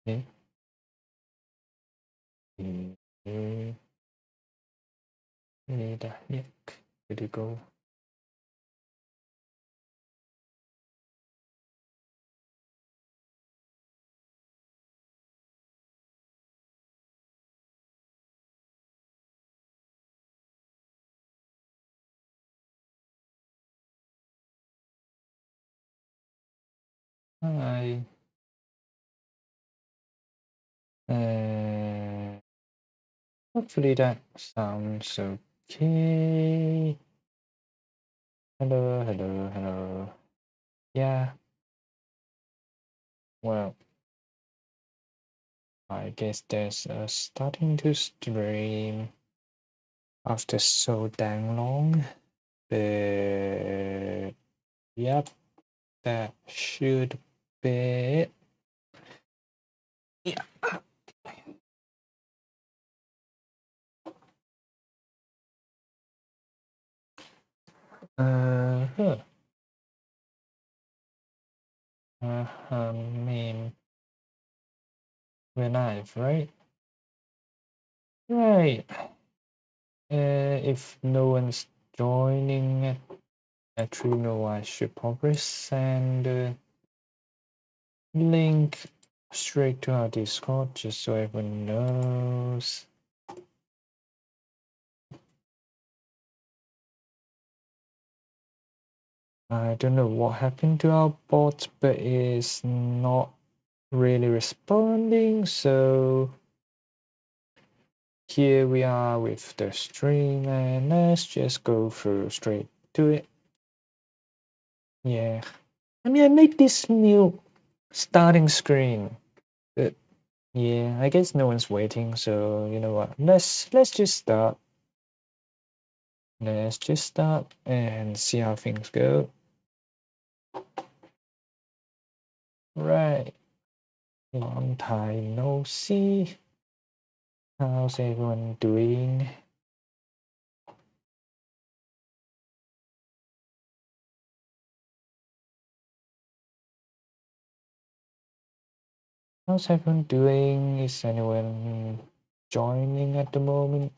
Okay. Okay. Yeah. Where'd it go? Hi. Hopefully that sounds okay. Hello, hello, hello. Yeah. Well, I guess there's starting to stream after so dang long. But yep, that should be it. Yeah. Huh. I mean, we're live, right? Right. If no one's joining, actually, no, I should probably send a link straight to our Discord just so everyone knows. I don't know what happened to our bot, but it's not really responding, so here we are with the stream, and let's just go through straight to it. Yeah, I mean, I made this new starting screen, but yeah, I guess no one's waiting, so you know what, let's just start. Let's just start and see how things go. Right, long time no see. How's everyone doing? How's everyone doing? Is anyone joining at the moment?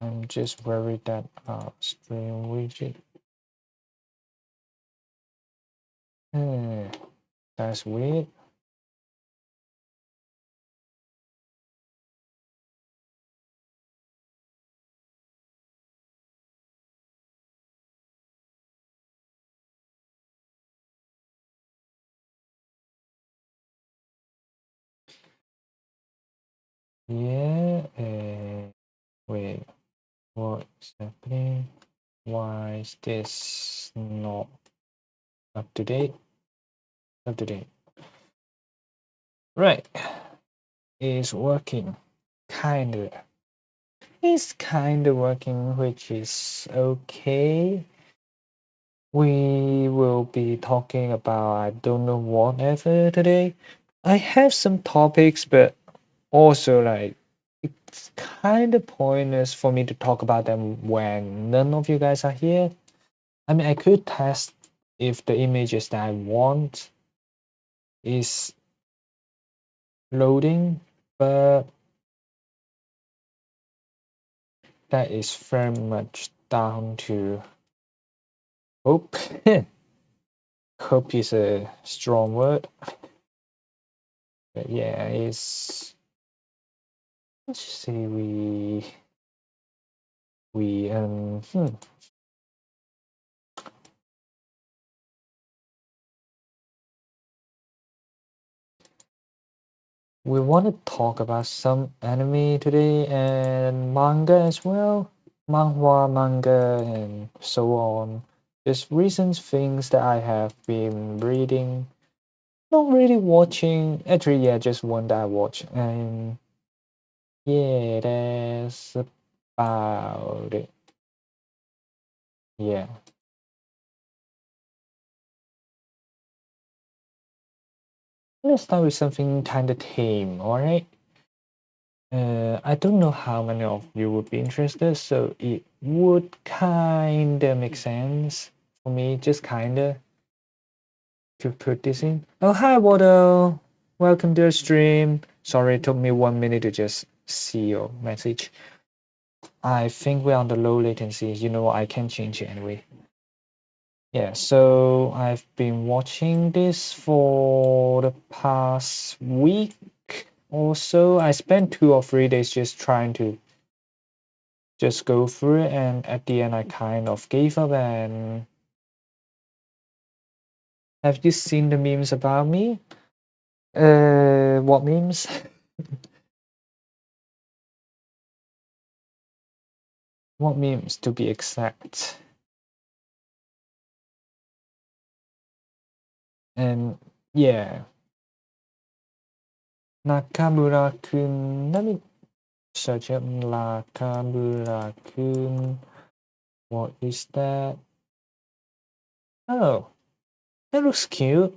I'm just worried that our stream widget. That's weird. Yeah, wait, what's happening? Why is this not up to date? Up to date. Right, it's working. Kinda. It's kinda working, which is okay. We will be talking about I don't know whatever today. I have some topics, but also like it's kind of pointless for me to talk about them when none of you guys are here. I mean, I could test if the images that I want is loading, but that is very much down to hope. Hope is a strong word, but yeah, it's let's just say we we want to talk about some anime today and manga as well. Manhwa, manga, and so on. Just recent things that I have been reading. Not really watching. Actually, yeah, just one that I watch. And yeah, that's about it. Yeah. Let's start with something kind of tame, alright? I don't know how many of you would be interested, so it would kinda make sense for me, just kinda, to put this in. Oh, hi, Waddle. Welcome to the stream. Sorry, it took me 1 minute to just see your message. I think we're on the low latency. You know, I can change it anyway. Yeah, so I've been watching this for the past week or so. I spent 2 or 3 days just trying to just go through it, and at the end, I kind of gave up. And have you seen the memes about me? What memes? What memes to be exact? And yeah, Nakamura-kun. Let me search up Nakamura-kun. What is that? Oh, that looks cute.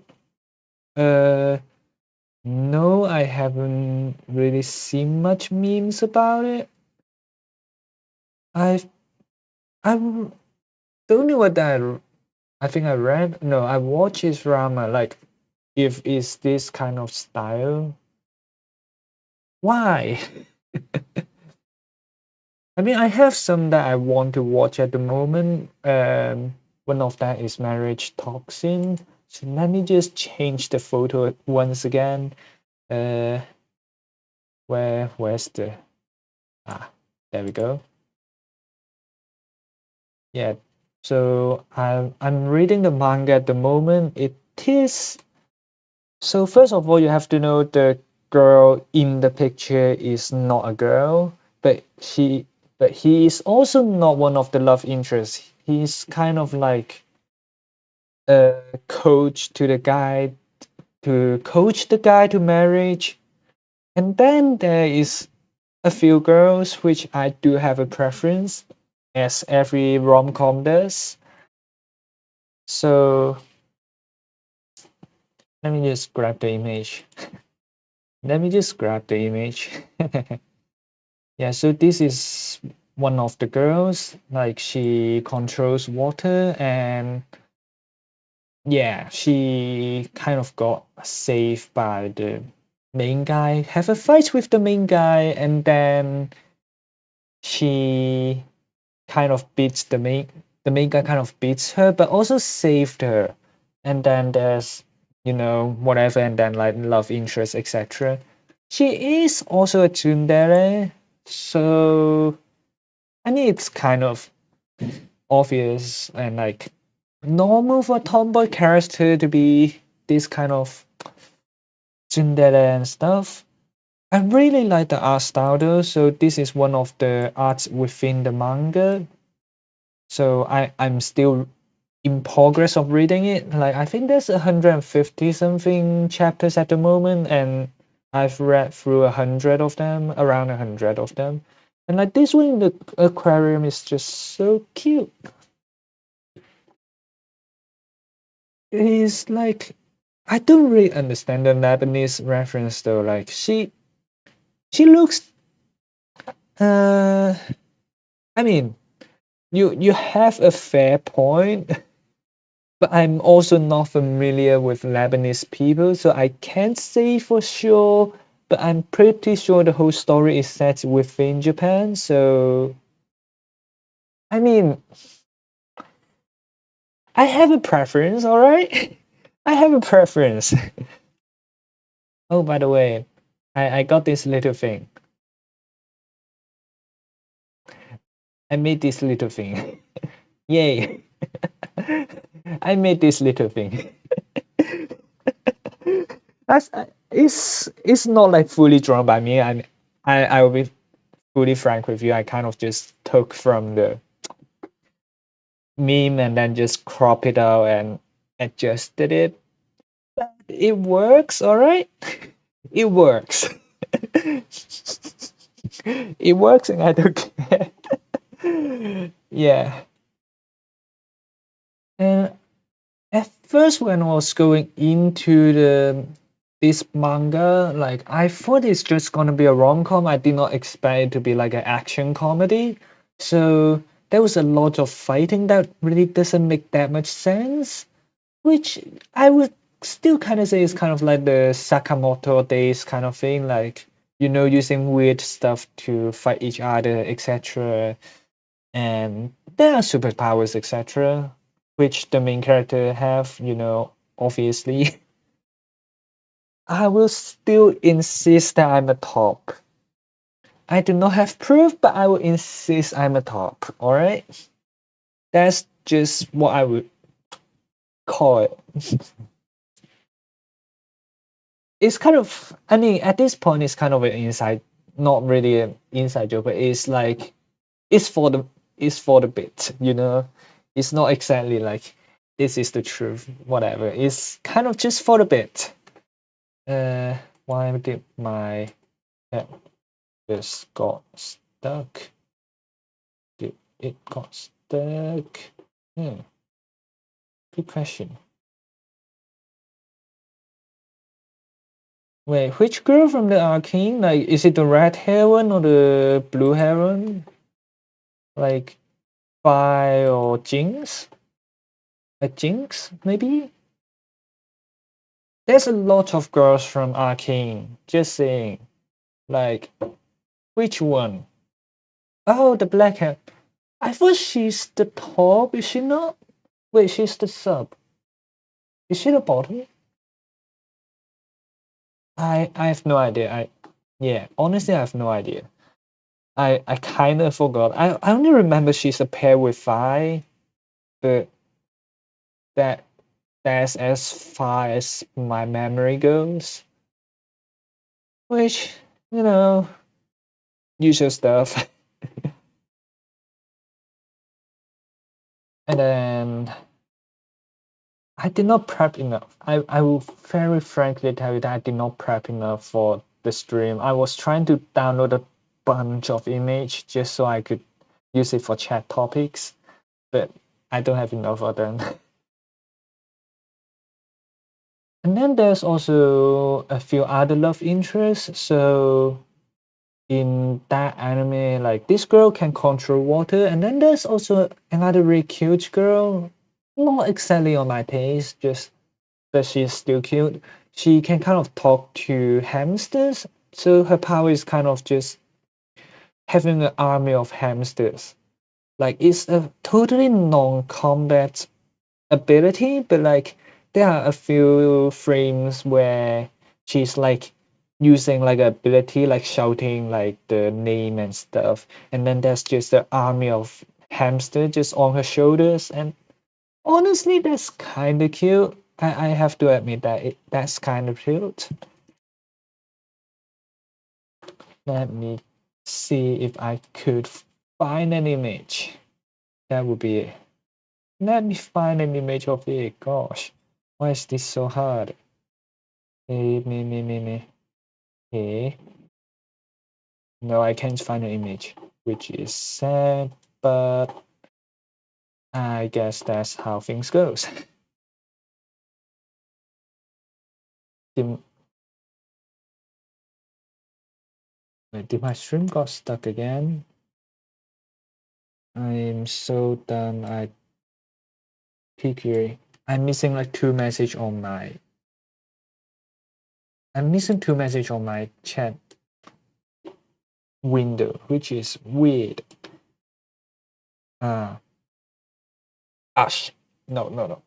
No, I haven't really seen much memes about it. I've I don't know what that. I think I read. No, I watched his drama. Like, if it's this kind of style, why? I mean, I have some that I want to watch at the moment. One of that is Marriage Toxin. So let me just change the photo once again. Uh, where's the there we go. Yeah. So I'm reading the manga at the moment. It is so first of all, you have to know the girl in the picture is not a girl, but he is also not one of the love interests. He's kind of like a coach to the guy to coach the guy to marriage. And then there is a few girls which I do have a preference, as every rom-com does. So let me just grab the image. Let me just grab the image. Yeah, so this is one of the girls, like she controls water, and yeah, she kind of got saved by the main guy, have a fight with the main guy, and then she kind of beats the main guy kind of beats her, but also saved her. And then there's, whatever, and then like love interest, etc. She is also a tsundere, so I mean it's kind of obvious and like normal for a tomboy character to be this kind of tsundere and stuff. I really like the art style though, so this is one of the arts within the manga. So I'm still in progress of reading it. Like I think there's 150 something chapters at the moment, and I've read through 100 of them, around 100 of them. And like this one in the aquarium is just so cute. It is like I don't really understand the Lebanese reference though. Like she looks uh I mean you have a fair point, but I'm also not familiar with Lebanese people, so I can't say for sure. But I'm pretty sure the whole story is set within Japan. So I mean, I have a preference, all right? I have a preference. Oh, by the way, I got this little thing. I made this little thing. Yay! I made this little thing. That's it's not like fully drawn by me. I will be fully frank with you. I kind of just took from the meme and then just crop it out and adjusted it. But it works, all right. It works. It works, and I don't care. Yeah. And at first, when I was going into this manga, like I thought it's just gonna be a rom-com. I did not expect it to be like an action comedy. So there was a lot of fighting that really doesn't make that much sense. Which I would still kind of say it's kind of like the Sakamoto days kind of thing, like using weird stuff to fight each other, etc. And there are superpowers, etc., which the main character have, obviously. I will still insist that I'm a top. I do not have proof, but I will insist I'm a top. All right, that's just what I would call it. It's kind of, I mean, at this point, it's kind of an inside, not really an inside joke, but it's like it's for the bit, It's not exactly like this is the truth, whatever. It's kind of just for the bit. Uh, why did my app just got stuck? Did it got stuck? Hmm. Good question. Wait, which girl from the Arcane? Like, is it the red hair one or the blue hair one? Like, Vi or Jinx? A Jinx, maybe? There's a lot of girls from Arcane. Just saying. Like, which one? Oh, the black hair. I thought she's the top, is she not? Wait, she's the sub. Is she the bottom? I have no idea. Yeah, honestly I have no idea. I kinda forgot. I only remember she's a pair with Vi, but that that's as far as my memory goes. Which, usual stuff. And then I did not prep enough. I will very frankly tell you that I did not prep enough for the stream. I was trying to download a bunch of image just so I could use it for chat topics, but I don't have enough of them. And then there's also a few other love interests. So in that anime, like this girl can control water, and then there's also another really cute girl, not exactly on my taste, just but she's still cute. She can kind of talk to hamsters, so her power is kind of just having an army of hamsters. Like it's a totally non-combat ability, but like there are a few frames where she's like using like ability like shouting like the name and stuff, and then there's just an army of hamster just on her shoulders, and honestly that's kind of cute. I have to admit that that's kind of cute. Let me see if I could find an image. That would be it. Let me find an image of it. Gosh, why is this so hard? Me. Hey. No, I can't find an image, which is sad, but I guess that's how things goes. did, did my stream got stuck again? I'm so done. I'm missing like two message on my. I'm missing two message on my chat window, which is weird. Uh, Ash. No.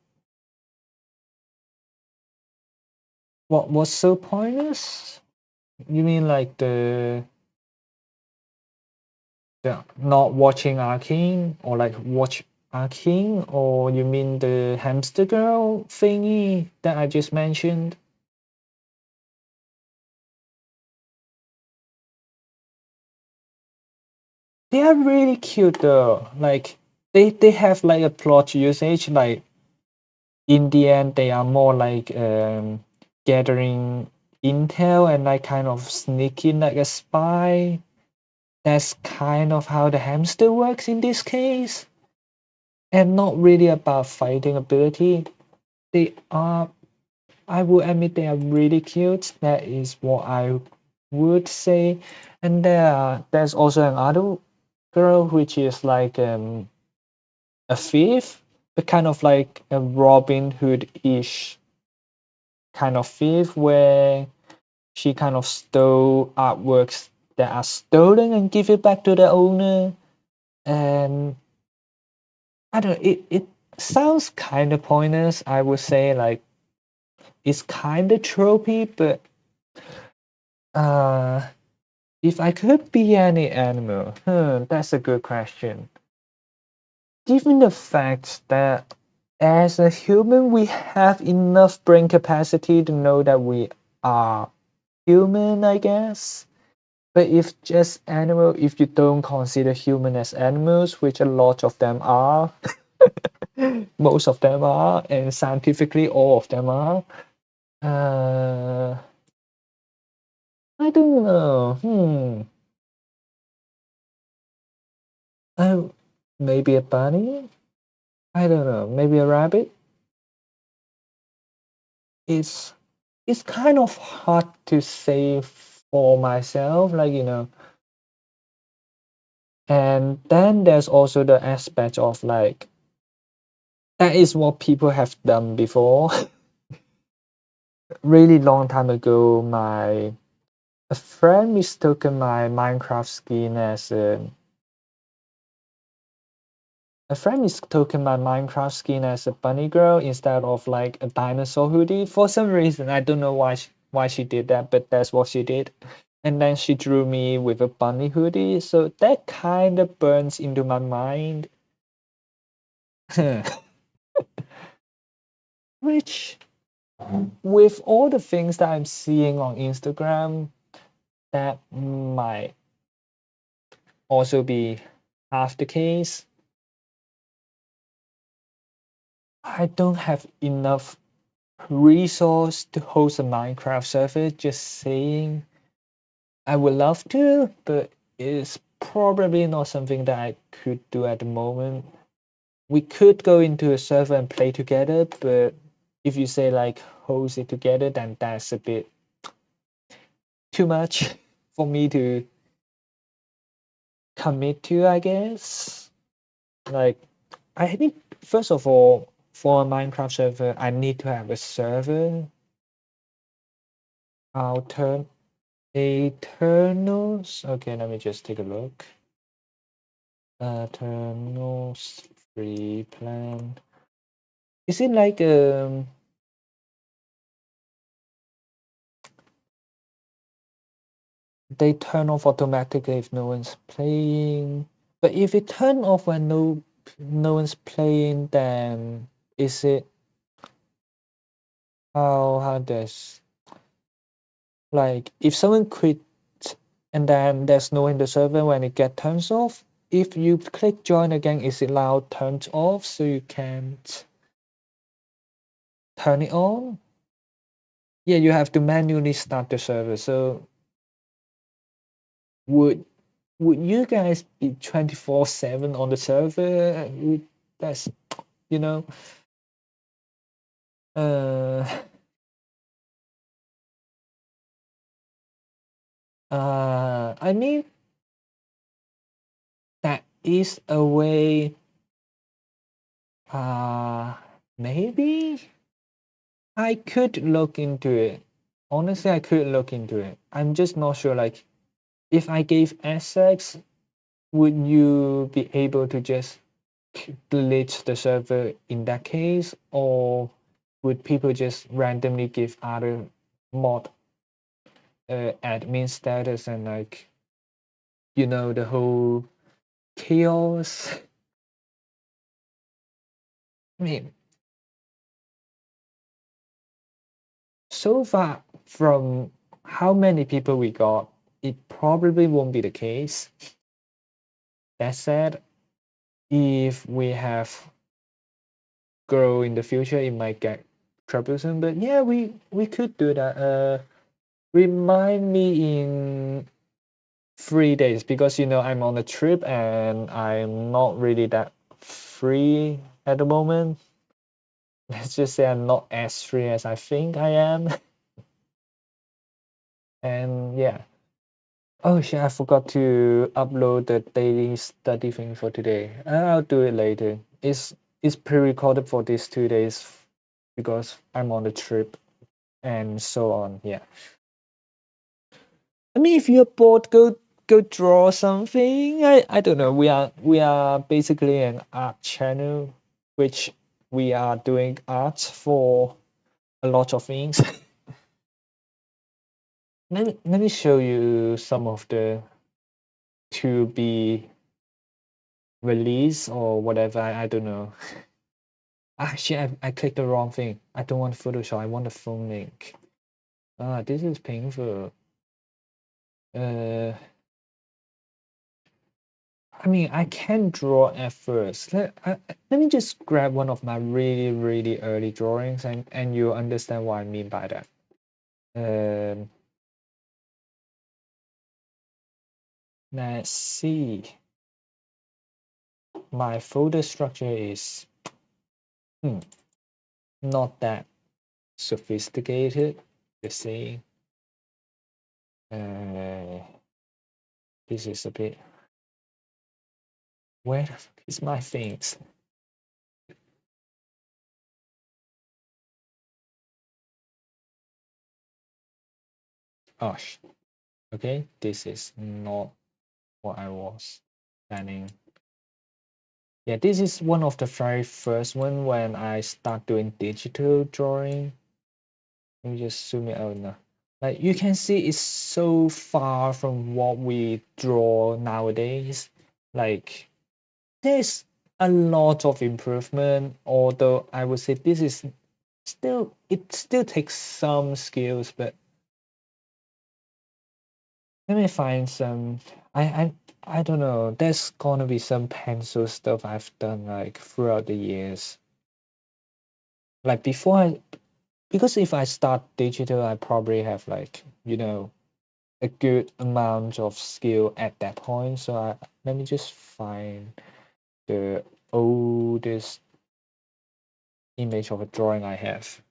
What was so pointless? You mean like the not watching Arcane, or like watch Arcane, or you mean the hamster girl thingy that I just mentioned? They are really cute though. Like they have like a plot usage. Like in the end, they are more like gathering intel and like kind of sneaking like a spy. That's kind of how the hamster works in this case, and not really about fighting ability. They are, I will admit, they are really cute. That is what I would say. And there's also another girl which is like a thief, but kind of like a Robin Hood-ish kind of thief where she kind of stole artworks that are stolen and give it back to the owner. And I don't know, it sounds kind of pointless. I would say like it's kind of tropey, but uh, if I could be any animal, that's a good question. Given the fact that as a human we have enough brain capacity to know that we are human, I guess. But if just animal, if you don't consider human as animals, which a lot of them are, most of them are, and scientifically all of them are, uh, I don't know. Uh, maybe a bunny? I don't know. Maybe a rabbit? It's it's kind of hard to say for myself, like and then there's also the aspect of like that is what people have done before. Really long time ago, my a friend mistaken my Minecraft skin as a friend mistaken my Minecraft skin as a bunny girl instead of like a dinosaur hoodie. For some reason, I don't know why she did that, but that's what she did. And then she drew me with a bunny hoodie, so that kind of burns into my mind. Which, with all the things that I'm seeing on Instagram, that might also be half the case. I don't have enough resource to host a Minecraft server. Just saying, I would love to, but it's probably not something that I could do at the moment. We could go into a server and play together, but if you say like host it together, then that's a bit too much for me to commit to, I guess. Like, I think first of all, for a Minecraft server, I need to have a server. I'll turn Eternals. Okay, let me just take a look. Eternals free plan. Is it like they turn off automatically if no one's playing? But if it turn off when no one's playing, then is it how does like if someone quit and then there's no one in the server when it get turns off? If you click join again, is it now turned off so you can't turn it on? Yeah, you have to manually start the server. So would would you guys be 24/7 on the server? That's you know, uh, I mean that is a way. Uh, maybe I could look into it. Honestly, I could look into it. I'm just not sure. Like, if I gave access, would you be able to just delete the server in that case, or would people just randomly give other mod admin status and like the whole chaos? I mean, so far from how many people we got, it probably won't be the case. That said, if we have grow in the future, it might get troublesome. But yeah, we could do that. Remind me in 3 days because I'm on a trip and I'm not really that free at the moment. Let's just say I'm not as free as I think I am. And yeah. Oh shit, I forgot to upload the daily study thing for today. I'll do it later. It's pre-recorded for these 2 days because I'm on the trip. and so on. Yeah. I mean, if you're bored, go draw something. I don't know. We are basically an art channel, which we are doing art for a lot of things. Let me show you some of the to be released or whatever. I don't know. Actually, I clicked the wrong thing. I don't want Photoshop. I want the phone link. Ah, this is painful. Uh, I mean, I can draw at first. Let me just grab one of my really, really early drawings and you'll understand what I mean by that. Um, let's see. My folder structure is not that sophisticated. Just saying. Uh, this is a bit. Where the fuck is my things? Oh, okay. This is not what I was planning. Yeah, this is one of the very first one when I start doing digital drawing. Let me just zoom it out now. Like you can see it's so far from what we draw nowadays. Like there's a lot of improvement, although I would say this is still it still takes some skills, but let me find some I I I don't know. There's gonna be some pencil stuff I've done like throughout the years. Like before because if I start digital, I probably have like, a good amount of skill at that point. So let me just find the oldest image of a drawing I have.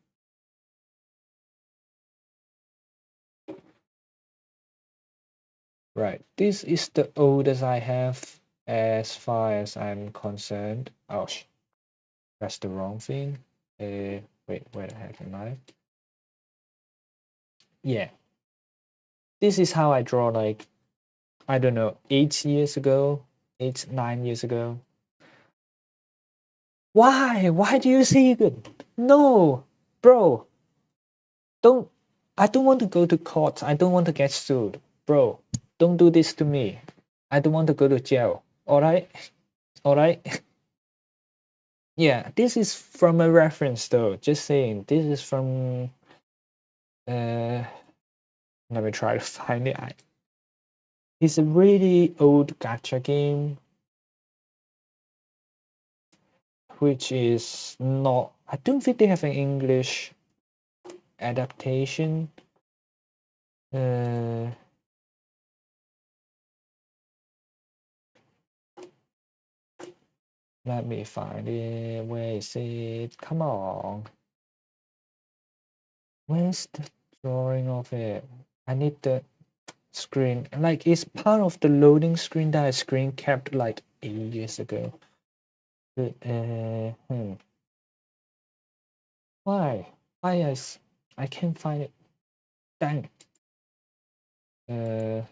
Right, this is the oldest I have as far as I'm concerned. Oh, that's the wrong thing. Wait, where the heck am I? Yeah, this is how I draw like, I don't know, 8 years ago, 9 years ago. Why? Why do you see good? No, bro, don't. I don't want to go to court. I don't want to get sued. Bro, don't do this to me. I don't want to go to jail. All right? All right? Yeah, this is from a reference though. Just saying. This is from uh let me try to find it. It's a really old gacha game which is not, I don't think they have an English adaptation. Uh Let me find it. Where is it? Come on. Where's the drawing of it? I need the screen. Like it's part of the loading screen that I screen capped like ages ago. Why? I can't find it. Dang. Uh,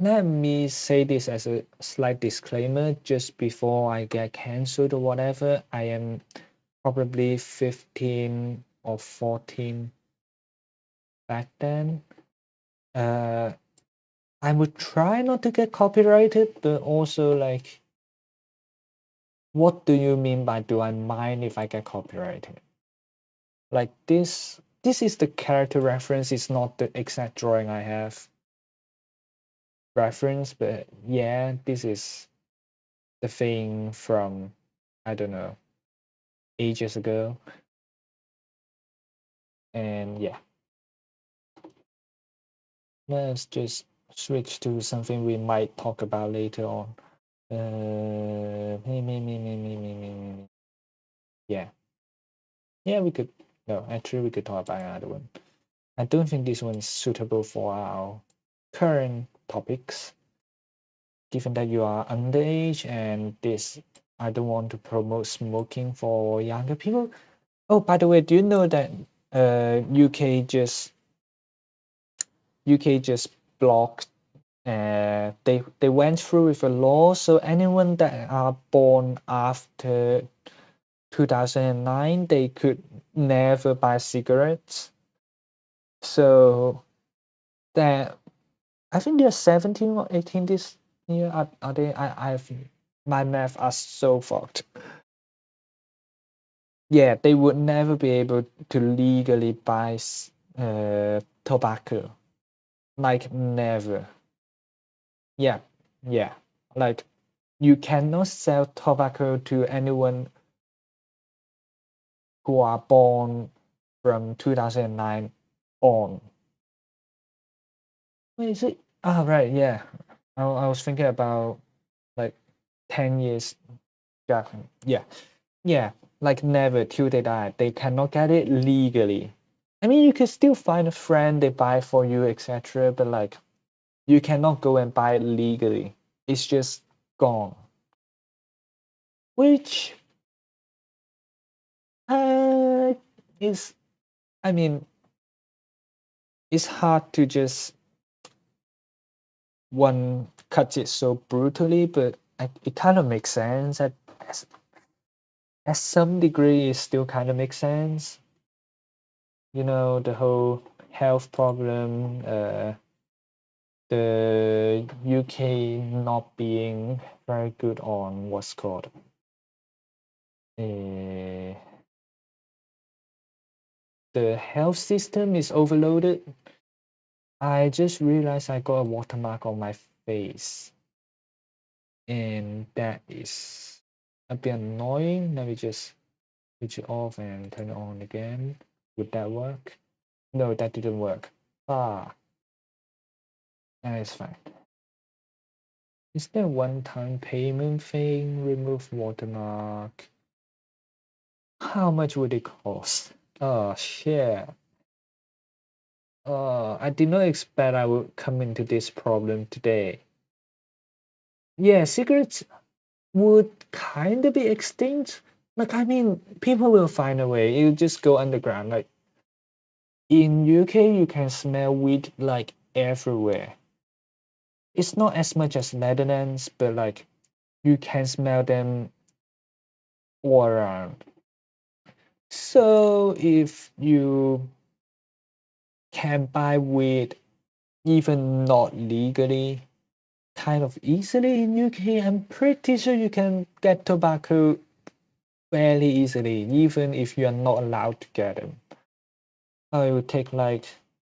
Let me say this as a slight disclaimer just before I get cancelled or whatever. I am probably 15 or 14 back then. I would try not to get copyrighted, but also like, what do you mean by do I mind if I get copyrighted? Like this is the character reference, it's not the exact drawing I have reference, but yeah, this is the thing from, I don't know, ages ago. And yeah, let's just switch to something we might talk about later on. Yeah, yeah, we could. No, actually, we could talk about another one. I don't think this one is suitable for our current topics, given that you are underage and this I don't want to promote smoking for younger people. Oh, by the way, do you know that UK just blocked, they went through with a law, so anyone that are born after 2009, they could never buy cigarettes. So that, I think they're 17 or 18 this year. Are they? I've my math are so fucked. Yeah, they would never be able to legally buy tobacco. Like never. Yeah, yeah. Like you cannot sell tobacco to anyone who are born from 2009 on. Wait, is it? Ah, right, yeah. I was thinking about like 10 years gap. Yeah, yeah. Like never till they die. They cannot get it legally. I mean, you can still find a friend they buy for you, etc. But like, you cannot go and buy it legally. It's just gone. Which uh is, I mean, it's hard to just one cut it so brutally, but it kind of makes sense at some degree. It still kind of makes sense. You know, the whole health problem, the UK not being very good on what's called uh, the health system is overloaded. I just realized I got a watermark on my face, and that is a bit annoying. Let me just switch it off and turn it on again. Would that work? No, that didn't work. Ah, it's fine. Is there one-time payment thing? Remove watermark. How much would it cost? Oh shit. I did not expect I would come into this problem today. Yeah, secrets would kind of be extinct. Like, I mean, people will find a way. It'll just go underground. Like, in UK, you can smell weed like everywhere. It's not as much as Netherlands, but like, you can smell them all around. So if you can buy weed even not legally, kind of easily in UK, I'm pretty sure you can get tobacco fairly easily, even if you are not allowed to get them. Oh, it would take like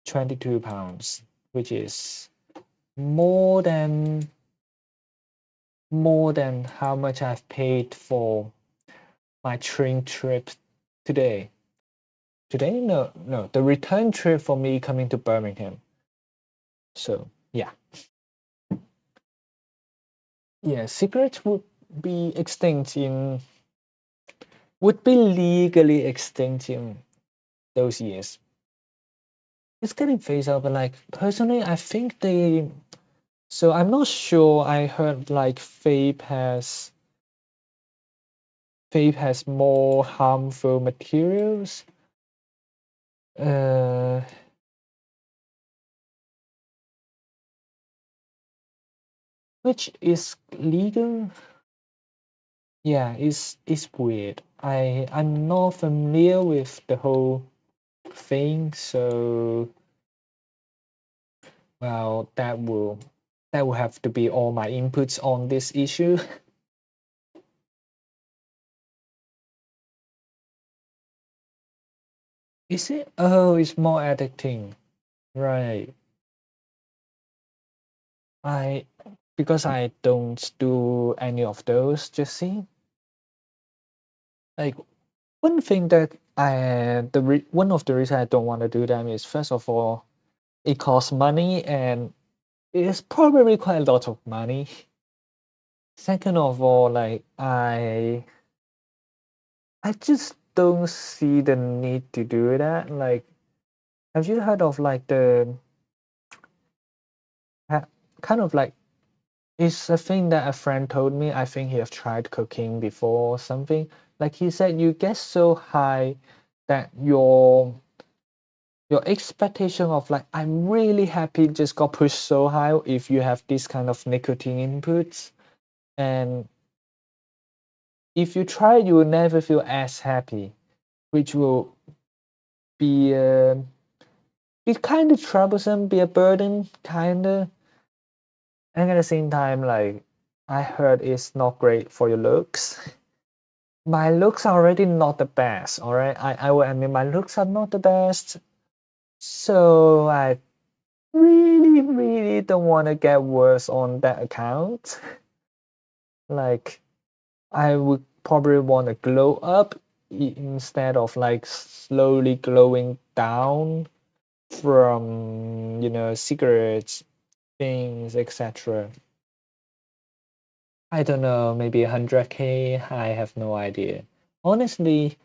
£22, which is more than more than how much I've paid for my train trip today. Today? No, no, the return trip for me coming to Birmingham. So yeah, yeah, cigarettes would be legally extinct in those years. It's getting phased out, but like personally, I think they. So I'm not sure. I heard like vape has more harmful materials. Uh, which is legal. Yeah, it's weird. I'm not familiar with the whole thing, so well that will have to be all my inputs on this issue. Is it? Oh, it's more addicting. Right. I because I don't do any of those, just see. Like one thing that one of the reasons I don't want to do them is first of all, it costs money and it's probably quite a lot of money. Second of all, like I just don't see the need to do that. Like, have you heard of like the kind of like It's a thing that a friend told me. I think he have tried cooking before or something. Like he said, you get so high that your expectation of like I'm really happy just got pushed so high if you have this kind of nicotine inputs. And if you try, you will never feel as happy, which will be be kind of troublesome, be a burden, kind of. And at the same time, like I heard it's not great for your looks. My looks are already not the best, all right? I will admit my looks are not the best. So I really, really don't want to get worse on that account. Like, I would probably want to glow up instead of like slowly glowing down from, cigarettes, things, etc. I don't know, maybe 100K. I have no idea. Honestly,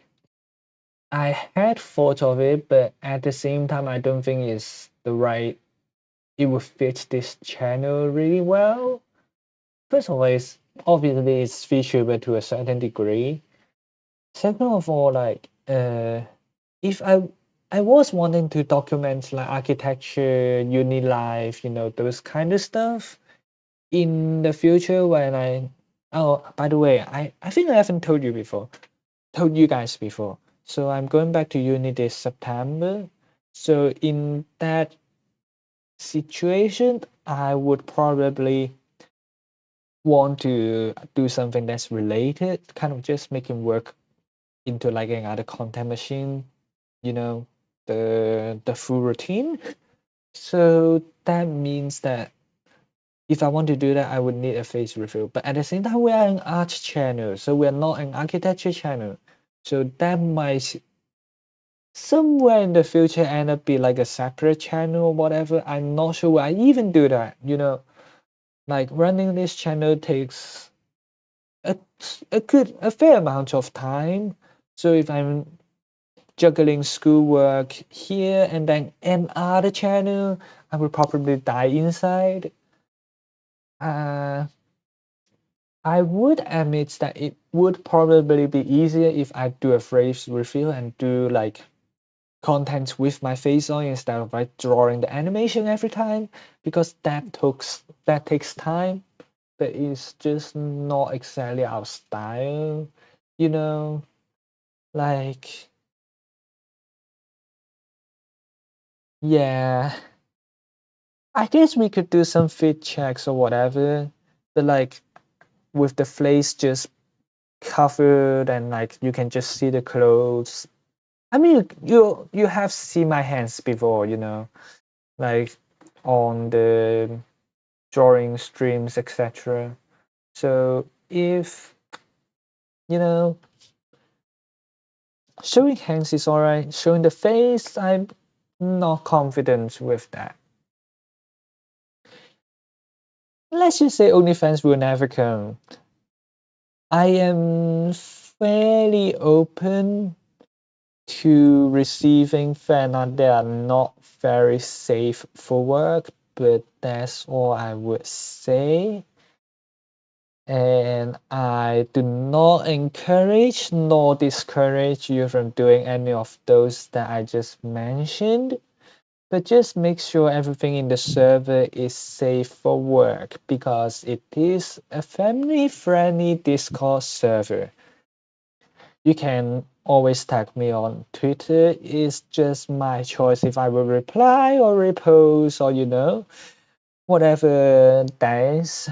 I had thought of it, but at the same time, I don't think it's the right. It would fit this channel really well. First of all, it's obviously it's featured to a certain degree. Second of all, like if I was wanting to document like architecture, uni life, those kind of stuff in the future when I. Oh, by the way, I think I haven't told you guys before. So I'm going back to uni this September. So in that situation, I would probably want to do something that's related, kind of just making work into like another content machine, you know, the full routine. So that means that if I want to do that, I would need a face reveal. But at the same time, we are an art channel, so we are not an architecture channel. So that might somewhere in the future end up be like a separate channel or whatever. I'm not sure I even do that. Like running this channel takes a, a fair amount of time. So if I'm juggling schoolwork here and then another channel, I would probably die inside. Uh, I would admit that it would probably be easier if I do a phrase reveal and do like content with my face on instead of like drawing the animation every time because that takes time, but it's just not exactly our style, you know. Like, yeah, I guess we could do some fit checks or whatever, but like with the face just covered and like you can just see the clothes. I mean, you have seen my hands before, like on the drawing streams, etc. So if you know showing hands is alright, showing the face, I'm not confident with that. Let's just say OnlyFans will never come. I am fairly open to receiving fan art that are not very safe for work, but that's all I would say. And I do not encourage nor discourage you from doing any of those that I just mentioned, but just make sure everything in the server is safe for work because it is a family friendly Discord server. You can always tag me on Twitter. It's just my choice if I will reply or repost or whatever that is.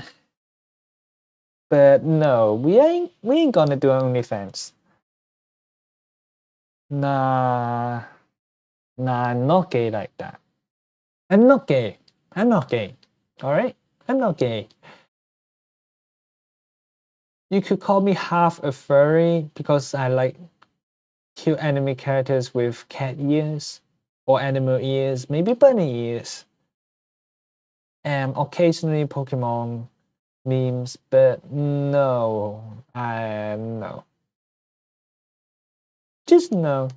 But no, we ain't gonna do OnlyFans. Nah, nah, I'm not gay like that. I'm not gay. I'm not gay. All right, I'm not gay. You could call me half a furry because I like cute anime characters with cat ears or animal ears, maybe bunny ears, and occasionally Pokemon memes. But no, I no, just no.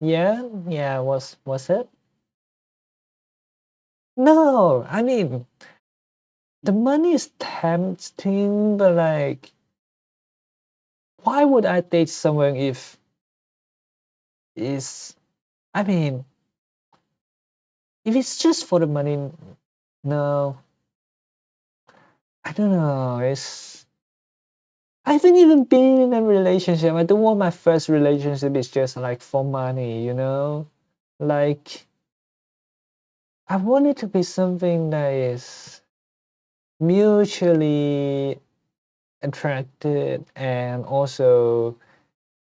Yeah, yeah. Was it? No, I mean the money is tempting, but like, why would I date someone if is I mean, if it's just for the money, no, I don't know. I haven't even been in a relationship. I don't want my first relationship is just like for money, you know? Like, I want it to be something that is mutually attracted and also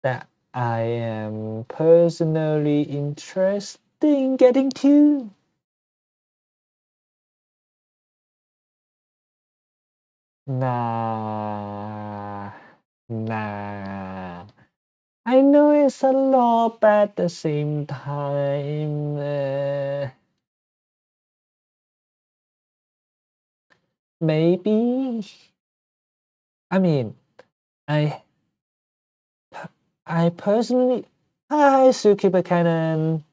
that I am personally interested in getting to. Nah, nah. I know it's a lot, but at the same time, maybe. I mean, I I personally, hi, Zookeeper Cannon.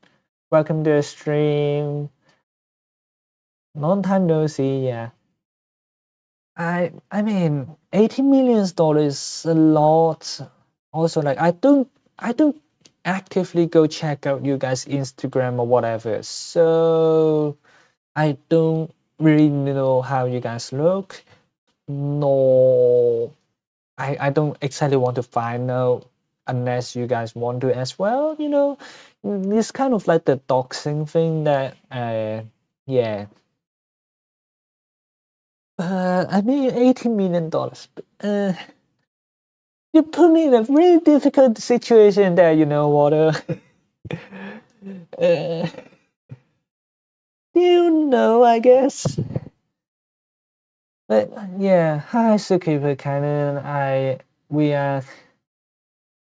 Welcome to the stream. Long time no see. Yeah, I mean, $80 million is a lot. Also, like I don't actively go check out you guys Instagram or whatever. So I don't really know how you guys look. No, I don't exactly want to find out unless you guys want to as well. It's kind of like the doxing thing that yeah. I mean $80 million. You put me in a really difficult situation there, Water. uh, you know, I guess. But yeah, hi Zookeeper Cannon. We are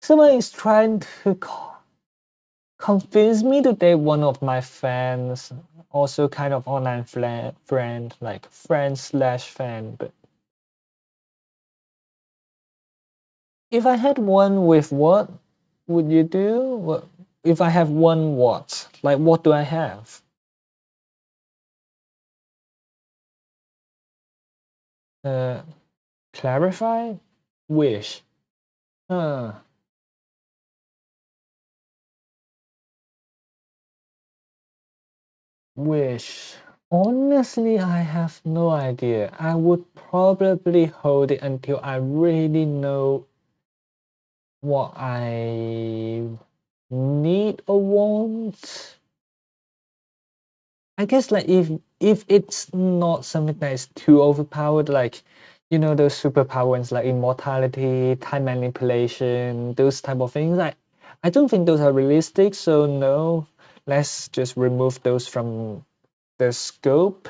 someone is trying to convince me to date one of my fans, also kind of online friend, like friend slash fan. But if I had one with what would you do? What if I have one what? Like what do I have? Uh, clarify? Wish. Huh. Wish. Honestly, I have no idea. I would probably hold it until I really know what I need or want. I guess like if it's not something that is too overpowered, like those superpowers like immortality, time manipulation, those type of things. I don't think those are realistic. So no, let's just remove those from the scope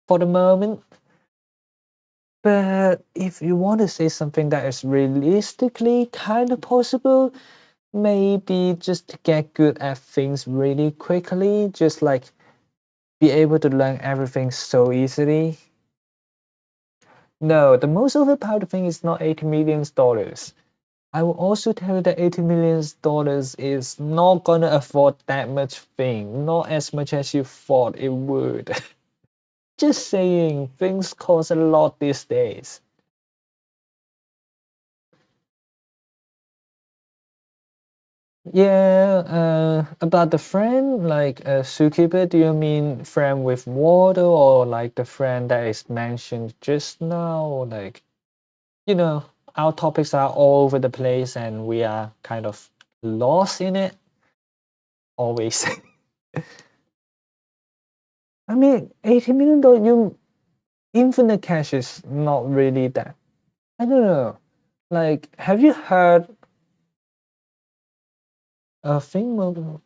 for the moment. But if you want to say something that is realistically kind of possible, maybe just to get good at things really quickly, just like be able to learn everything so easily. No, the most overpowered thing is not $80 million. I will also tell you that $80 million is not gonna afford that much thing, not as much as you thought it would. Just saying, things cost a lot these days. Yeah, about the friend, like Zookeeper, do you mean friend with water or like the friend that is mentioned just now? Like, you know, our topics are all over the place and we are kind of lost in it always. I mean, $80 million, infinite cash is not really that. I don't know. Like, have you heard a thing?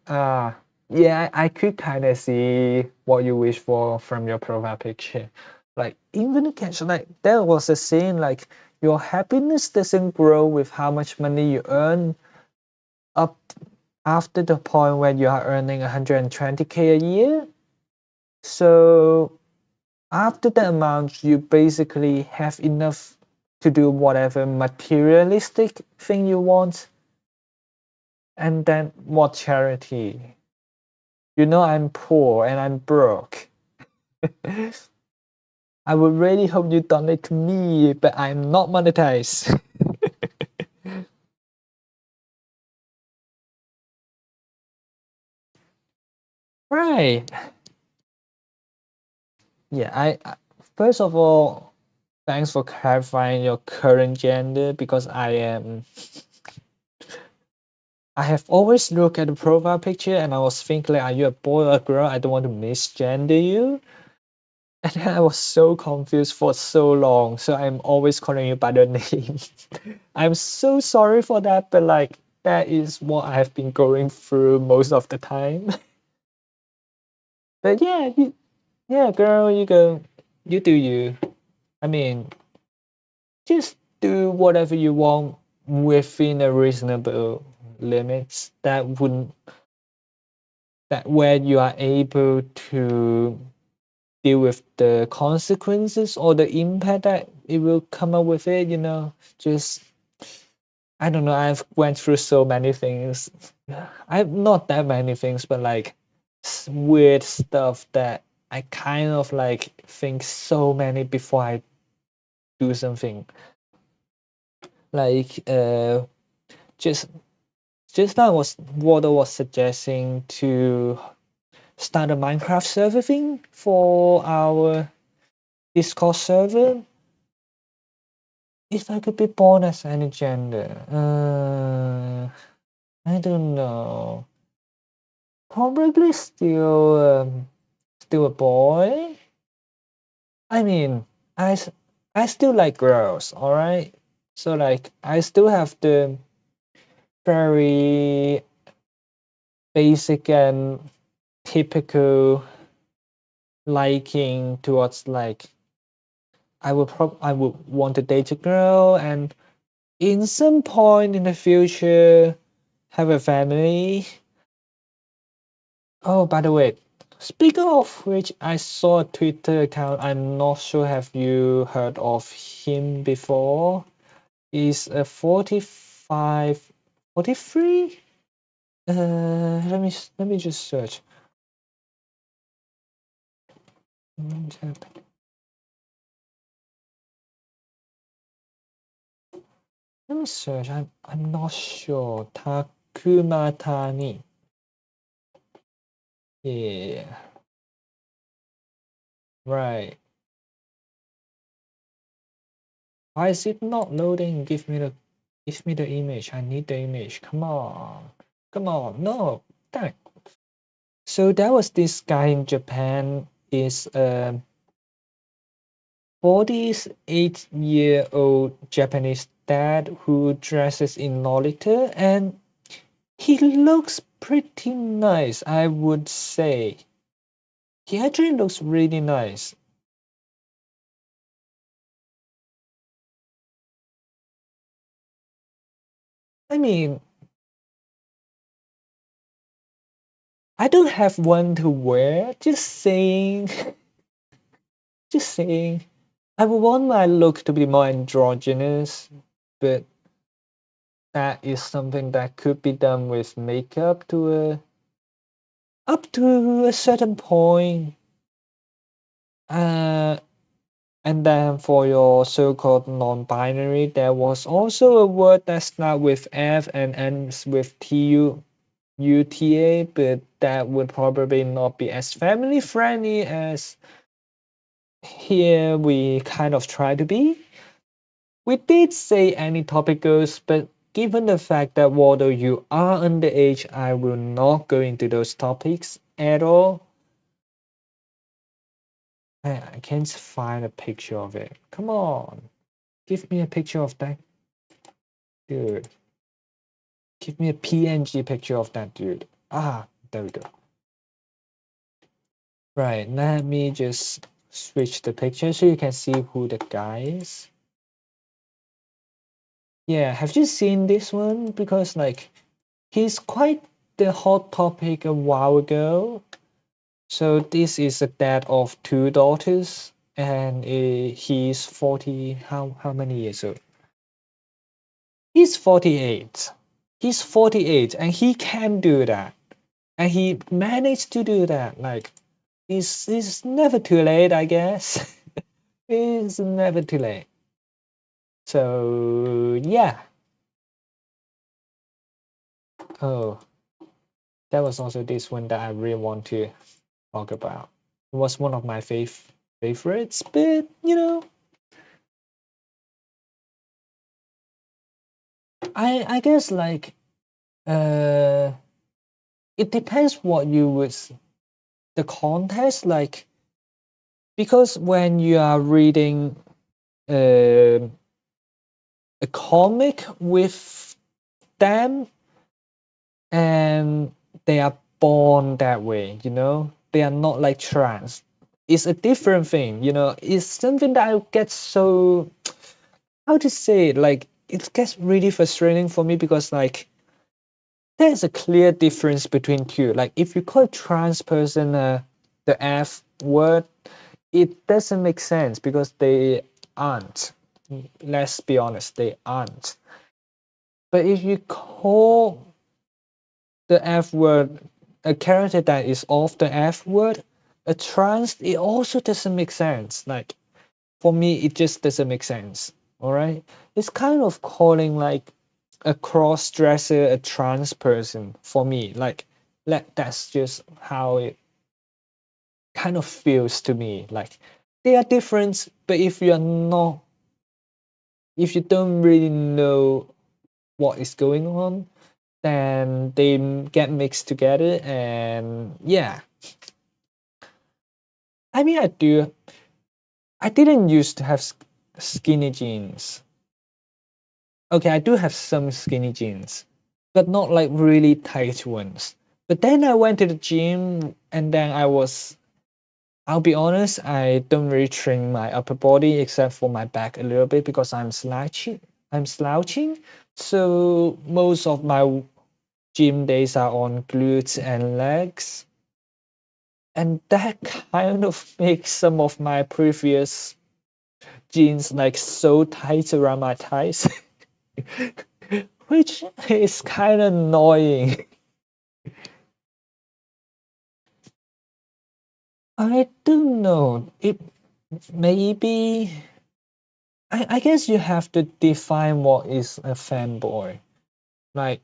Yeah, I could kind of see what you wish for from your profile picture. Like, infinite cash, like, there was a saying, like, your happiness doesn't grow with how much money you earn up after the point when you are earning 120K a year. So after the amount, you basically have enough to do whatever materialistic thing you want. And then what charity? I'm poor and I'm broke. I would really hope you donate to me, but I'm not monetized. Right. Yeah, first of all, thanks for clarifying your current gender because I have always looked at the profile picture and I was thinking like, are you a boy or a girl? I don't want to misgender you. And then I was so confused for so long, so I'm always calling you by the name. I'm so sorry for that, but like that is what I have been going through most of the time. But yeah, yeah, girl, you go, you do you. I mean, just do whatever you want within a reasonable limits that where you are able to deal with the consequences or the impact that it will come up with it, just I don't know, I've went through so many things. I've not that many things, but like weird stuff that I kind of like think so many before I do something. Like just now was Water was suggesting to start a Minecraft server thing for our Discord server. If I could be born as any gender, I don't know. Probably still a boy. I mean, I still like girls, all right. So like, I still have the very basic and typical liking towards like I would want to date a girl and in some point in the future have a family. Oh, by the way, speaking of which, I saw a Twitter account. I'm not sure have you heard of him before. He's a 45, 43. Let me just search. Let me search. I'm not sure. Takuma Tani. Yeah, right. Why is it not loading? Give me the image. I need the image. Come on. Come on. No. Dang. So there was this guy in Japan is a 48-year-old Japanese dad who dresses in Lolita and he looks pretty nice, I would say. He actually looks really nice. I mean, I don't have one to wear, just saying. Just saying. I would want my look to be more androgynous, but that is something that could be done with makeup up to a certain point. Uh, and then for your so-called non-binary, there was also a word that starts with F and ends with TUTA, but that would probably not be as family friendly as here we kind of try to be. We did say any topic goes, but given the fact that although you are underage, I will not go into those topics at all. I can't find a picture of it. Come on, give me a picture of that dude. Give me a PNG picture of that dude. Ah, there we go. Right, let me just switch the picture so you can see who the guy is. Yeah, have you seen this one? Because like he's quite the hot topic a while ago. So this is a dad of two daughters, and he's 40. How many years old? He's 48. He's 48, and he can do that, and he managed to do that. Like it's never too late, I guess. It's never too late. So yeah. Oh, that was also this one that I really want to talk about. It was one of my favorites, but I guess like uh it depends what you would the context like, because when you are reading uh, a comic with them and they are born that way, they are not like trans. It's a different thing, it's something that I get so, how to say it, like it gets really frustrating for me because like there's a clear difference between two. Like if you call a trans person the F word, it doesn't make sense because they aren't. Let's be honest, they aren't. But if you call the F word a character that is of the F word, a trans, it also doesn't make sense. Like for me, it just doesn't make sense. All right, it's kind of calling like a cross dresser a trans person for me. Like that's just how it kind of feels to me. Like they are different, but if you don't really know what is going on, then they get mixed together. And yeah, I mean, I didn't used to have skinny jeans. Okay, I do have some skinny jeans, but not like really tight ones. But then I went to the gym and then I'll be honest, I don't really train my upper body except for my back a little bit because I'm slouching. So most of my gym days are on glutes and legs. And that kind of makes some of my previous jeans like so tight around my thighs, which is kind of annoying. I don't know. It maybe I guess you have to define what is a fanboy. Like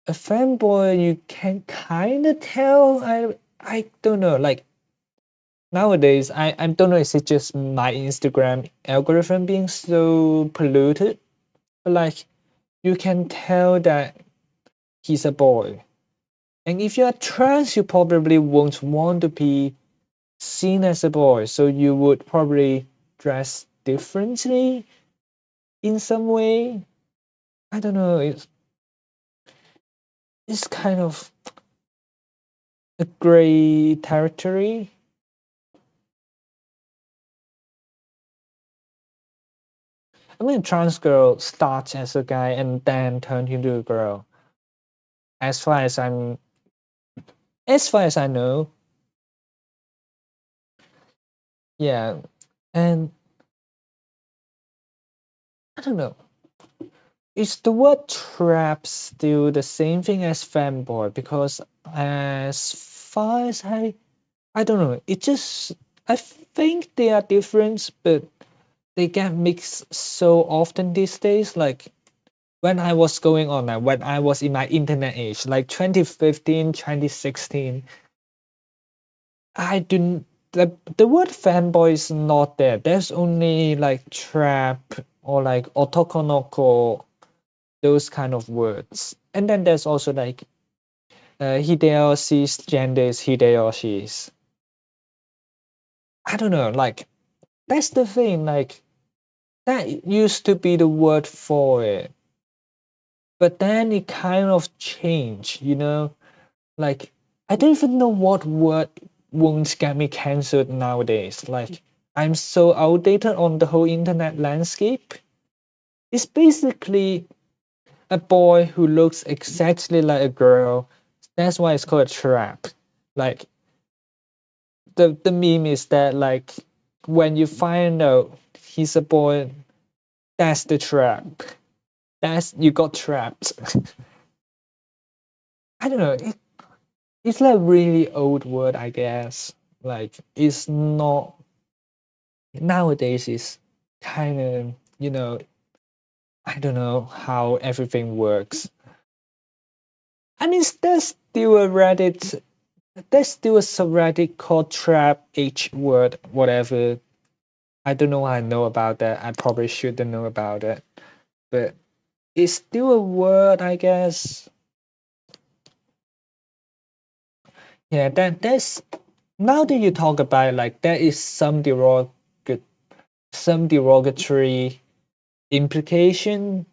a fanboy, you can kind of tell. I don't know. Like nowadays, I don't know. Is it just my Instagram algorithm being so polluted? But like you can tell that he's a boy. And if you're trans, you probably won't want to be seen as a boy, so you would probably dress differently in some way. I don't know. It's kind of a gray territory. I mean, a trans girl starts as a guy and then turns into a girl. As far as as far as I know, yeah. And I don't know. Is the word trap still the same thing as fanboy? Because as far as I don't know. It just I think they are different, but they get mixed so often these days. Like when I was going on, like when I was in my internet age, like 2015, 2016, I didn't. The word fanboy is not there. There's only like trap or like otokonoko, those kind of words. And then there's also like Hideyoshi's gender is Hideyoshi's. I don't know. Like that's the thing. Like that used to be the word for it, but then it kind of changed, like I don't even know what word won't get me cancelled nowadays. Like I'm so outdated on the whole internet landscape. It's basically a boy who looks exactly like a girl. That's why it's called a trap. Like the meme is that like when you find out he's a boy, that's the trap. That's you got trapped. I don't know. It's like really old word, I guess. Like it's not. Nowadays is kind of, I don't know how everything works. I mean, there's still a subreddit called trap H word, whatever. I don't know what I know about that. I probably shouldn't know about it, but it's still a word, I guess. Yeah, there's now that you talk about it, like there is some derogatory implication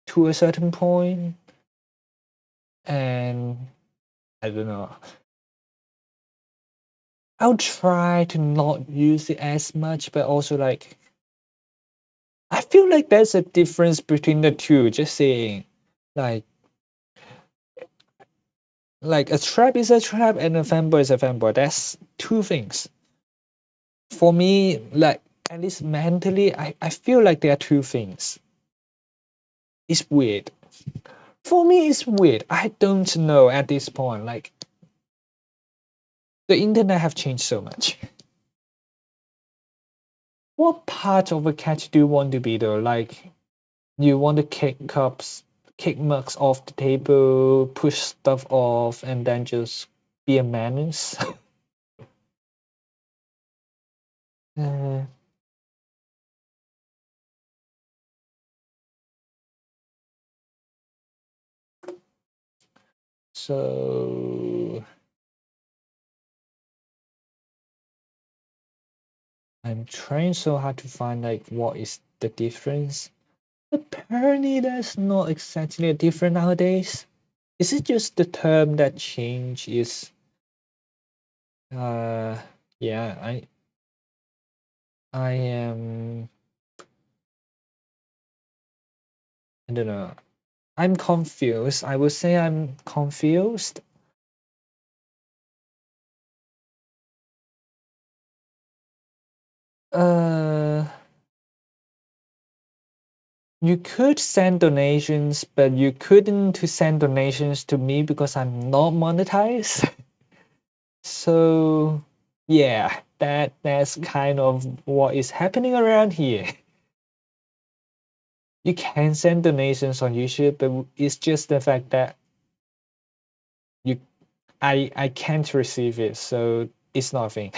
to a certain point, and I don't know. I'll try to not use it as much, but also like I feel like there's a difference between the two. Just saying, like like a trap is a trap and a fanboy is a fanboy. That's two things. For me, like at least mentally, I feel like there are two things. It's weird. For me, it's weird. I don't know at this point. Like the internet have changed so much. What part of a catch do you want to be though? Like you want to kick mugs off the table, push stuff off, and then just be a menace. uh, so I'm trying so hard to find like what is the difference. Apparently, there's not exactly a difference nowadays. Is it just the term that change is uh yeah, I am I don't know. I'm confused. I would say I'm confused. Uh you could send donations, but you couldn't to send donations to me because I'm not monetized. So yeah, that's kind of what is happening around here. You can send donations on YouTube, but it's just the fact that you I can't receive it, so it's nothing.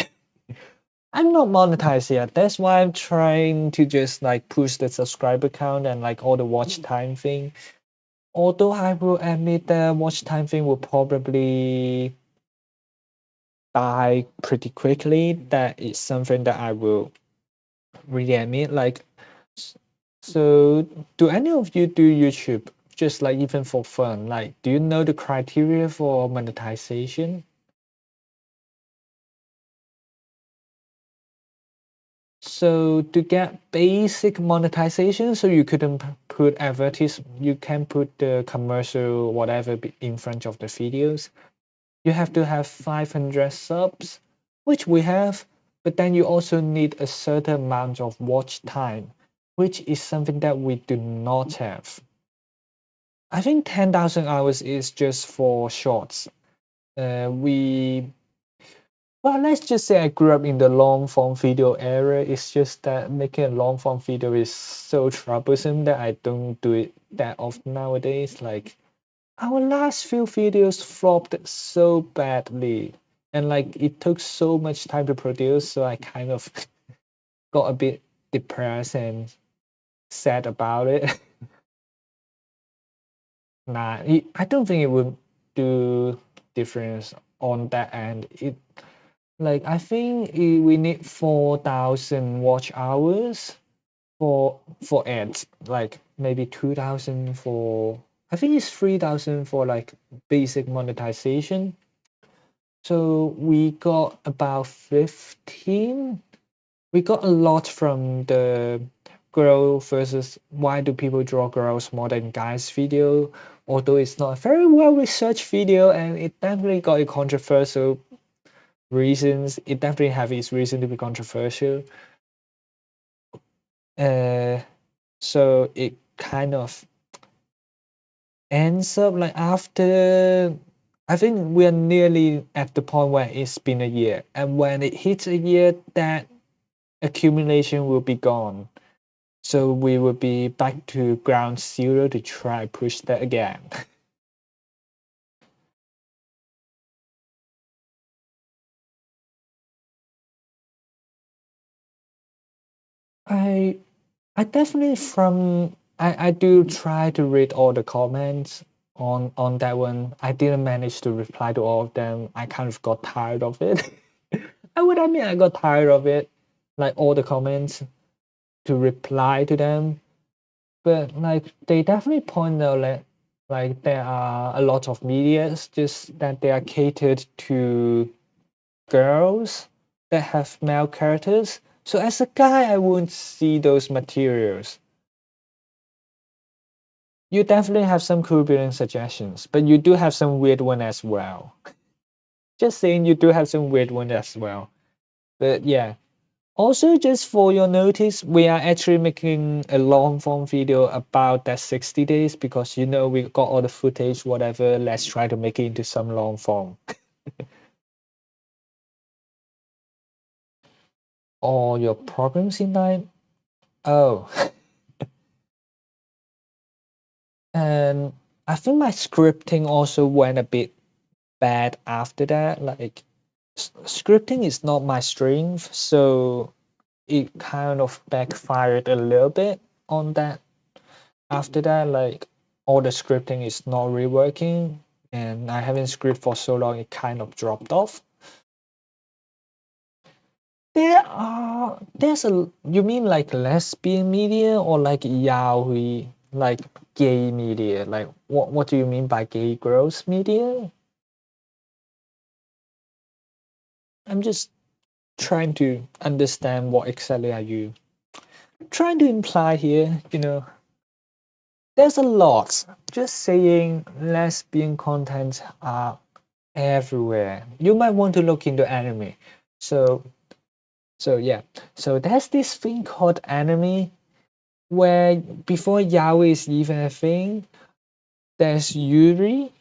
I'm not monetized yet. That's why I'm trying to just like push the subscriber count and like all the watch time thing. Although I will admit that watch time thing will probably die pretty quickly. That is something that I will really admit. Like, so do any of you do YouTube just like even for fun? Like, do you know the criteria for monetization? So to get basic monetization, so you couldn't put you can put the commercial whatever in front of the videos. You have to have 500 subs, which we have, but then you also need a certain amount of watch time, which is something that we do not have. I think 10,000 hours is just for shorts. We Well, let's just say I grew up in the long form video era. It's just that making a long form video is so troublesome that I don't do it that often nowadays. Like our last few videos flopped so badly, and like it took so much time to produce, so I kind of got a bit depressed and sad about it. Nah, I don't think it would do difference on that end. Like I think we need 4,000 watch hours for ads. Like maybe 2,000 for I think it's 3,000 for like basic monetization. So we got about 15. We got a lot from the girl versus why do people draw girls more than guys video. Although it's not a very well researched video and it definitely got a controversial reasons. It definitely have its reason to be controversial. Uh, so it kind of ends up like after I think we're nearly at the point where it's been a year, and when it hits a year, that accumulation will be gone. So we will be back to ground zero to try push that again. I I definitely I do try to read all the comments on that one. I didn't manage to reply to all of them. I kind of got tired of it. I would admit I got tired of it, like all the comments to reply to them. But like they definitely point out that like there are a lot of medias just that they are catered to girls that have male characters. So as a guy, I wouldn't see those materials. You definitely have some cool building suggestions, but you do have some weird one as well. Just saying, you do have some weird one as well. But yeah. Also, just for your notice, we are actually making a long form video about that 60 days because we got all the footage, whatever. Let's try to make it into some long form. All your problems in life? Oh, and I think my scripting also went a bit bad after that. Like, scripting is not my strength, so it kind of backfired a little bit on that. After that, like all the scripting is not really working, and I haven't script for so long, it kind of dropped off. There's a, you mean like lesbian media or like yaoi, like gay media? Like what do you mean by gay girls media? I'm just trying to understand what exactly are you trying to imply here. There's a lot. Just saying lesbian content are everywhere. You might want to look into anime. So yeah. So there's this thing called anime where before yaoi is even a thing, there's Yuri,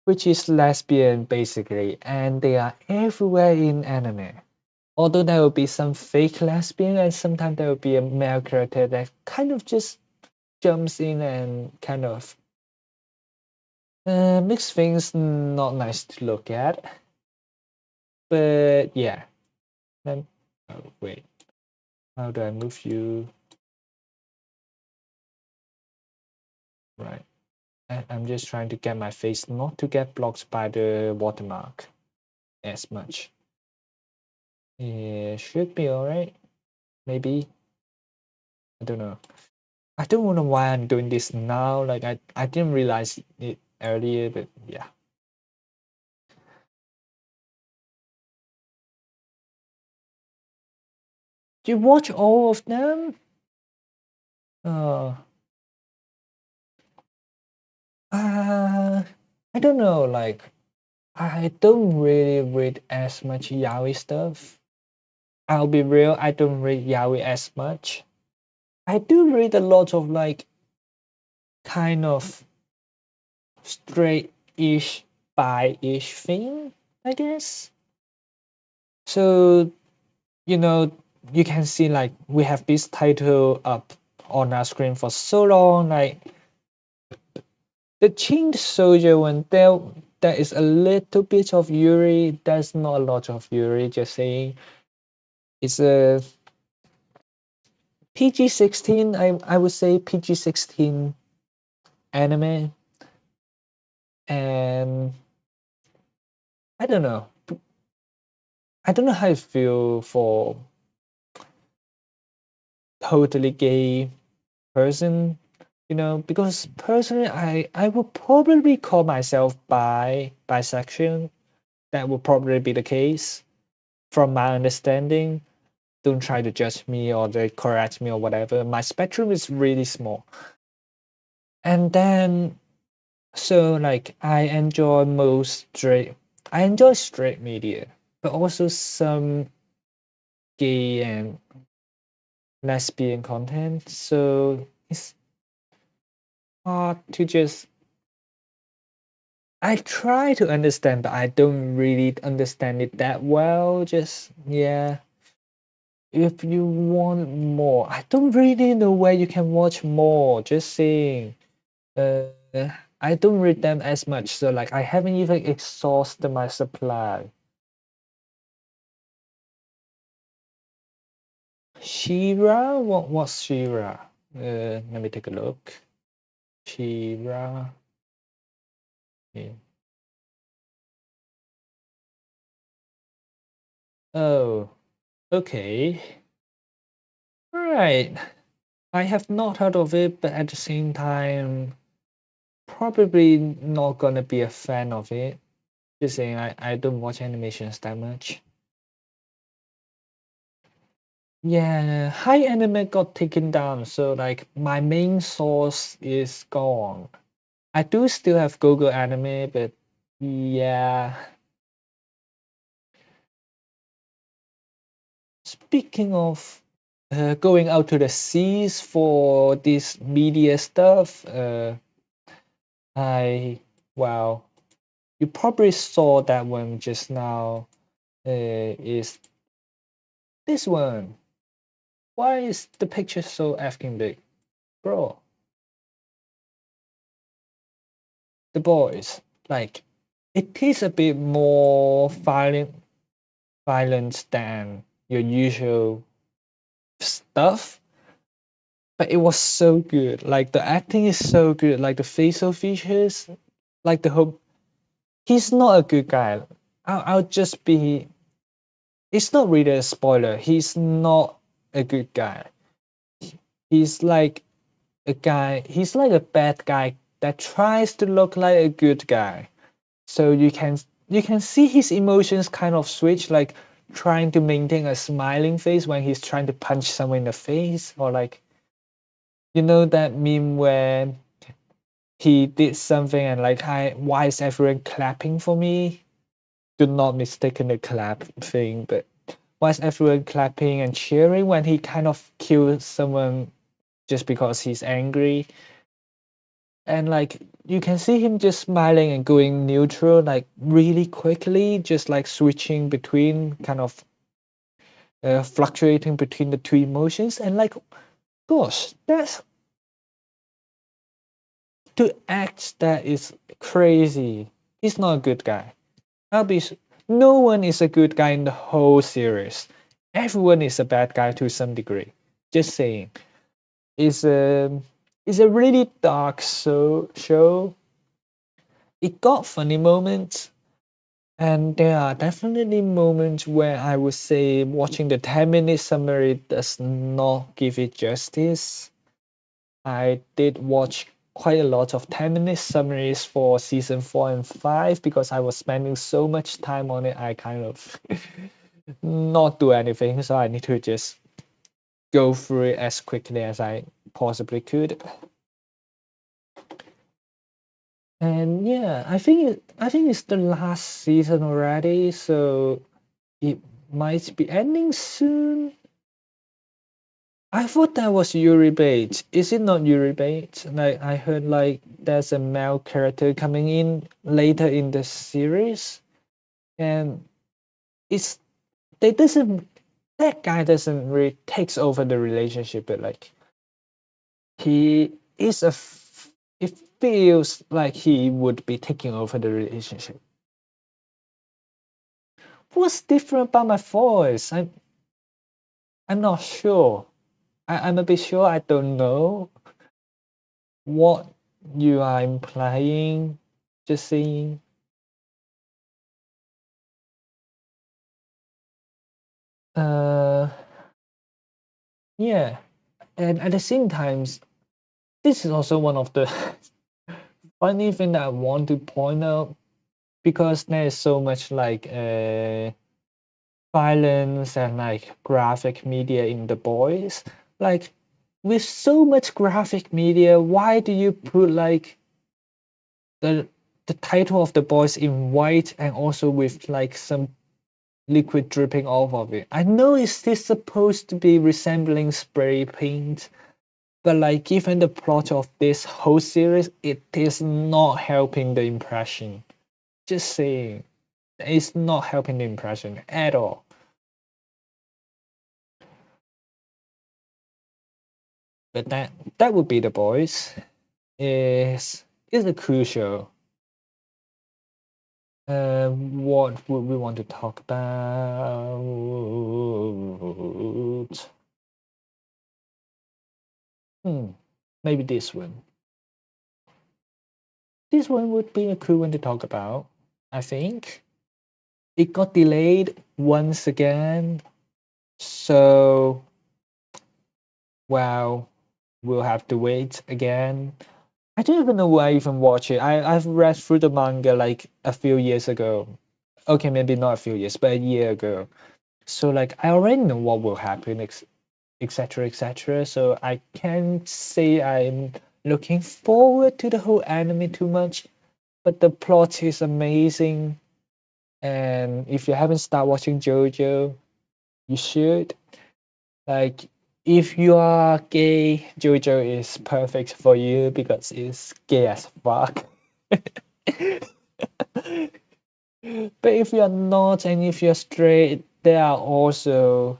which is lesbian basically, and they are everywhere in anime. Although there will be some fake lesbian and sometimes there will be a male character that kind of just jumps in and kind of makes things not nice to look at. But yeah. Then, oh wait, how do I move you? Right. I'm just trying to get my face not to get blocked by the watermark as much. It should be alright. Maybe. I don't know. I don't know why I'm doing this now. Like I didn't realize it earlier, but yeah. Do you watch all of them? Uh, I don't know. Like I don't really read as much yaoi stuff. I'll be real. I don't read yaoi as much. I do read a lot of like kind of straight-ish, bi-ish thing, I guess. So, you know, you can see like we have this title up on our screen for so long, like the Chained Soldier one, there is a little bit of Yuri, there's not a lot of Yuri, just saying. It's a PG-16, I would say PG-16 anime, and I don't know. I don't know how I feel for totally gay person, because personally I would probably call myself bisexual. That would probably be the case from my understanding. Don't try to judge me or they correct me or whatever. My spectrum is really small. And then so like I enjoy straight media, but also some gay and lesbian content. So it's hard to just I try to understand, but I don't really understand it that well. Just yeah, If you want more, I don't really know where you can watch more. Just saying. Uh, I don't read them as much, so like I haven't even exhausted my supply. Shira? What's Shira? Let me take a look. Shira. Yeah. Oh, okay. Right. I have not heard of it, but at the same time, probably not gonna be a fan of it. Just saying, I don't watch animations that much. Yeah, high anime got taken down, so like my main source is gone. I do still have Google Anime, but yeah. Speaking of going out to the seas for this media stuff, I wow, you probably saw that one just now. Is this one? Why is the picture so effing big, bro? The boys, like, it is a bit more violent than your usual stuff, but it was so good. Like the acting is so good, like the facial features, like the whole. He's not a good guy. I'll just be. It's not really a spoiler. He's not a good guy. He's like a guy. He's like a bad guy that tries to look like a good guy. So you can see his emotions kind of switch, like trying to maintain a smiling face when he's trying to punch someone in the face, or like that meme where he did something and like why is everyone clapping for me? Do not mistaken the clap thing, but why is everyone clapping and cheering when he kind of kills someone just because he's angry? And like you can see him just smiling and going neutral like really quickly, just like switching between kind of fluctuating between the two emotions. And like, gosh, that's to act that is crazy. He's not a good guy. I'll be no one is a good guy in the whole series. Everyone is a bad guy to some degree. Just saying. It's a really dark show. It got funny moments, and there are definitely moments where I would say watching the 10-minute summary does not give it justice. I did watch quite a lot of 10-minute summaries for season 4 and 5 because I was spending so much time on it. I kind of not do anything, so I need to just go through it as quickly as I possibly could. And yeah, I think it's the last season already, so it might be ending soon. I thought that was Yuri Bait. Is it not Yuri Bait? Like I heard like there's a male character coming in later in the series, and it's they doesn't that guy doesn't really takes over the relationship, but like he is it feels like he would be taking over the relationship. What's different about my voice? I'm not sure. I'm a bit sure I don't know what you are implying. Just saying. Uh, yeah. And at the same time, this is also one of the funny thing that I want to point out because there is so much like violence and like graphic media in the boys. Like with so much graphic media, why do you put like the the title of the boys in white and also with like some liquid dripping off of it? I know it's this supposed to be resembling spray paint, but like given the plot of this whole series, it is not helping the impression. Just saying, it's not helping the impression at all. But that would be The Boys. Is a crucial. What would we want to talk about? Maybe this one. This one would be a cool one to talk about, I think. It got delayed once again, so well, we'll have to wait again. I don't even know why I even watch it. I've read through the manga like a few years ago. Okay, maybe not a few years, but a year ago. So like I already know what will happen, etc. etc. So I can't say I'm looking forward to the whole anime too much, but the plot is amazing. And if you haven't started watching JoJo, you should. Like, if you are gay, JoJo is perfect for you because it's gay as fuck. But if you're not and if you're straight, there are also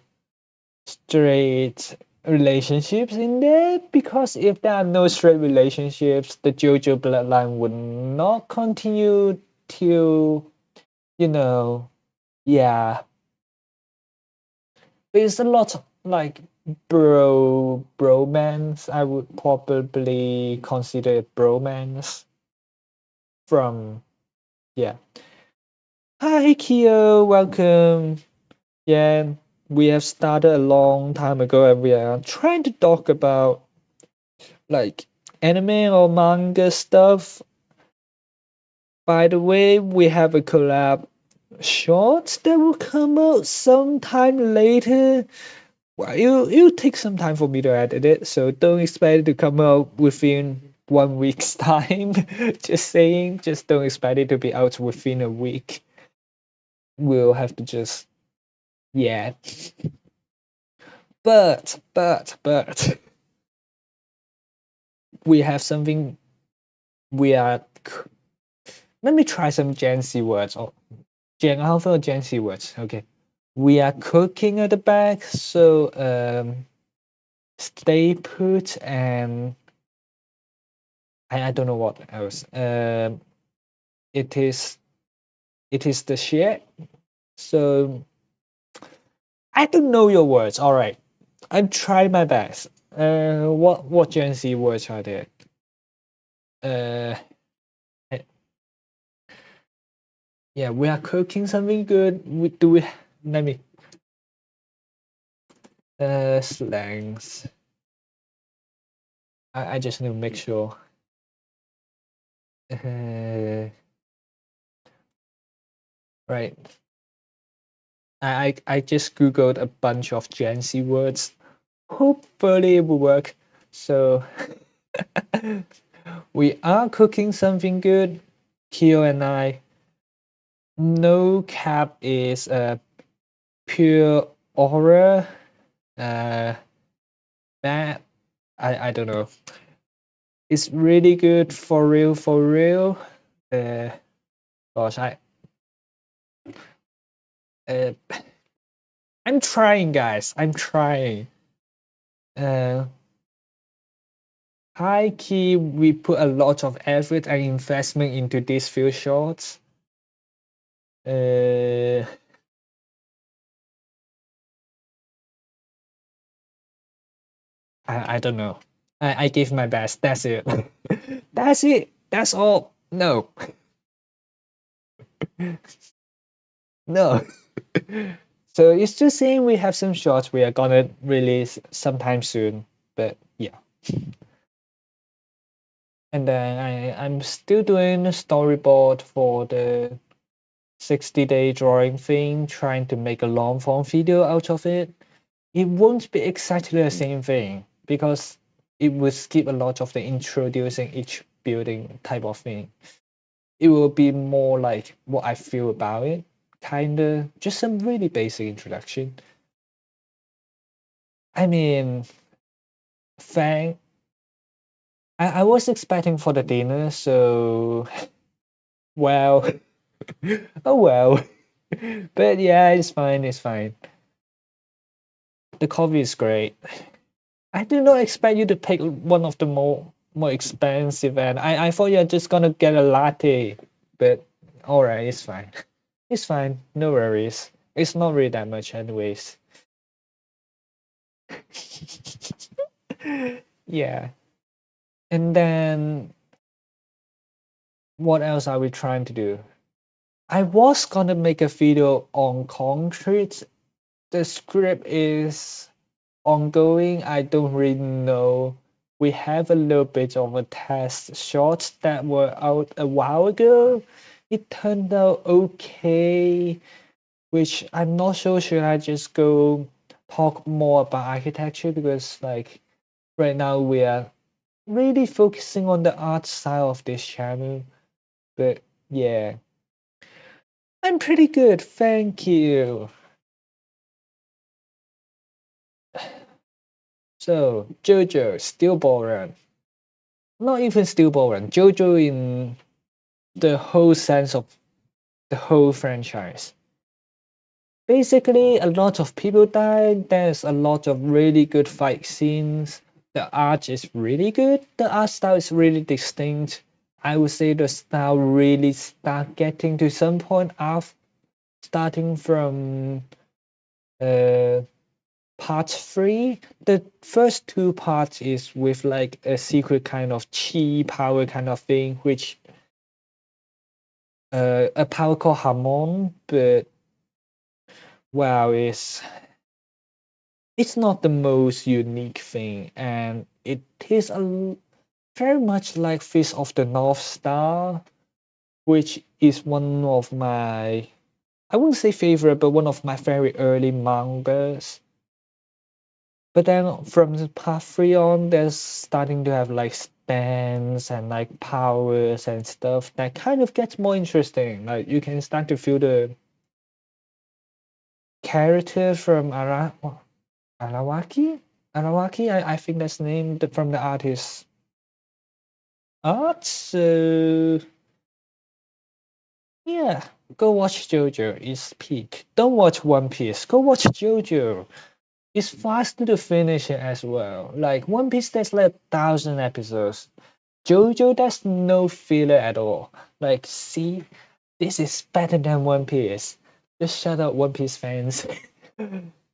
straight relationships in there, because if there are no straight relationships, the JoJo bloodline would not continue till, you know, yeah. There's a lot like bromance. I would probably consider it bromance from, yeah. Hi Kyo, welcome. Yeah, we have started a long time ago and we are trying to talk about like anime or manga stuff. By the way, we have a collab short that will come out sometime later. Well, it'll take some time for me to edit it, so don't expect it to come out within 1 week's time. Just saying, just don't expect it to be out within a week. We'll have to just, yeah. But we have something. We are. Let me try some Gen Z words or Gen Alpha or Gen Z words. Okay, we are cooking at the back, so stay put, and I don't know what else. It is the shit. So I don't know your words. All right, I'm trying my best. What Gen Z words are there? Uh, eh, yeah, we are cooking something good. We let me slangs. I just need to make sure. Right. I just googled a bunch of Gen Z words. Hopefully it will work. So we are cooking something good. Kyo and I. No cap is pure aura. That I don't know. It's really good for real, for real. Gosh, uh, I'm trying, guys. I'm trying. High key, we put a lot of effort and investment into these few shots. I don't know. I gave my best. That's it. That's it. That's all. No. No. So it's just saying we have some shots we are gonna release sometime soon. But yeah. And then I'm still doing a storyboard for the 60-day drawing thing, trying to make a long form video out of it. It won't be exactly the same thing because it will skip a lot of the introducing each building type of thing. It will be more like what I feel about it, kind of just some really basic introduction. I mean, thank. I was expecting for the dinner, so well, oh well. But yeah, it's fine. It's fine. The coffee is great. I did not expect you to pick one of the more expensive, and I thought you're just gonna get a latte. But all right, it's fine. It's fine. No worries. It's not really that much, anyways. Yeah. And then what else are we trying to do? I was gonna make a video on concrete. The script is ongoing. I don't really know. We have a little bit of a test shots that were out a while ago. It turned out okay, which I'm not sure should I just go talk more about architecture because like right now we are really focusing on the art side of this channel. But yeah, I'm pretty good, thank you. So Jojo, still boring. Not even still boring. Jojo in the whole sense of the whole franchise. Basically, a lot of people died. There's a lot of really good fight scenes. The art is really good. The art style is really distinct. I would say the style really start getting to some point of starting from uh part three. The first two parts is with like a secret kind of chi power kind of thing, which a power called Hamon, but wow, it's not the most unique thing, and it is very much like Fist of the North Star, which is one of my, I wouldn't say favorite, but one of my very early mangas. But then from the part three on, there's starting to have like stands and like powers and stuff that kind of gets more interesting. Like you can start to feel the character from Arawaki? Arawaki, I think that's the name from the artist art. So yeah, go watch JoJo. It's peak. Don't watch One Piece. Go watch JoJo. It's faster to finish it as well. Like One Piece, there's like 1,000 episodes. JoJo, there's no filler at all. Like, see, this is better than One Piece. Just shut up, One Piece fans.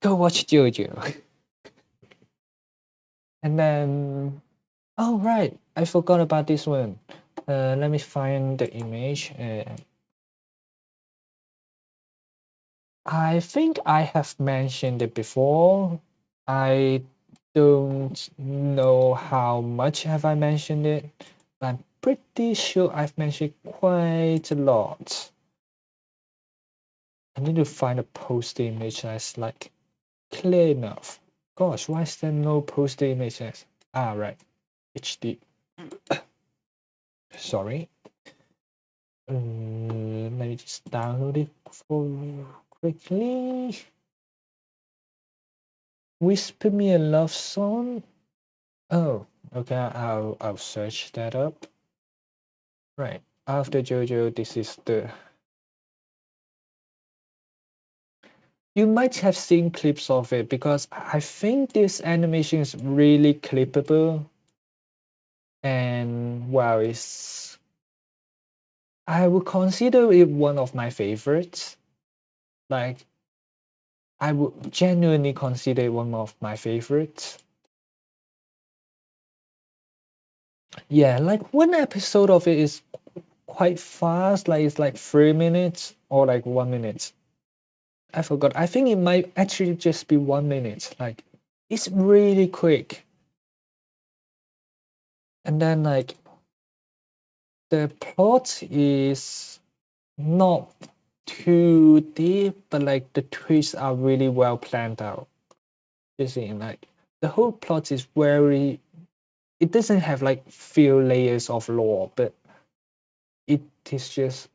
Go watch JoJo. And then, oh right, I forgot about this one. Let me find the image. I think I have mentioned it before. I don't know how much have I mentioned it, but I'm pretty sure I've mentioned quite a lot. I need to find a poster image that's like clear enough. Gosh, why is there no poster images? Ah, right, HD. Sorry. Let me just download it for quickly. Whisper Me a Love Song. Oh, okay. I'll search that up. Right after JoJo, this is the. You might have seen clips of it because I think this animation is really clippable, and wow, it's. I would consider it one of my favorites. Like I would genuinely consider it one of my favorites. Yeah, like one episode of it is quite fast, like it's like 3 minutes or like 1 minute. I forgot. I think it might actually just be 1 minute. Like it's really quick. And then like the plot is not too deep, but like the twists are really well planned out. You see, like the whole plot is very, it doesn't have like few layers of lore, but it is just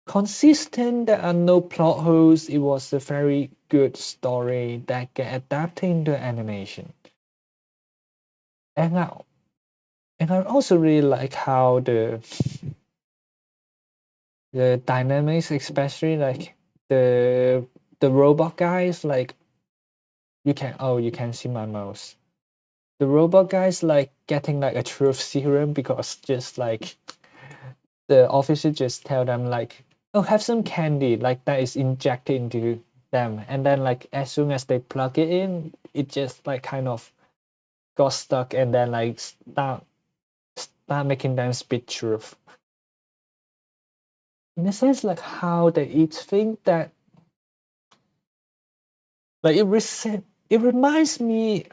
consistent. There are no plot holes. It was a very good story that get adapted into animation. And I also really like how the dynamics, especially like the robot guys, like you can, oh, you can see my mouse. the robot guys like getting like a truth serum because just like the officer just tell them like, oh, have some candy like that is injected into them, and then like as soon as they plug it in, it just like kind of got stuck and then like start making them speak truth. In a sense, like how they each think that like it reminds me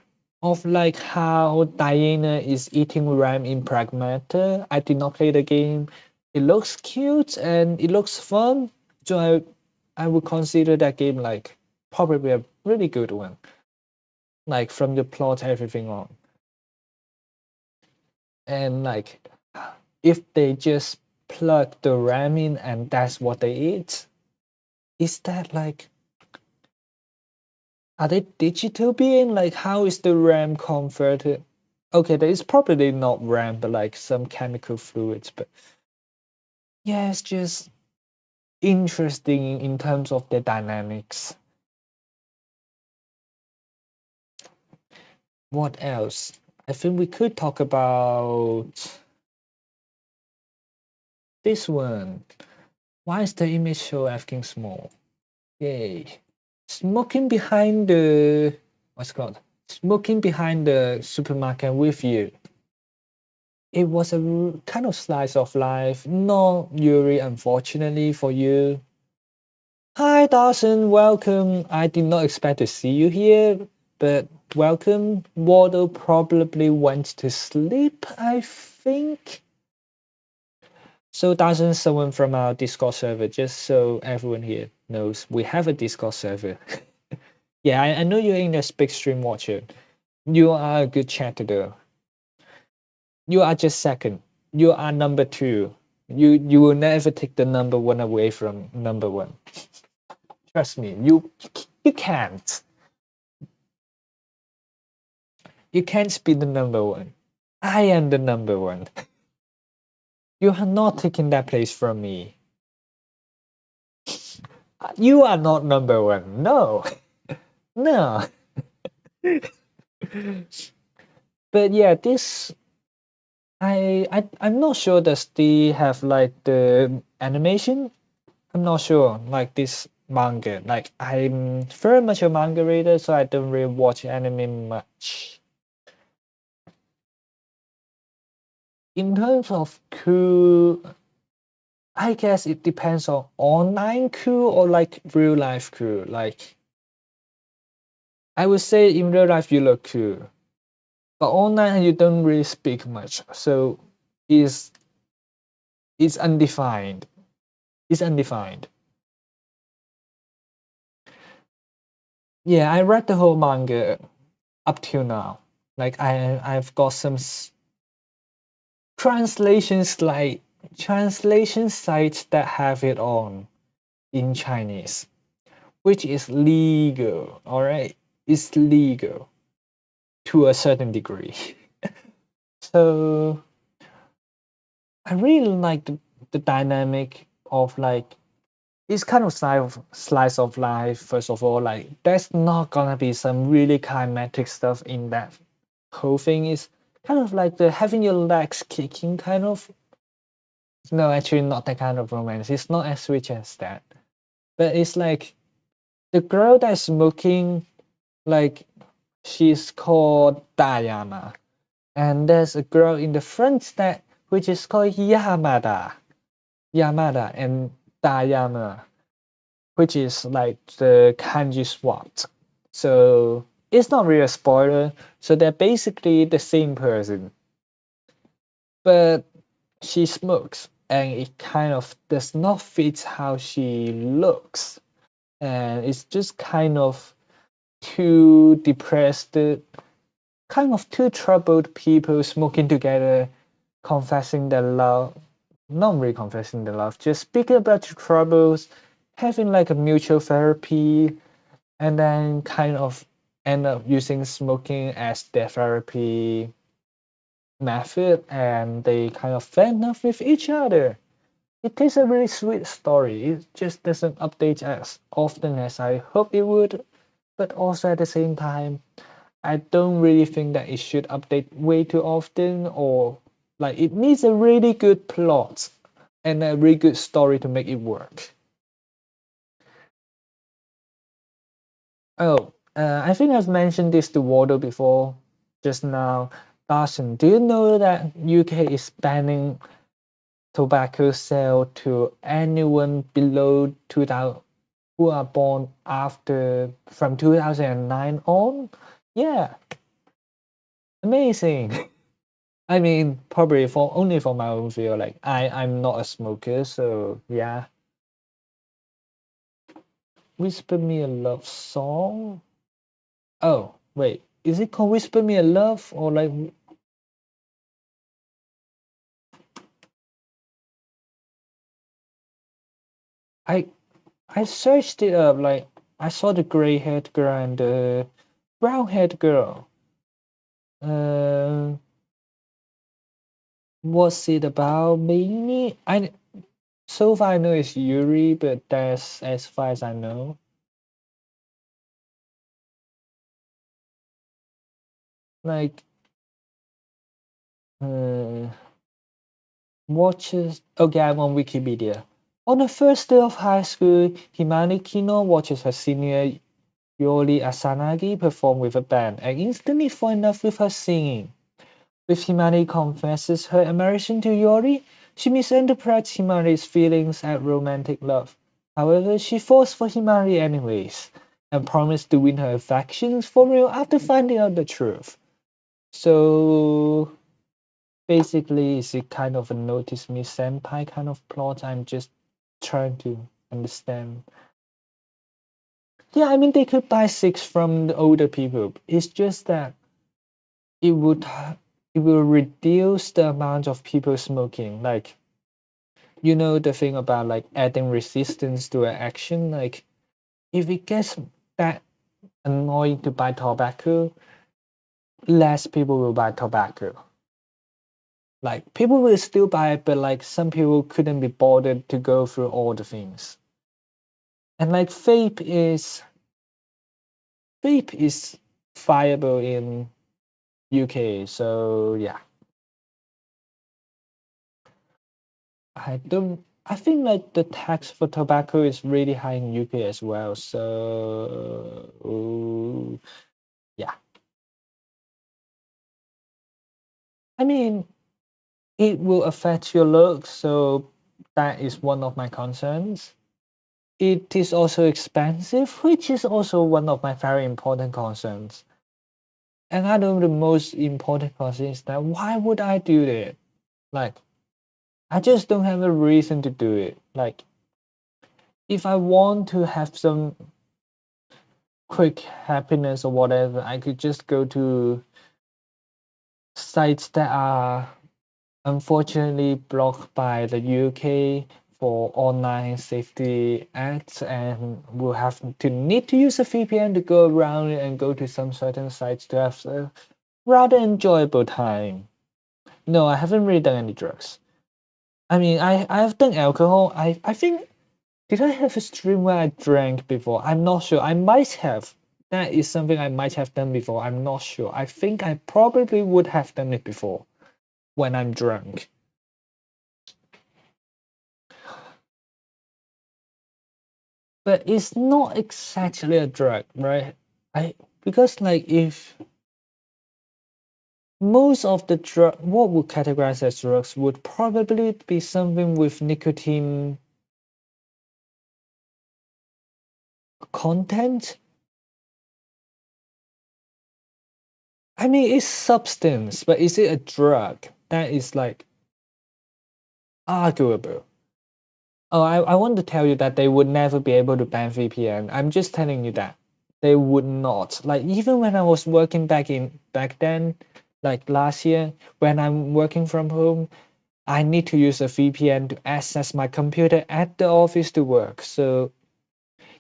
of like how Diana is eating ram in Pragmata. I did not play the game. It looks cute and it looks fun, so I would consider that game like probably a really good one. Like from the plot, everything on, and like if they just plug the ram in and that's what they eat, is that like are they digital being? Like, how is the RAM converted? Okay, there is probably not RAM, but like some chemical fluids. But yeah, it's just interesting in terms of the dynamics. What else? I think we could talk about this one. Why is the image so effing small? Yay. Smoking behind the what's it called? Smoking behind the supermarket with you. It was a kind of slice of life. No, Yuri, unfortunately for you. Hi, Dawson. Welcome. I did not expect to see you here, but welcome. Waddle probably went to sleep, I think. So, Dawson, someone from our Discord server, just so everyone here knows, we have a Discord server. Yeah, I know you're in a big stream watcher. You are a good chatter though. You are just second. You are number two. You will never take the number one away from number one. Trust me, you can't. You can't be the number one. I am the number one. You are not taking that place from me. You are not number one. No, no. But yeah, this I'm not sure does they have like the animation. I'm not sure like this manga. Like I'm very much a manga reader, so I don't really watch anime much. In terms of crew, I guess it depends on online crew or like real life crew. Like I would say in real life you look cool, but online you don't really speak much. So it's it's undefined. It's undefined. Yeah, I read the whole manga up till now. Like I've got some translations like translation sites that have it on in Chinese, which is legal. All right, it's legal to a certain degree. So I really like the dynamic of like it's kind of slice of life. First of all, like there's not gonna be some really climatic stuff in that whole thing. Is kind of like the having your legs kicking kind of. No, actually not that kind of romance. It's not as rich as that. But it's like the girl that's smoking, like she's called Diana, and there's a girl in the front that which is called Yamada and Diana, which is like the kanji swapped. So it's not really a spoiler. So they're basically the same person, but she smokes, and it kind of does not fit how she looks, and it's just kind of two depressed, kind of two troubled people smoking together, confessing their love. Not really confessing their love, just speaking about your troubles, having like a mutual therapy, and then kind of end up using smoking as their therapy method, and they kind of fell in love with each other. It is a really sweet story. It just doesn't update as often as I hope it would, but also at the same time, I don't really think that it should update way too often, or like it needs a really good plot and a really good story to make it work. Oh, I think I've mentioned this to Waldo before just now. Dawson, do you know that UK is banning tobacco sale to anyone below 2000 who are born after from 2009 on? Yeah, amazing. I mean, probably for only for my own feel. Like I'm not a smoker, so yeah. Whisper Me a Love Song. Oh, wait. Is it called Whisper Me a Love or like I I searched it up like I saw the gray haired girl and the brown haired girl. Uh, what's it about? Maybe I so far I know it's Yuri, but that's as far as I know. Like uh, watches. Okay, I'm on Wikipedia. On the first day of high school, Himani Kino watches her senior Yori Asanagi perform with a band and instantly fall in love with her singing. With Himani confesses her admiration to Yori, she misinterprets Himari's feelings as romantic love. However, she falls for Himari anyways, and promises to win her affections for real after finding out the truth. So basically, it's a kind of a notice me senpai kind of plot. I'm just trying to understand. Yeah, I mean they could buy six from the older people. It's just that it would it will reduce the amount of people smoking. Like the thing about like adding resistance to an action. Like if it gets that annoying to buy tobacco, less people will buy tobacco. Like people will still buy it, but like some people couldn't be bothered to go through all the things. And like vape is viable in UK. So yeah, I think like the tax for tobacco is really high in UK as well. So yeah, I mean it will affect your looks. So that is one of my concerns. It is also expensive, which is also one of my very important concerns. And I know the most important concern is that why would I do that? Like I just don't have a reason to do it. Like if I want to have some quick happiness or whatever, I could just go to sites that are unfortunately blocked by the UK for online safety acts and will have to need to use a VPN to go around it and go to some certain sites to have a rather enjoyable time. No, I haven't really done any drugs. I mean, I've done alcohol. I think did I have a stream where I drank before? I'm not sure. I might have. That is something I might have done before. I'm not sure. I think I probably would have done it before when I'm drunk. But it's not exactly a drug, right? I because like if most of the drug what would categorize as drugs would probably be something with nicotine content. I mean it's substance, but is it a drug? That is like arguable. Oh, I want to tell you that they would never be able to ban VPN. I'm just telling you that they would not. Like even when I was working back then, like last year, when I'm working from home, I need to use a VPN to access my computer at the office to work. So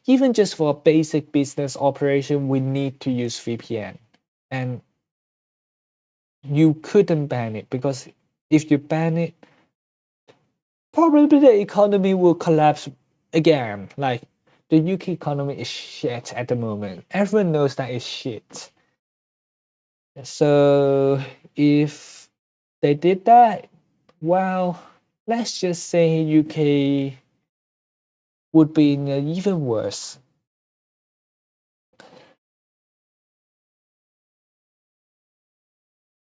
even just for a basic business operation, we need to use VPN. And you couldn't ban it because if you ban it, probably the economy will collapse again. Like the UK economy is shit at the moment. Everyone knows that it's shit. So if they did that, well, let's just say UK would be in an even worse.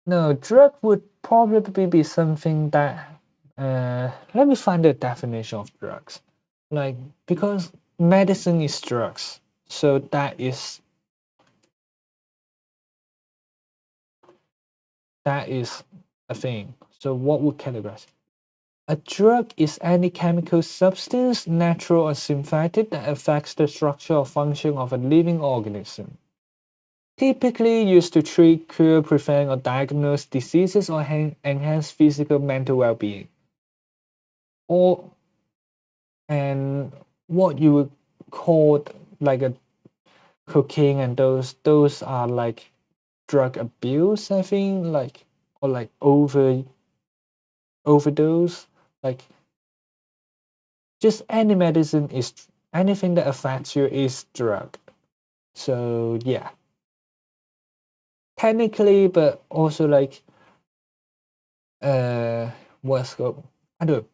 No, drug would probably be something that let me find the definition of drugs. Like because medicine is drugs. So that is a thing. So what would categorize? A drug is any chemical substance, natural or synthetic, that affects the structure or function of a living organism. Typically used to treat, cure, prevent, or diagnose diseases or enhance physical mental well-being. Or and what you would call like a cocaine and those are like drug abuse, I think, like or like overdose, like just any medicine is anything that affects you is drug. So yeah, technically, but also like what's go I don't know.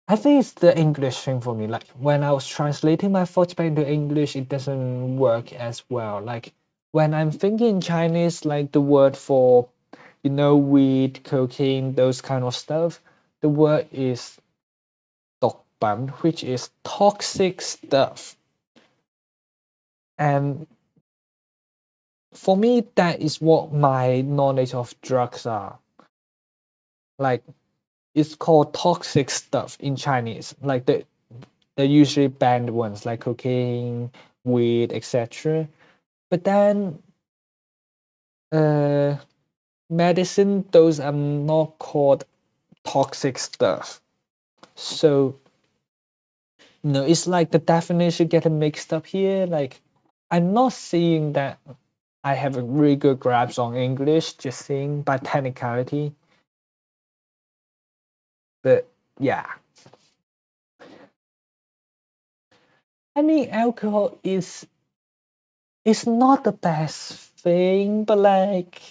I think it's the English thing for me. Like when I was translating my thoughts back into English, it doesn't work as well. Like when I'm thinking in Chinese, like the word for weed, cocaine, those kind of stuff, the word is 毒品, which is toxic stuff. And for me, that is what my knowledge of drugs are. Like it's called toxic stuff in Chinese. Like the usually banned ones like cocaine, weed, etc. But then uh medicine, those are not called toxic stuff. So no, it's like the definition getting mixed up here. Like I'm not seeing that I have a really good grasp on English, just seeing by technicality. But yeah, I mean alcohol is not the best thing, but like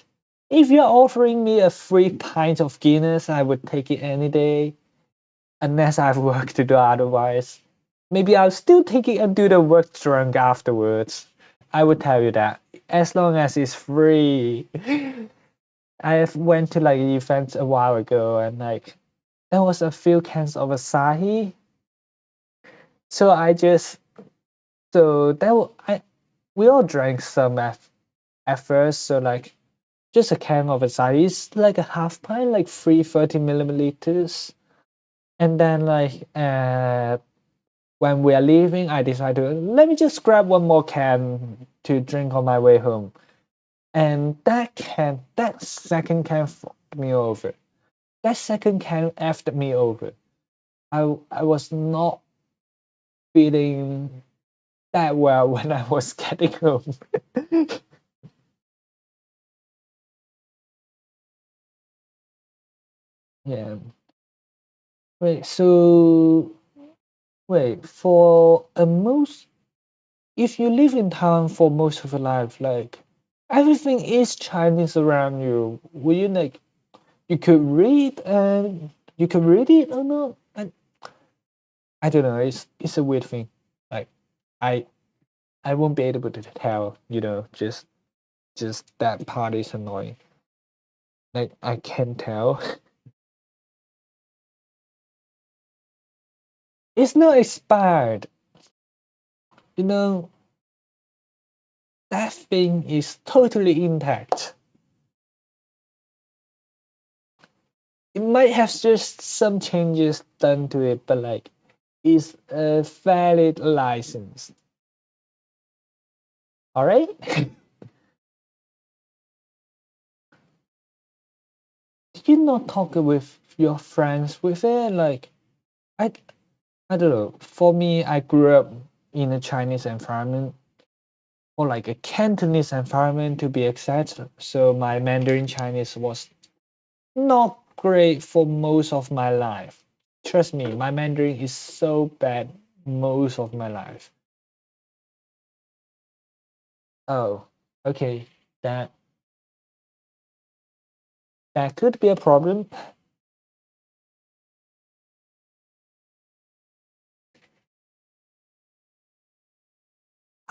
if you're offering me a free pint of Guinness, I would take it any day, unless I have work to do otherwise. Maybe I'll still take it and do the work drunk afterwards. I would tell you that as long as it's free. I went to like an event a while ago and like there was a few cans of Asahi. So I just so that I we all drank some at first. So like just a can of Asahi is like a half pint, like 330 milliliters. And then like when we are leaving, I decided to let me just grab one more can to drink on my way home. And that second can fucked me over. That second can effed me over. I was not feeling that well when I was getting home. Yeah. Wait, so wait, for a most if you live in town for most of your life, like everything is Chinese around you, will you like you could read and you could read it or not? I don't know, it's a weird thing. Like I I won't be able to tell, just that part is annoying. Like I can tell. It's not expired. You know, that thing is totally intact. It might have just some changes done to it, but like it's a valid license. All right? Did you not talk with your friends with it? Like I I don't know. For me, I grew up in a Chinese environment or like a Cantonese environment to be exact. So my Mandarin Chinese was not great for most of my life. Trust me, my Mandarin is so bad most of my life. Oh, okay. That That could be a problem.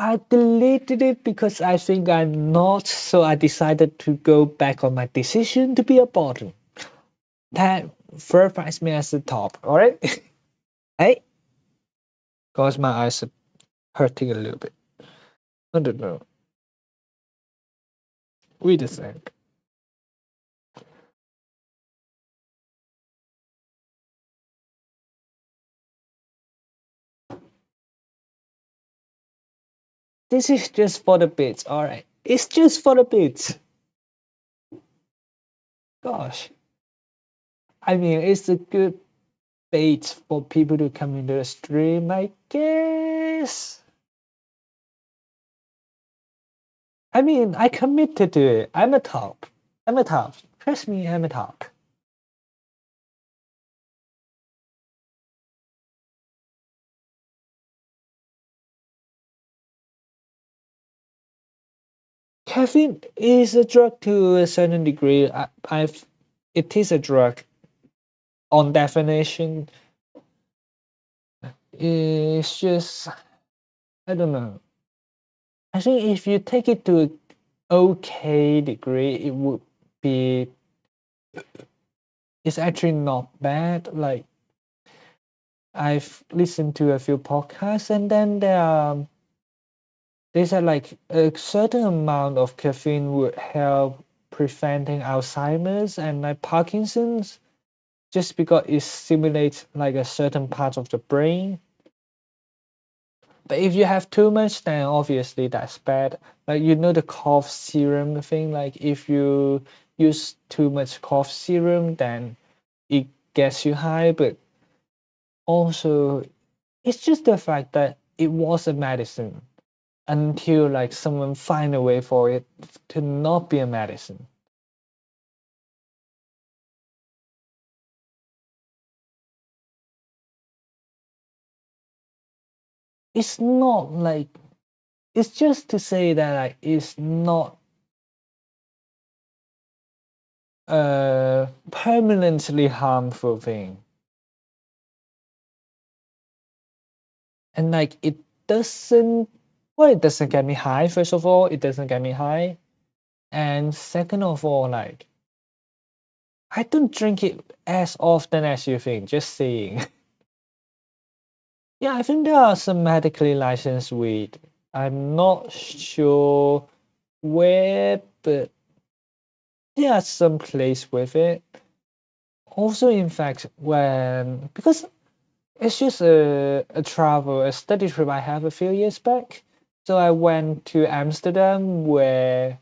I deleted it because I think I'm not, so I decided to go back on my decision to be a bottom. That verifies me as the top, alright? Hey, cause my eyes are hurting a little bit. I don't know. Wait a sec. This is just for the bits, alright. It's just for the bits. Gosh. I mean, it's a good bait for people to come into the stream, I guess. I mean, I committed to it. I'm a top. I'm a top. Trust me, I'm a top. Caffeine is a drug to a certain degree. It is a drug. On definition, it's just I don't know. I think if you take it to a okay degree, it would be. It's actually not bad. Like I've listened to a few podcasts, and then they said like a certain amount of caffeine would help preventing Alzheimer's and like Parkinson's, just because it stimulates like a certain part of the brain. But if you have too much, then obviously that's bad. Like you know the cough serum thing. Like if you use too much cough serum, then it gets you high. But also, it's just the fact that it was a medicine until like someone find a way for it to not be a medicine. It's not like it's just to say that like it's not a permanently harmful thing. And like doesn't it doesn't get me high. First of all, it doesn't get me high. And second of all, like I don't drink it as often as you think, just saying. Yeah, I think there are some medically licensed weed. I'm not sure where, but there are some place with it. Also, in fact, when because it's just a study trip I have a few years back. So I went to Amsterdam where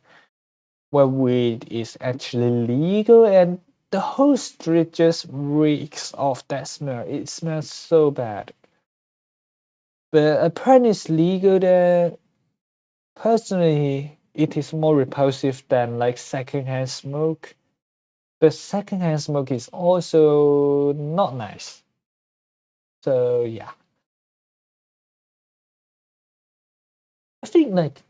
weed is actually legal, and the whole street just reeks of that smell. It smells so bad. But apparently it's legal there. Personally, it is more repulsive than like secondhand smoke. But secondhand smoke is also not nice. So yeah, I think like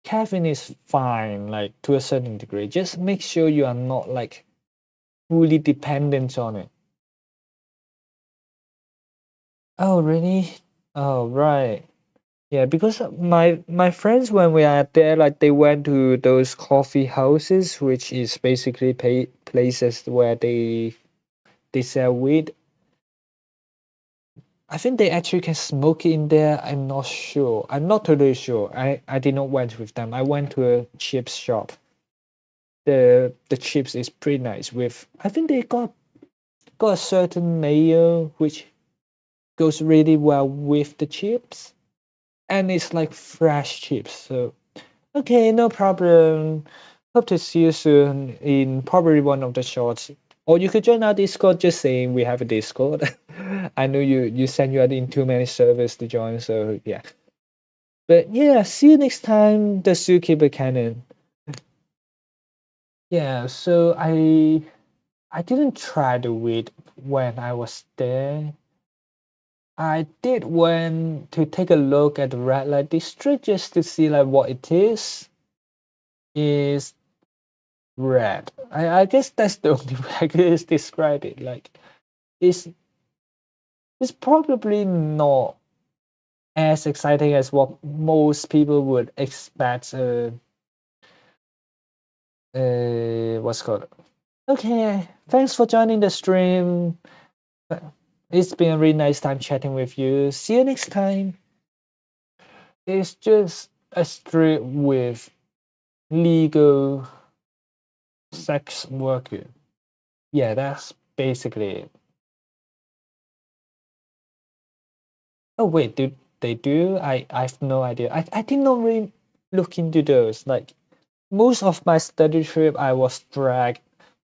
caffeine is fine, like to a certain degree. Just make sure you are not like fully dependent on it. Oh really? Oh right. Yeah, because my friends when we are there, like they went to those coffee houses, which is basically places where they sell weed. I think they actually can smoke in there. I'm not sure. I'm not totally sure. I did not went with them. I went to a chips shop. The chips is pretty nice with I think they got a certain mayo which goes really well with the chips. And it's like fresh chips. So okay, no problem. Hope to see you soon in probably one of the shorts. Or you could join our Discord just saying we have a Discord. I know you send you in too many servers to join, so yeah. But yeah, see you next time, the Zookeeper Cannon. Yeah, so I didn't try the weed when I was there. I did went to take a look at the red light district just to see like what it is. Is red. I guess that's the only way I could describe it. Like it's it's probably not as exciting as what most people would expect. What's called? Okay, thanks for joining the stream. It's been a really nice time chatting with you. See you next time. It's just a street with legal sex worker. Yeah, that's basically it. Oh wait, do they do? I've no idea. I did not really look into those. Like most of my study trip, I was dragged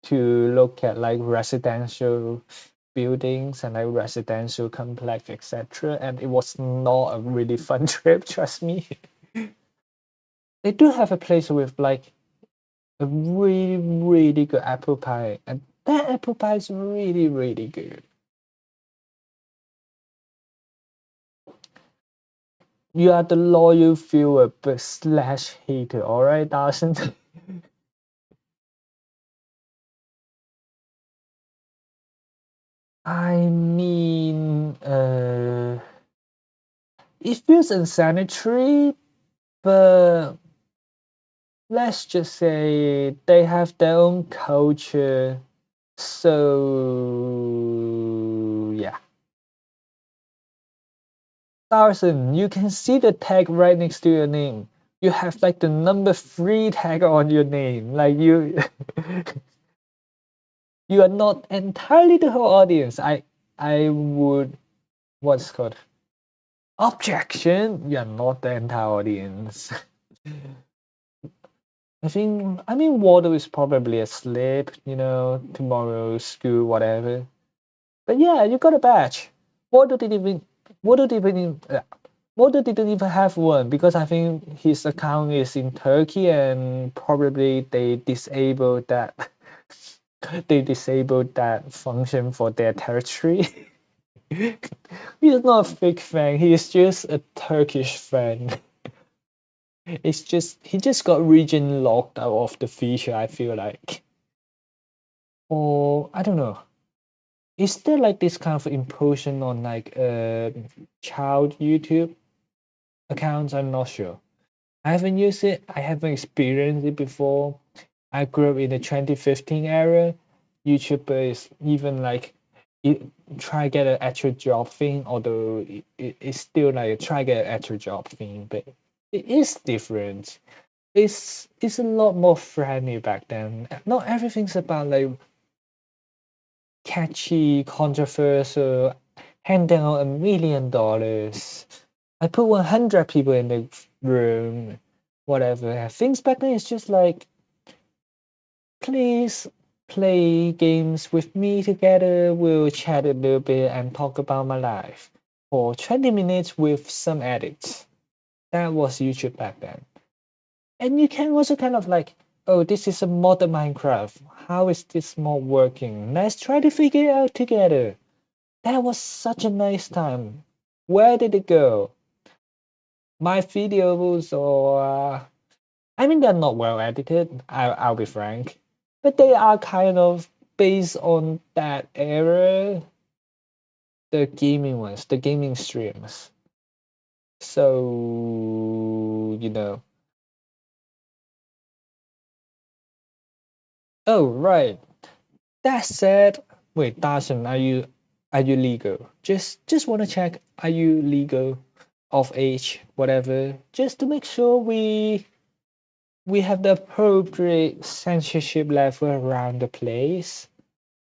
to look at like residential buildings and like residential complex, etc. And it was not a really fun trip, trust me. They do have a place with like a really, really good apple pie, and that apple pie is really, really good. You are the loyal viewer but slash hater, alright, Dawson? I mean, it feels unsanitary, but let's just say they have their own culture. So, yeah. Dawson, you can see the tag right next to your name. You have like the number 3 tag on your name. Like you, you are not entirely the whole audience. I would, what's it called? Objection. You are not the entire audience. I mean, Waldo is probably asleep, tomorrow, school, whatever. But yeah, you got a badge. Waldo didn't even, Waldo didn't even, Waldo didn't even have one because I think his account is in Turkey and probably they disabled that, they disabled that function for their territory. He's not a fake fan, he is just a Turkish fan. It's just he just got region locked out of the feature, I feel like. Or I don't know. Is there like this kind of implosion on like child YouTube accounts? I'm not sure. I haven't used it. I haven't experienced it before. I grew up in the 2015 era. YouTuber is even like it, try get an actual job thing, although it's still like a try get an actual job thing, but it is different. It's a lot more friendly back then. Not everything's about like catchy, controversial, hand down $1 million. I put 100 people in the room, whatever. Things back then is just like, please play games with me together. We'll chat a little bit and talk about my life for 20 minutes with some edits. That was YouTube back then. And you can also kind of like, oh, this is a modern Minecraft. How is this mod working? Let's try to figure it out together. That was such a nice time. Where did it go? My videos or I mean they're not well edited, I'll be frank. But they are kind of based on that era, the gaming ones, the gaming streams. So oh right. That said, wait, Dawson, are you legal? Just wanna check, are you legal, of age, whatever, just to make sure we have the appropriate censorship level around the place.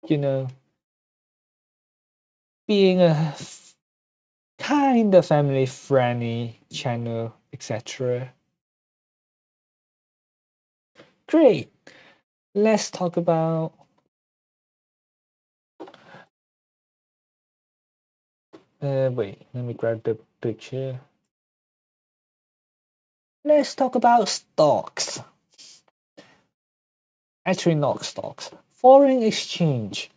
You know, being a kind of family friendly channel, etc. Great. Let's talk about. Wait, let me grab the picture. Let's talk about stocks. Actually, not stocks. Foreign exchange.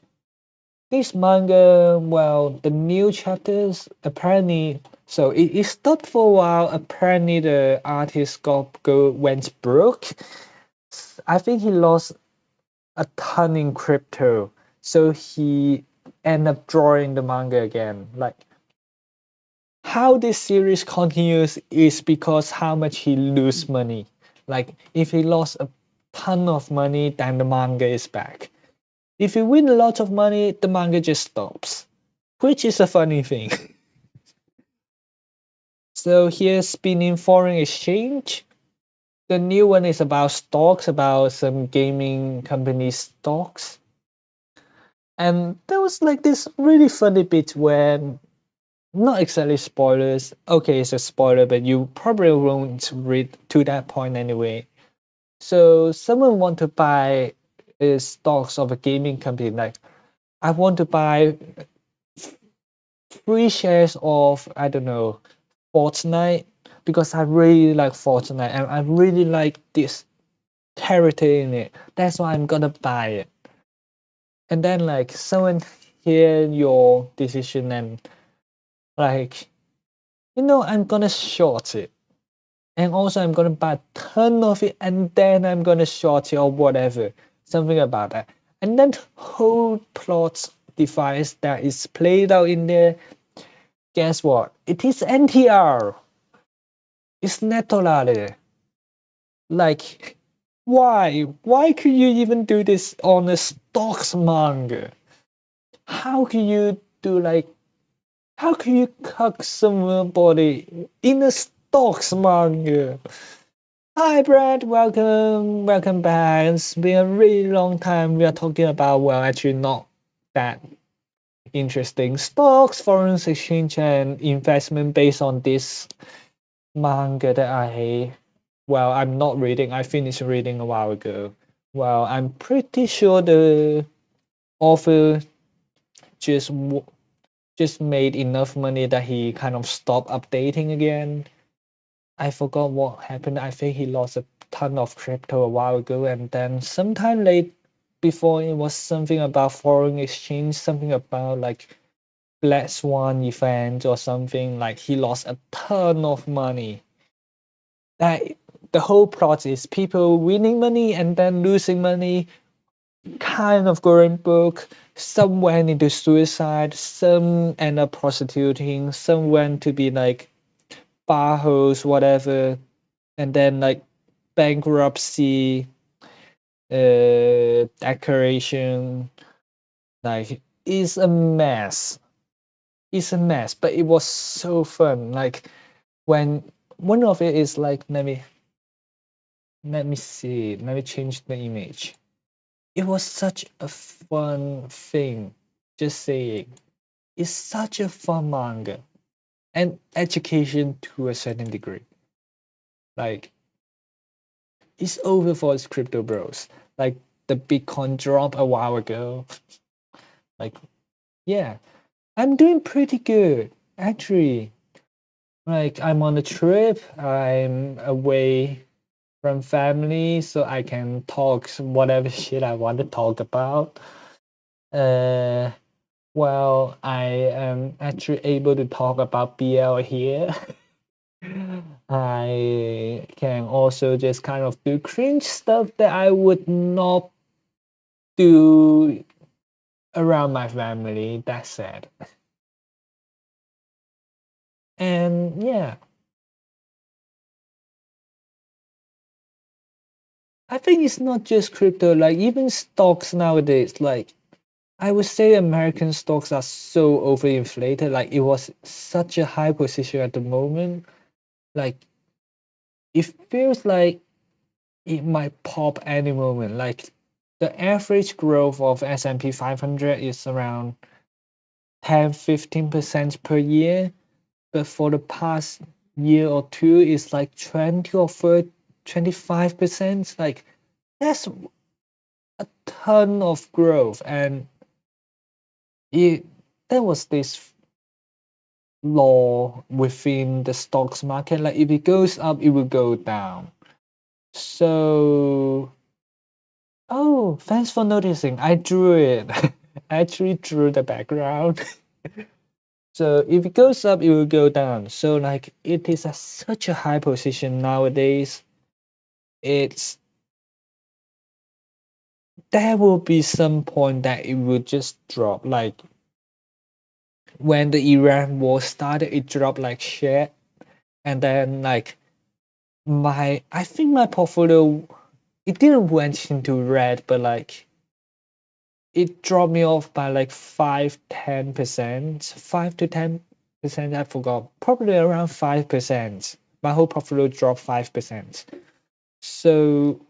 This manga, well, the new chapters apparently. So it stopped for a while. Apparently, the artist went broke. I think he lost a ton in crypto. So he end up drawing the manga again. Like how this series continues is because how much he lose money. Like if he lost a ton of money, then the manga is back. If you win a lot of money, the manga just stops, which is a funny thing. So here's spinning foreign exchange. The new one is about stocks, about some gaming company stocks. And there was like this really funny bit where, not exactly spoilers. Okay, it's a spoiler, but you probably won't read to that point anyway. So someone want to buy stocks of a gaming company. Like I want to buy 3 shares of, I don't know, Fortnite, because I really like Fortnite and I really like this character in it. That's why I'm gonna buy it. And then like someone hear your decision and like, I'm gonna short it. And also I'm gonna buy a ton of it and then I'm gonna short it or whatever. Something about that. And then the whole plot device that is played out in there, guess what? It is NTR. It's netolale. Like, why? Why could you even do this on a stocks manga? How can you do like, how can you cuck somebody in a stocks manga? Hi Brad, welcome back. It's been a really long time. We are talking about, well, actually not that interesting stocks, foreign exchange, and investment based on this manga that I'm not reading. I finished reading a while ago. Well, I'm pretty sure the author just just made enough money that he kind of stopped updating again. I forgot what happened. I think he lost a ton of crypto a while ago, and then sometime late before it was something about foreign exchange, something about like Black Swan event or something. Like he lost a ton of money. That the whole plot is people winning money and then losing money, kind of going broke. Some went into suicide, some end up prostituting, some went to be like bar hosts, whatever, and then like bankruptcy, decoration, like it's a mess. It's a mess, but it was so fun. Like when one of it is like, let me see, let me change the image. It was such a fun thing. Just saying, it's such a fun manga and education to a certain degree. Like it's over for its crypto bros. Like the Bitcoin drop a while ago. Like yeah, I'm doing pretty good actually. Like I'm on a trip. I'm away from family, so I can talk whatever shit I want to talk about. Uh, well, I am actually able to talk about BL here. I can also just kind of do cringe stuff that I would not do around my family. That's sad. And yeah, I think it's not just crypto, like even stocks nowadays. Like I would say American stocks are so overinflated. Like it was such a high position at the moment. Like it feels like it might pop any moment. Like the average growth of S&P 500 is around 10-15% per year, but for the past year or two, it's like 20 or 30, 25%. Like that's a ton of growth, and it there was this law within the stocks market. Like if it goes up, it will go down. So, oh, thanks for noticing. I drew it. I actually drew the background. So if it goes up, it will go down. So like it is at such a high position nowadays. It's there will be some point that it will just drop. Like when the Iran war started, it dropped like shit, and then like I think my portfolio, it didn't went into red, but like it dropped me off by like 5-10%, 5 to 10%. I forgot, probably around 5%. My whole portfolio dropped 5%. So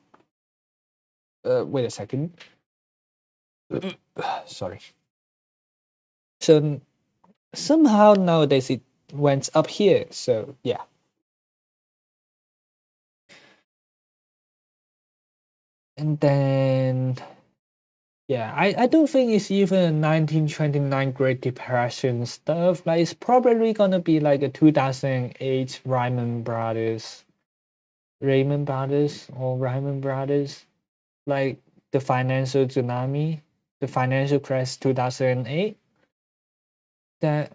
wait a second. Sorry. So somehow nowadays it went up here. So yeah. And then yeah, I don't think it's even a 1929 Great Depression stuff. Like it's probably gonna be like a 2008 Raymond Brothers, like the financial tsunami, the financial crash 2008. That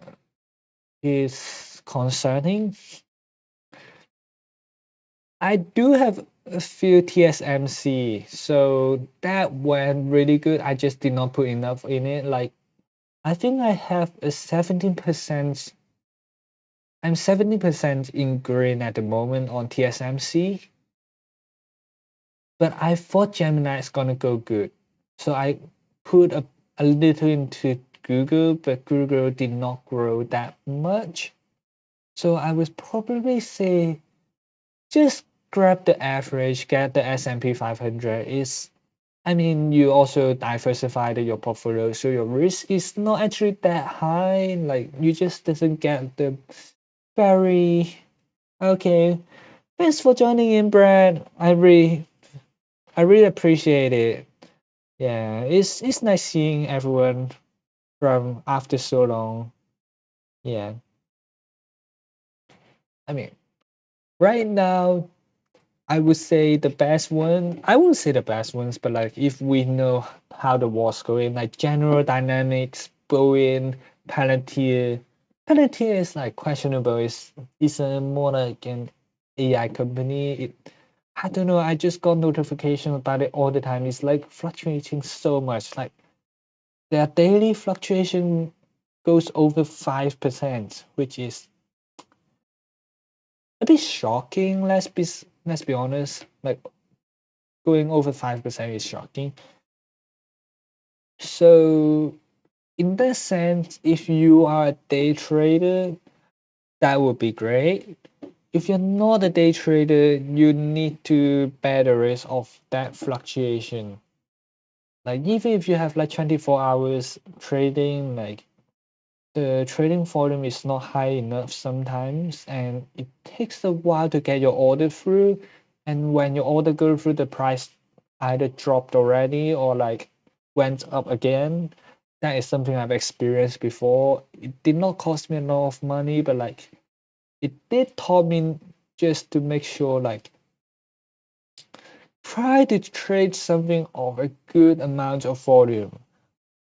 is concerning. I do have a few TSMC, so that went really good. I just did not put enough in it. Like I think I have a 17%. I'm 70% in green at the moment on TSMC, but I thought Gemini is gonna go good. So I put a little into Google, but Google did not grow that much. So I would probably say just grab the average, get the S&P 500. Is I mean, you also diversified your portfolio, so your risk is not actually that high. Like you just doesn't get the very okay. Thanks for joining in, Brad. I really appreciate it. Yeah, it's nice seeing everyone from after so long. Yeah, I mean, right now I would say the best one. I wouldn't say the best ones, but like if we know how the war's going, like General Dynamics, Boeing, Palantir. Palantir is like questionable. It's a more like an AI company. I don't know. I just got notification about it all the time. It's like fluctuating so much. Like their daily fluctuation goes over 5%, which is a bit shocking. Let's be honest. Like going over 5% is shocking. So in that sense, if you are a day trader, that would be great. If you're not a day trader, you need to bear the risk of that fluctuation. Like even if you have like 24 hours trading, like the trading volume is not high enough sometimes, and it takes a while to get your order through. And when your order goes through, the price either dropped already or like went up again. That is something I've experienced before. It did not cost me a lot of money, but like it did taught me just to make sure like try to trade something of a good amount of volume,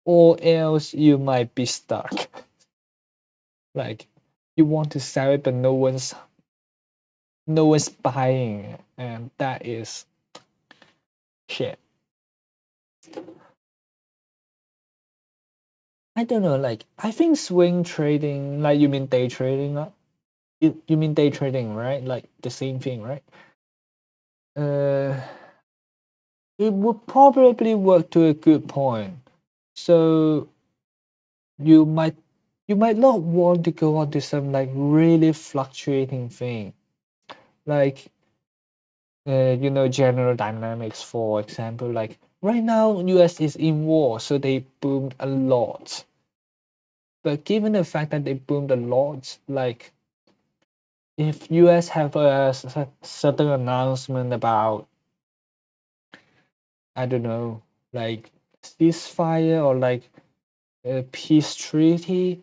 or else you might be stuck. Like you want to sell it, but no one's buying, and that is shit. I don't know. Like I think swing trading, like you mean day trading, you mean day trading, right? Like the same thing, right? Uh, it would probably work to a good point. So you might you might not want to go on to some like really fluctuating thing, like General Dynamics, for example. Like right now, US is in war, so they boomed a lot. But given the fact that they boomed a lot, like if US have a certain announcement about, I don't know, like ceasefire or like a peace treaty,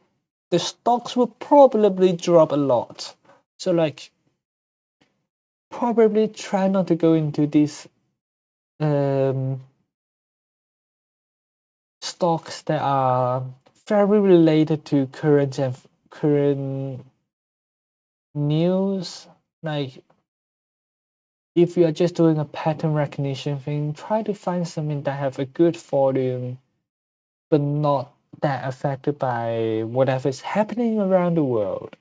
the stocks will probably drop a lot. So like probably try not to go into these um, stocks that are very related to current news. Like if you are just doing a pattern recognition thing, try to find something that have a good volume, but not that affected by whatever is happening around the world.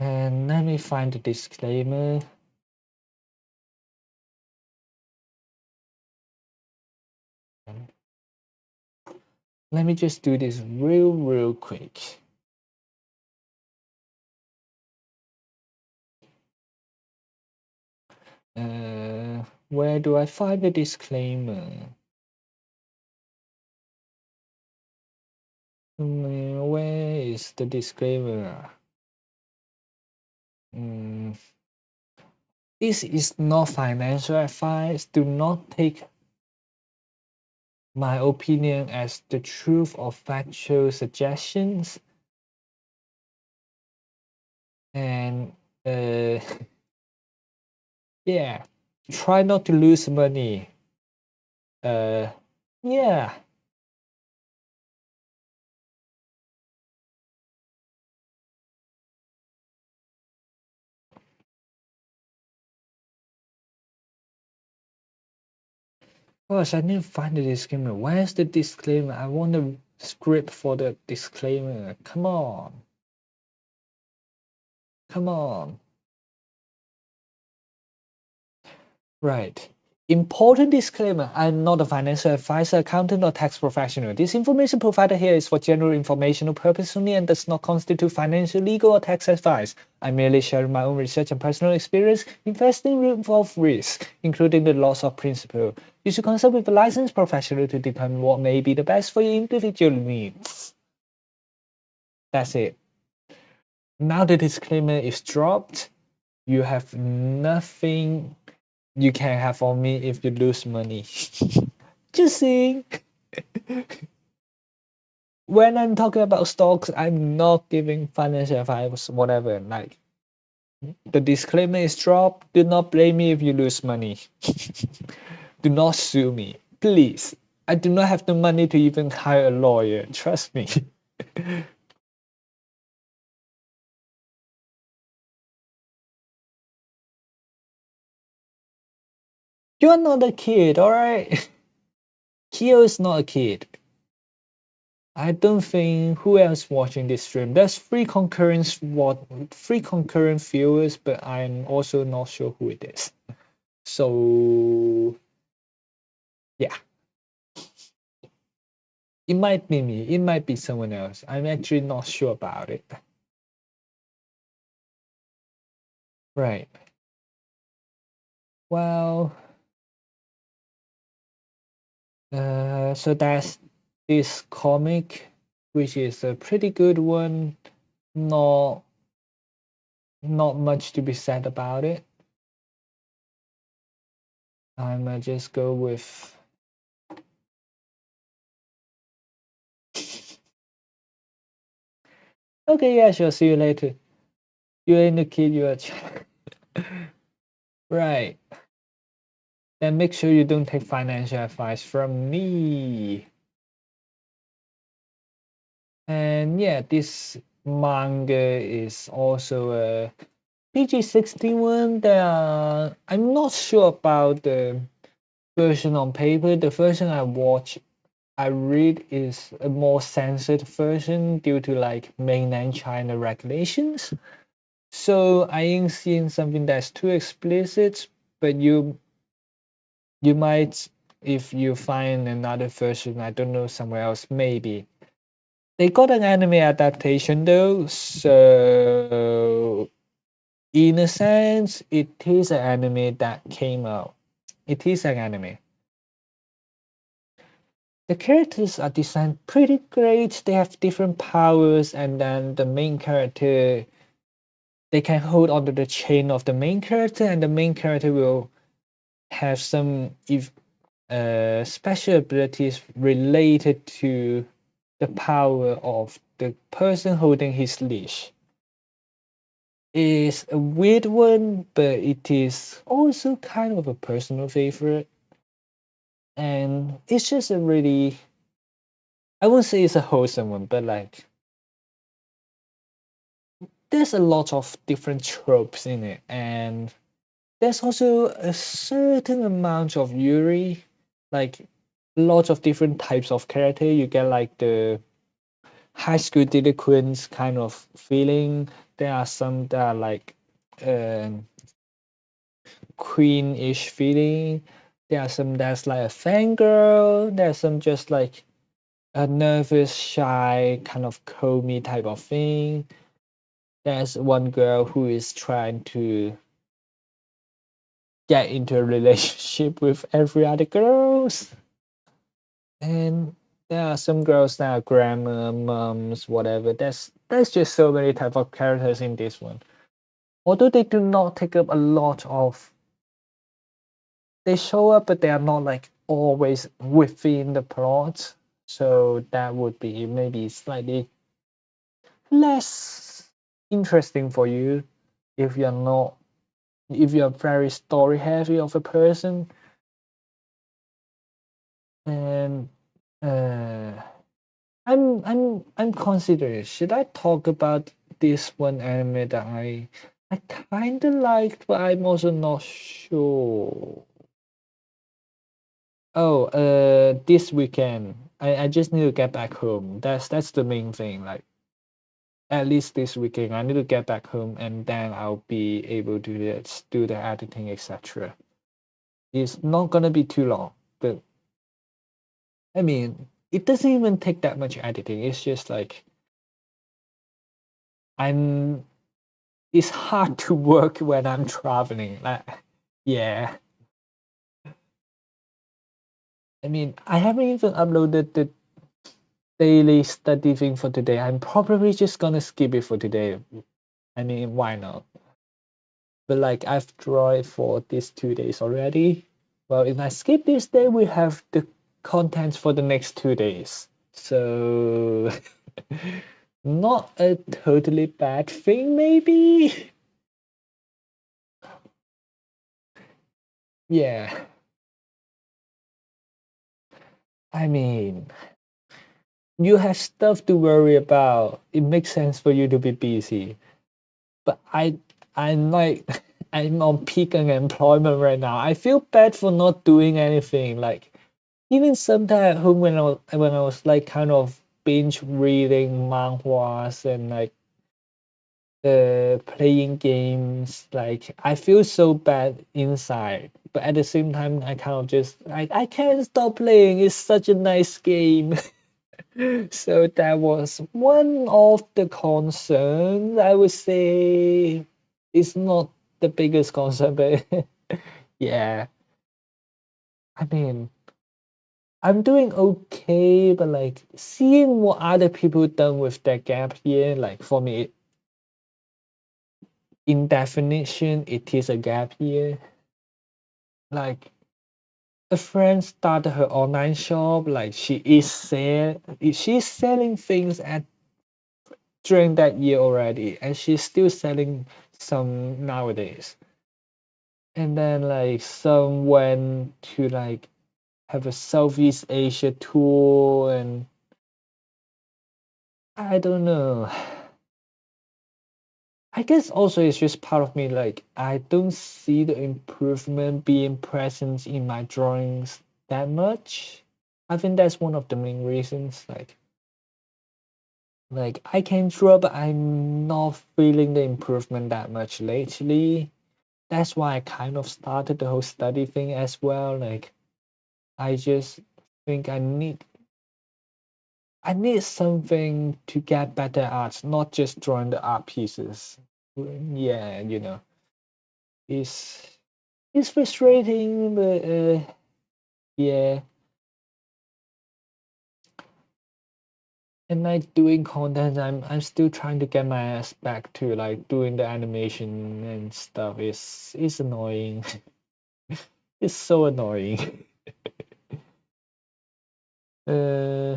And let me find the disclaimer. Let me just do this real quick. Where do I find the disclaimer? Where is the disclaimer? This is not financial advice. Do not take my opinion as the truth or factual suggestions. And yeah, try not to lose money. Yeah. Gosh, I need to find the disclaimer. Where's the disclaimer? I want the script for the disclaimer. Come on. Come on. Right. Important disclaimer. I'm not a financial advisor, accountant, or tax professional. This information provided here is for general informational purposes only and does not constitute financial, legal, or tax advice. I merely share my own research and personal experience. Investing involves risk, including the loss of principal. You should consult with a licensed professional to determine what may be the best for your individual needs. That's it. Now the disclaimer is dropped. You have nothing you can have on me if you lose money. Just saying. When I'm talking about stocks, I'm not giving financial advice, whatever. Like the disclaimer is dropped. Do not blame me if you lose money. Do not sue me, please. I do not have the money to even hire a lawyer. Trust me. You're not a kid, alright? Kyo is not a kid. I don't think who else watching this stream. There's three concurrent viewers, but I'm also not sure who it is. So yeah, it might be me. It might be someone else. I'm actually not sure about it. Right. Well, so that's this comic, which is a pretty good one. Not not much to be said about it. I'm gonna just go with. Okay, yeah, sure. See you later. You're in the kid. You're right. Then make sure you don't take financial advice from me. And yeah, this manga is also a PG-16 one. I'm not sure about the version on paper. The version I read is a more censored version due to like mainland China regulations. So I ain't seen something that's too explicit, but you might, if you find another version, I don't know, somewhere else, maybe. They got an anime adaptation though, so in a sense, it is an anime that came out. It is an anime. The characters are designed pretty great. They have different powers, and then the main character, they can hold onto the chain of the main character, and the main character will have some special abilities related to the power of the person holding his leash. Is a weird one, but it is also kind of a personal favorite. And it's just a really, I won't say it's a wholesome one, but like there's a lot of different tropes in it, and there's also a certain amount of Yuri, like lots of different types of character. You get like the high school delinquents kind of feeling. There are some that are like um queen-ish feeling. There are some that's like a fangirl. There's some just like a nervous, shy, kind of comey type of thing. There's one girl who is trying to get into a relationship with every other girls. And there are some girls that are grandma, moms, whatever. There's just so many type of characters in this one. Although they do not take up a lot of, they show up, but they are not like always within the plot. So that would be maybe slightly less interesting for you if you're not, if you're very story heavy of a person. And uh I'm considering, should I talk about this one anime that I kinda liked, but I'm also not sure. Oh, this weekend. I just need to get back home. That's the main thing. Like at least this weekend, I need to get back home, and then I'll be able to just do the editing, etc. It's not gonna be too long, but I mean, it doesn't even take that much editing. It's just like I'm. It's hard to work when I'm traveling. Like, yeah. I mean, I haven't even uploaded the daily study thing for today. I'm probably just gonna skip it for today. I mean, why not? But like, I've drawn it for these 2 days already. Well, if I skip this day, we have the contents for the next 2 days. So, not a totally bad thing, maybe? Yeah. I mean, you have stuff to worry about. It makes sense for you to be busy. But I'm like, I'm on peak unemployment right now. I feel bad for not doing anything. Like even sometimes at home when I was like kind of binge reading manhwas and like playing games, like I feel so bad inside. But at the same time, I kind of just I can't stop playing. It's such a nice game. So that was one of the concerns. I would say it's not the biggest concern, but yeah. I mean, I'm doing okay, but like seeing what other people done with their gap year, like for me, in definition, it is a gap year. Like a friend started her online shop, like she's selling things at during that year already, and she's still selling some nowadays. And then like some went to like have a Southeast Asia tour, and I don't know. I guess also it's just part of me, like I don't see the improvement being present in my drawings that much. I think that's one of the main reasons. Like I can draw, but I'm not feeling the improvement that much lately. That's why I kind of started the whole study thing as well. Like I just think I need something to get better at, not just drawing the art pieces. Yeah, it's it's frustrating, but yeah. And like doing content, I'm still trying to get my ass back to like doing the animation and stuff. It's annoying. It's so annoying. Uh,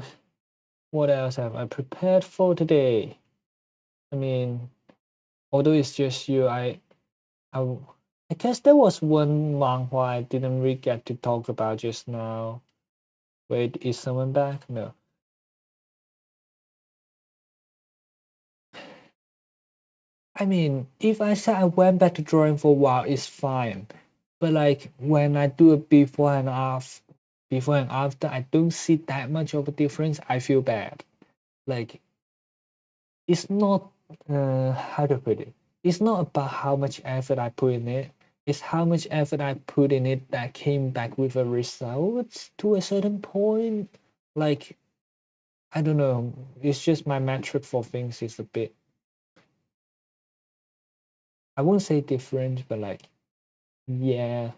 what else have I prepared for today? I mean, although it's just you, I I guess there was one manhwa I didn't really get to talk about just now. Wait, is someone back? No. I mean, if I say I went back to drawing for a while, it's fine. But like when I do it before and after, I don't see that much of a difference. I feel bad. Like it's not how to put it. It's not about how much effort I put in it. It's how much effort I put in it that came back with a result to a certain point. Like I don't know. It's just my metric for things is a bit. I won't say different, but like yeah.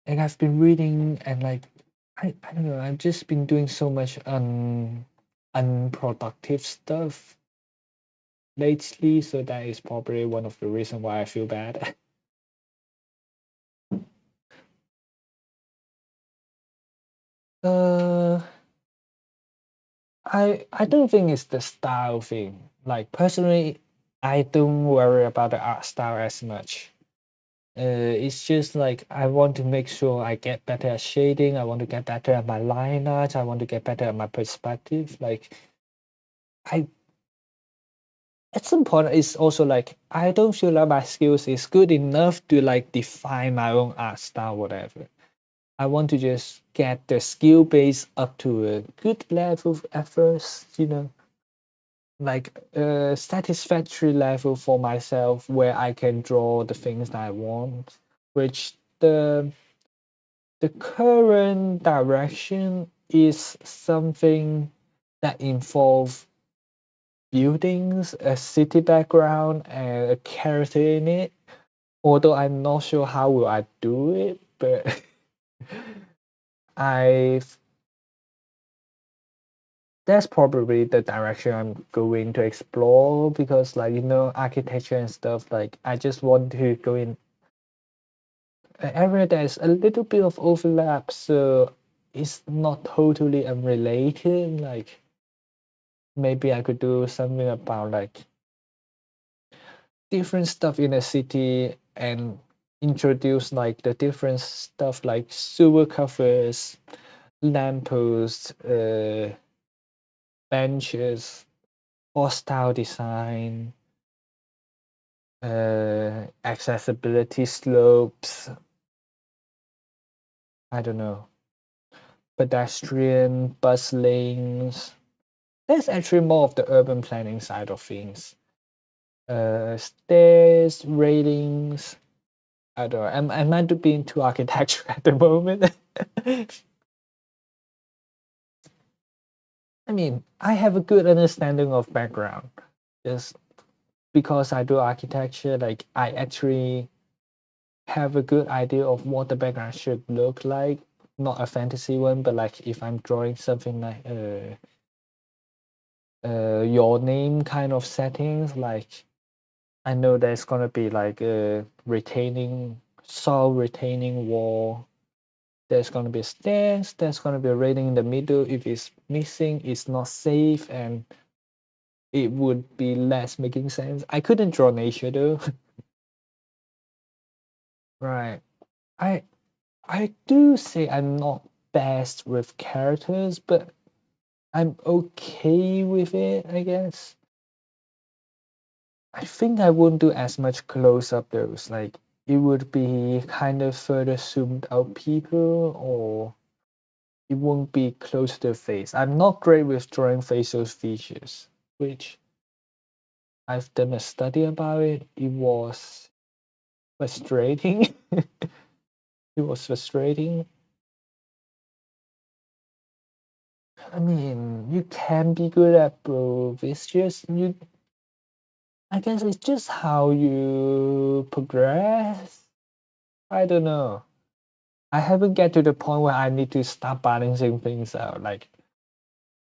Like I've been reading and like I don't know. I've just been doing so much unproductive stuff lately, so that is probably one of the reasons why I feel bad. uh I don't think it's the style thing. Like personally, I don't worry about the art style as much. It's just like I want to make sure I get better at shading. I want to get better at my line art. I want to get better at my perspective. Like I, at some point, it's also like I don't feel like my skills is good enough to like define my own art style, whatever. I want to just get the skill base up to a good level at first, like a satisfactory level for myself where I can draw the things that I want, which the current direction is something that involves buildings, a city background, and a character in it. Although I'm not sure how will I do it, but I that's probably the direction I'm going to explore because like architecture and stuff like I just want to go in an area there's a little bit of overlap so it's not totally unrelated like maybe I could do something about like different stuff in a city and introduce like the different stuff like sewer covers, lampposts, benches, hostile design, accessibility slopes, I don't know, pedestrian bus lanes. That's actually more of the urban planning side of things. Stairs, railings. I don't know. I might be into architecture at the moment. I mean, I have a good understanding of background. Just because I do architecture, like I actually have a good idea of what the background should look like. Not a fantasy one, but like if I'm drawing something like your name kind of settings, like I know there's gonna be like a retaining soil retaining wall. There's gonna be stairs. There's gonna be a railing in the middle. If it's missing, it's not safe, and it would be less making sense. I couldn't draw nature though. Right. I I do say I'm not best with characters, but I'm okay with it, I guess. I think I won't do as much close up those. Like it would be kind of further zoomed out people or it won't be close to the face. I'm not great with drawing facial features, which I've done a study about it. It was frustrating. It was frustrating. I mean, you can be good at both. It's just you. I guess it's just how you progress. I don't know. I haven't get to the point where I need to start balancing things out. Like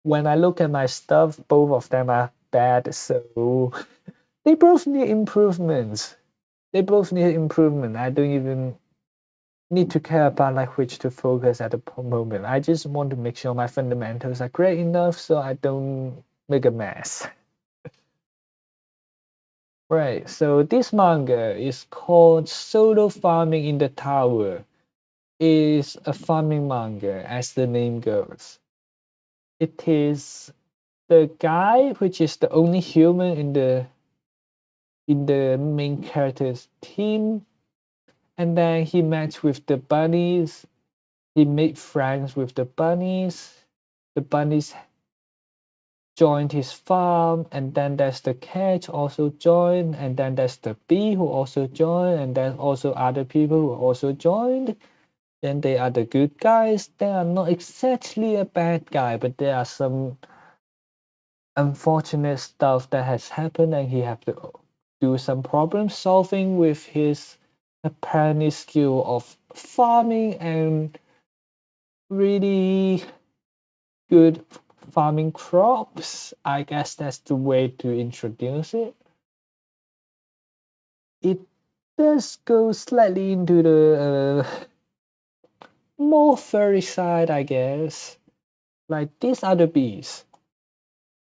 when I look at my stuff, both of them are bad, so they both need improvements. They both need improvement. I don't even need to care about like which to focus at the moment. I just want to make sure my fundamentals are great enough so I don't make a mess. Right, so this manga is called Solo Farming in the Tower. Is a farming manga as the name goes. It is the guy which is the only human in the main character's team, and then he met with the bunnies. He made friends with the bunnies. The bunnies joined his farm, and then there's the cat also joined, and then there's the bee who also joined, and then also other people who also joined. Then they are the good guys. They are not exactly a bad guy, but there are some unfortunate stuff that has happened, and he have to do some problem solving with his apparently skill of farming and really good farming crops. I guess that's the way to introduce it. It does go slightly into the more furry side, I guess. Like these are the bees.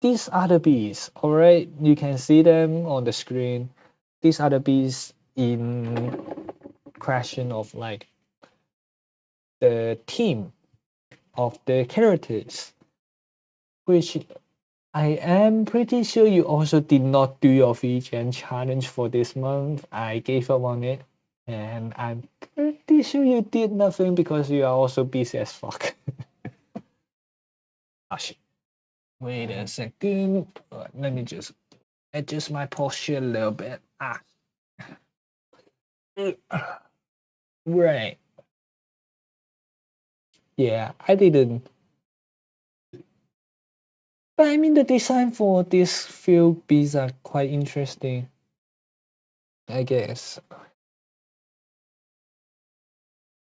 These are the bees, all right? You can see them on the screen. These are the bees in question of like the team of the characters, which I am pretty sure you also did not do your VGen challenge for this month. I gave up on it, and I'm pretty sure you did nothing because you are also busy as fuck. Oh shit. Wait a second. Let me just adjust my posture a little bit. Right. Yeah, I didn't. But I mean, the design for these few bees are quite interesting, I guess.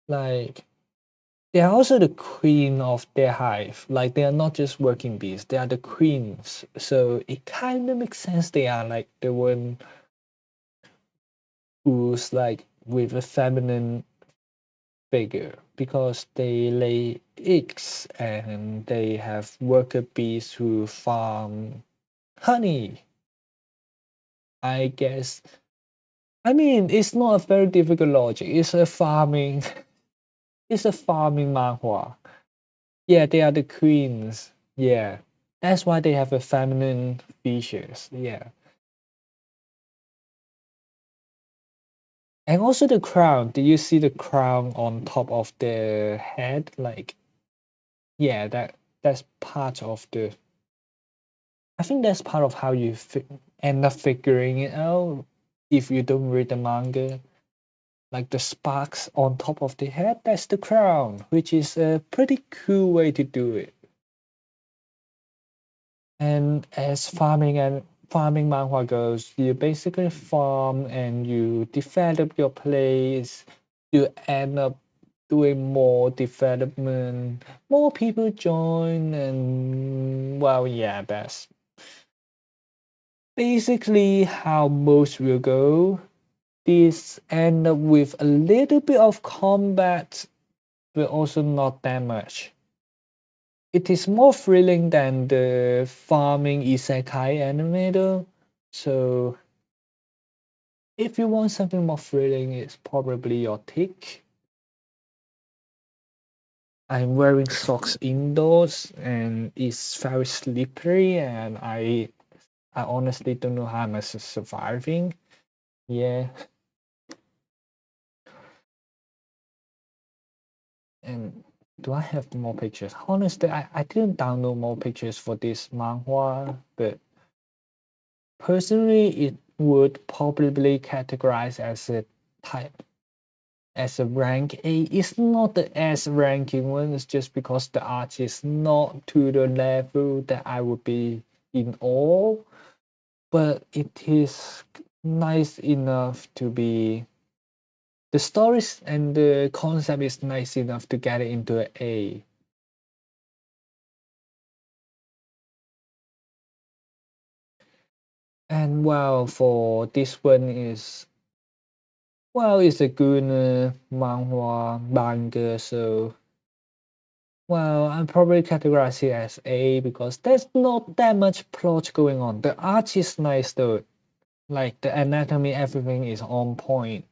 Like, they are also the queen of their hive. Like, they are not just working bees, they are the queens. So it kind of makes sense they are like the one who's like with a feminine figure because they lay eggs and they have worker bees who farm honey. I guess I mean, it's not a very difficult logic. It's a farming manhwa. Yeah, they are the queens. Yeah, that's why they have a feminine features. Yeah, and also the crown. Do you see the crown on top of the head? Like, yeah, that's part of the. I think that's part of how you end up figuring it out if you don't read the manga. Like the sparks on top of the head, that's the crown, which is a pretty cool way to do it. And as farming manhwa goes, you basically farm and you develop your place. You end up doing more development, more people join, and well, yeah, that's basically how most will go. This end up with a little bit of combat, but also not that much. It is more thrilling than the farming isekai anime though. So if you want something more thrilling, it's probably your tick. I'm wearing socks indoors and it's very slippery and I honestly don't know how I'm surviving. Yeah. And do I have more pictures? Honestly, I didn't download more pictures for this manhwa, but personally, it would probably categorize as a type as a rank A. It's not the S ranking one, it's just because the art is not to the level that I would be in awe, but it is nice enough to be the stories and the concept is nice enough to get it into an A. And well, for this one is well, it's a good manhwa manga, so well, I'm probably categorize it as A because there's not that much plot going on. The art is nice though, like the anatomy, everything is on point.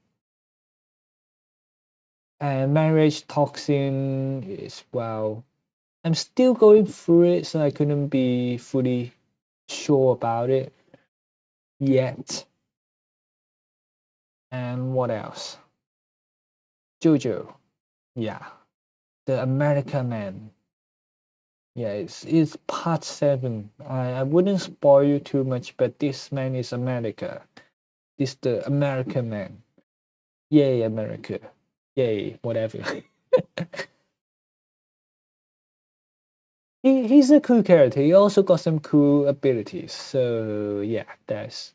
And marriage toxin is well, I'm still going through it, so I couldn't be fully sure about it yet. And what else? Jojo, yeah, the American Man. Yeah, it's part 7. I wouldn't spoil you too much, but this man is America. This the American Man. Yay, America. Yay, whatever. He's a cool character. He also got some cool abilities. So yeah, that's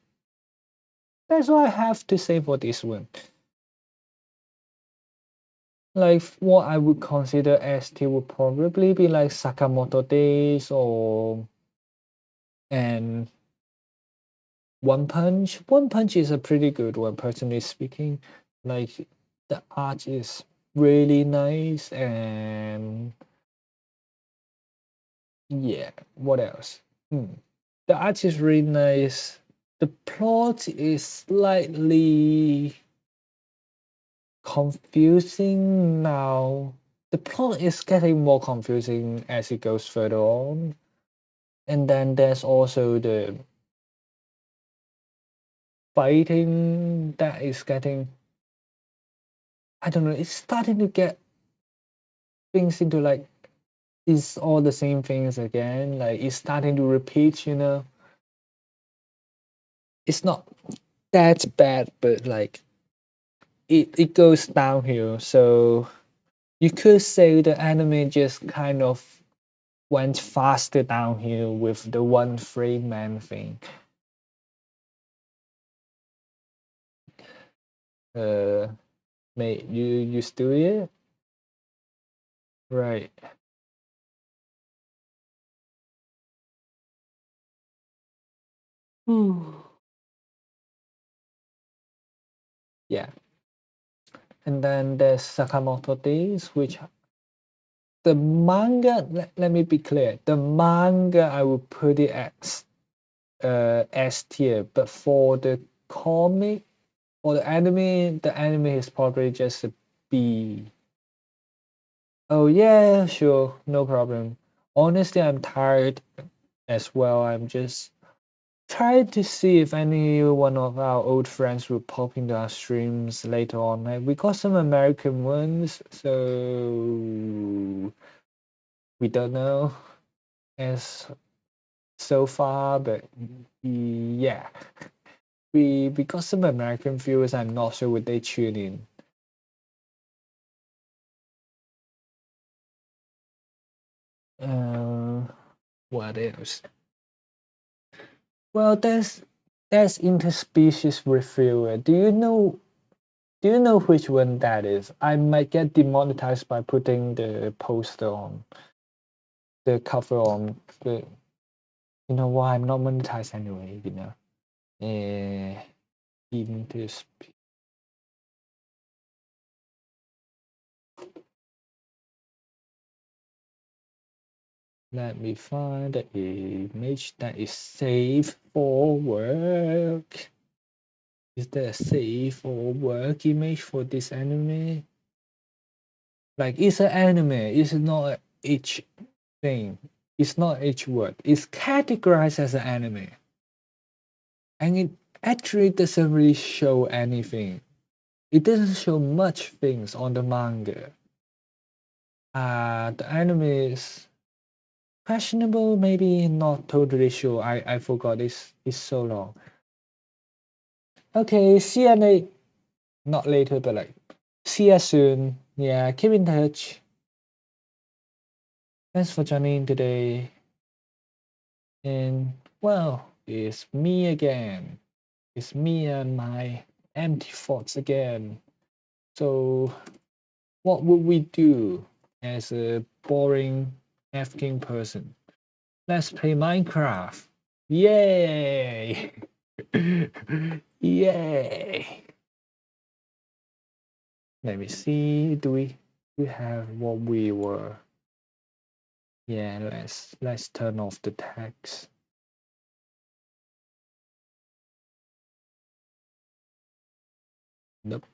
all I have to say for this one. Like what I would consider ST would probably be like Sakamoto Days or and One Punch. One Punch is a pretty good one, personally speaking. Like the art is really nice and yeah, what else? The art is really nice. The plot is slightly confusing now. The plot is getting more confusing as it goes further on. And then there's also the fighting that is getting, I don't know, it's starting to get things into like, it's all the same things again. Like it's starting to repeat. It's not that bad, but like it goes downhill. So you could say the anime just kind of went faster downhill with the one frame man thing. Uh, mate, you still here? Right. Yeah. And then there's Sakamoto Days, which the manga. Let me be clear. The manga I would put it as S tier, but for the comic or the anime is probably just a B. Oh yeah, sure, no problem. Honestly, I'm tired as well. I'm just trying to see if any one of our old friends will pop into our streams later on. Like, we got some American ones, so we don't know as so far, but yeah, we got some American viewers. I'm not sure would they tune in. Uh, what else? Well, there's interspecies reviewer. Do you know which one that is? I might get demonetized by putting the poster on the cover on the. You know why I'm not monetized anyway. Uh, interspecies. Let me find the image that is safe for work. Is there a safe for work image for this anime? Like it's an anime. It's not a H thing. It's not H word. It's categorized as an anime, and it actually doesn't really show anything. It doesn't show much things on the manga. The anime is questionable, maybe not totally sure. I forgot. It's so long. Okay, see you not later, but like see you soon. Yeah, keep in touch. Thanks for joining today. And well, it's me again. It's me and my empty thoughts again. So, what would we do as a boring African person? Let's play Minecraft. Yay! Yay! Let me see. Do we have what we were? Yeah, let's turn off the text. Nope.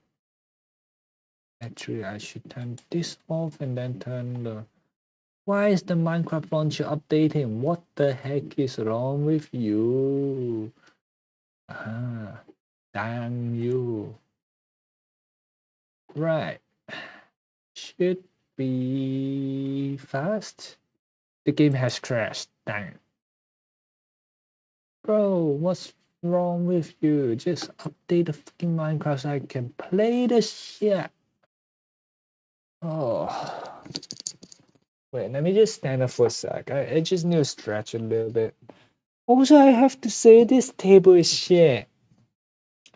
Actually, I should turn this off and then turn the Why is the Minecraft launcher updating? What the heck is wrong with you? Ah, damn you. Right. Should be fast. The game has crashed. Dang. Bro, what's wrong with you? Just update the fucking Minecraft so I can play the shit. Oh. Wait, let me just stand up for a sec. I just need to stretch a little bit. Also, I have to say this table is shit.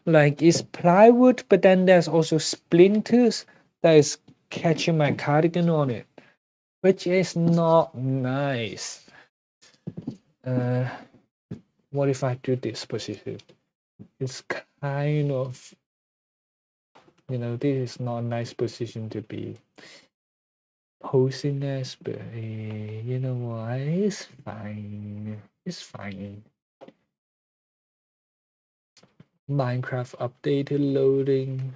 Like, it's plywood, but then there's also splinters that is catching my cardigan on it, which is not nice. What if I do this position? It's kind of, this is not a nice position to be posing as, but you know what? It's fine. It's fine. Minecraft updated loading.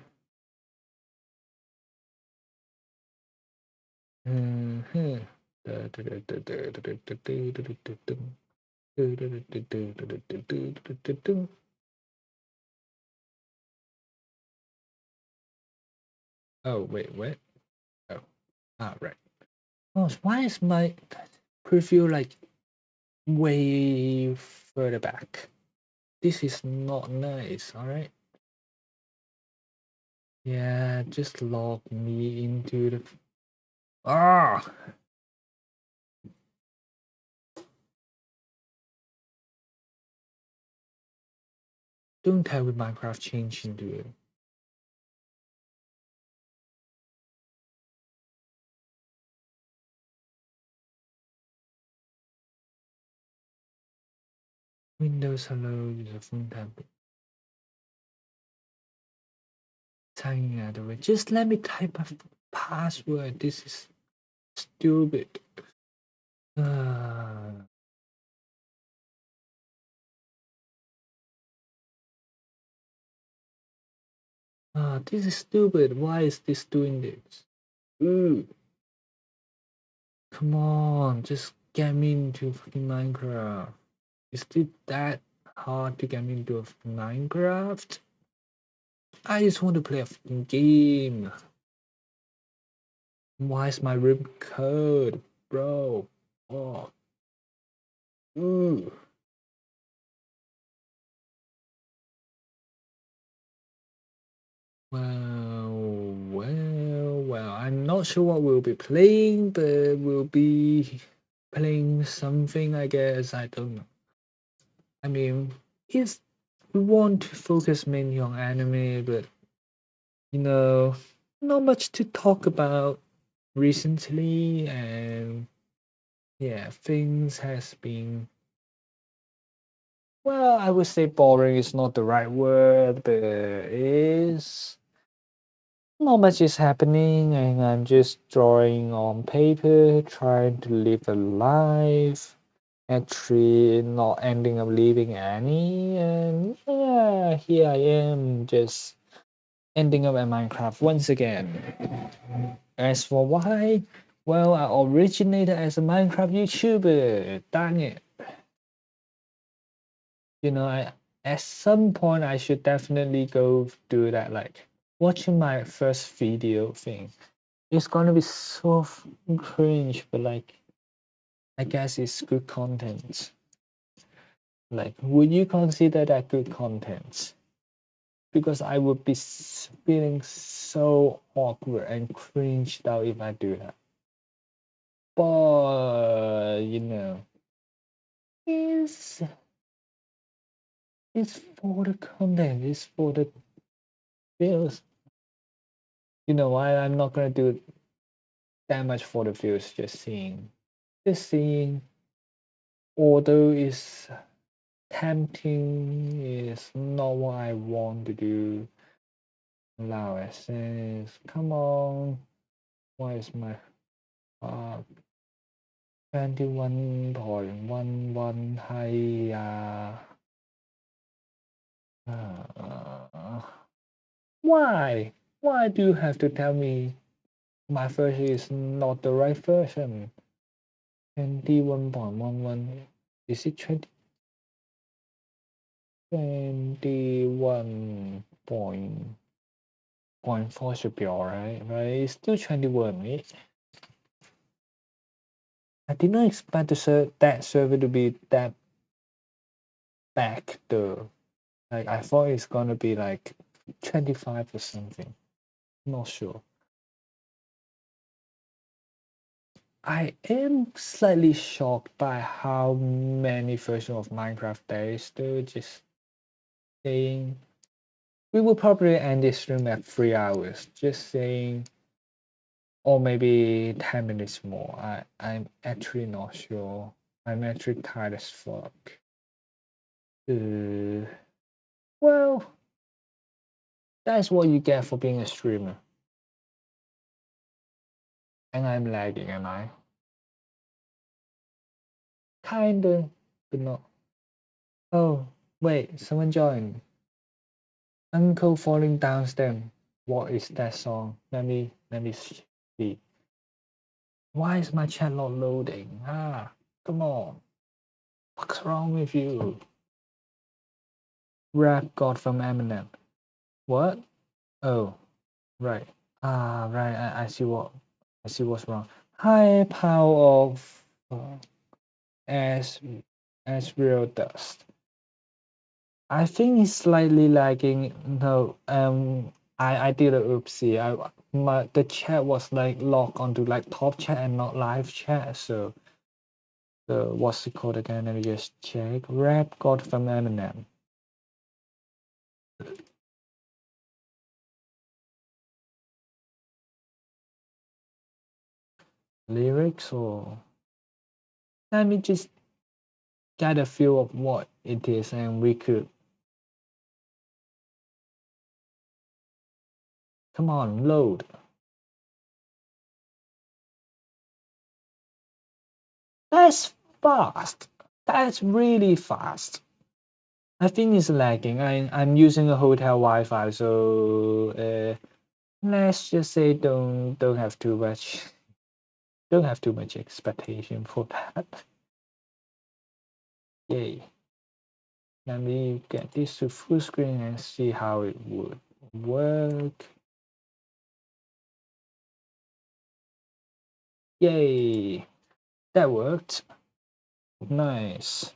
Oh, wait, what? Oh, right. Oh, why is my preview like way further back? This is not nice, alright? Yeah, just log me into the... Ah! Don't tell me Minecraft changed into it. Windows hello user phone tab. Typing out the way. Just let me type a password. This is stupid. This is stupid. Why is this doing this? Ooh. Come on, just get me into fucking Minecraft. Is it that hard to get me into Minecraft? I just want to play a fucking game. Why is my room code, bro? Oh. Ooh. Well, I'm not sure what we'll be playing, but we'll be playing something, I guess. I don't know. I mean, it's we want to focus mainly on anime, but not much to talk about recently, and yeah, things has been, well, I would say boring is not the right word, but is not much is happening, and I'm just drawing on paper, trying to live a life, actually not ending up leaving any, and yeah, here I am just ending up at Minecraft once again. As for why, well, I originated as a Minecraft YouTuber. Dang it. At some point I should definitely go do that. Like watching my first video thing. It's gonna be so cringe, but like, I guess it's good content. Like, would you consider that good content? Because I would be feeling so awkward and cringed out if I do that. But it's it's for the content. It's for the views. You know why I'm not gonna do that much for the views. Just seeing. Although it's tempting, is not what I want to do. Allow access. Come on. Why is my 21.11 higher? Why? Why do you have to tell me my version is not the right version? 21.11. Is it 21.4 should be alright, right? It's still 21, right? I did not expect that server to be that back though. Like I thought it's gonna be like 25 or something. Not sure. I am slightly shocked by how many versions of Minecraft there is though. Just saying, we will probably end this stream at 3 hours. Just saying, or maybe 10 minutes more. I'm actually not sure. I'm actually tired as fuck. Well, that's what you get for being a streamer. And I'm lagging, am I? Kinda, but not. Oh, wait, someone joined. Uncle falling downstairs. What is that song? Let me see. Why is my chat not loading? Come on. What's wrong with you? Rap God from Eminem. What? Oh, right. Right. I see what's wrong. High power of as real dust. I think it's slightly lagging. No, I did a oopsie. The chat was like logged onto like top chat and not live chat. So what's it called again? Let me just check. Rap God from Eminem. Lyrics or let me just get a feel of what it is, and we could. Come on, load. That's fast. That's really fast. I think it's lagging. I'm using a hotel Wi-Fi, so let's just say don't have too much expectation for that. Yay. Let me get this to full screen and see how it would work. Yay. That worked. Nice.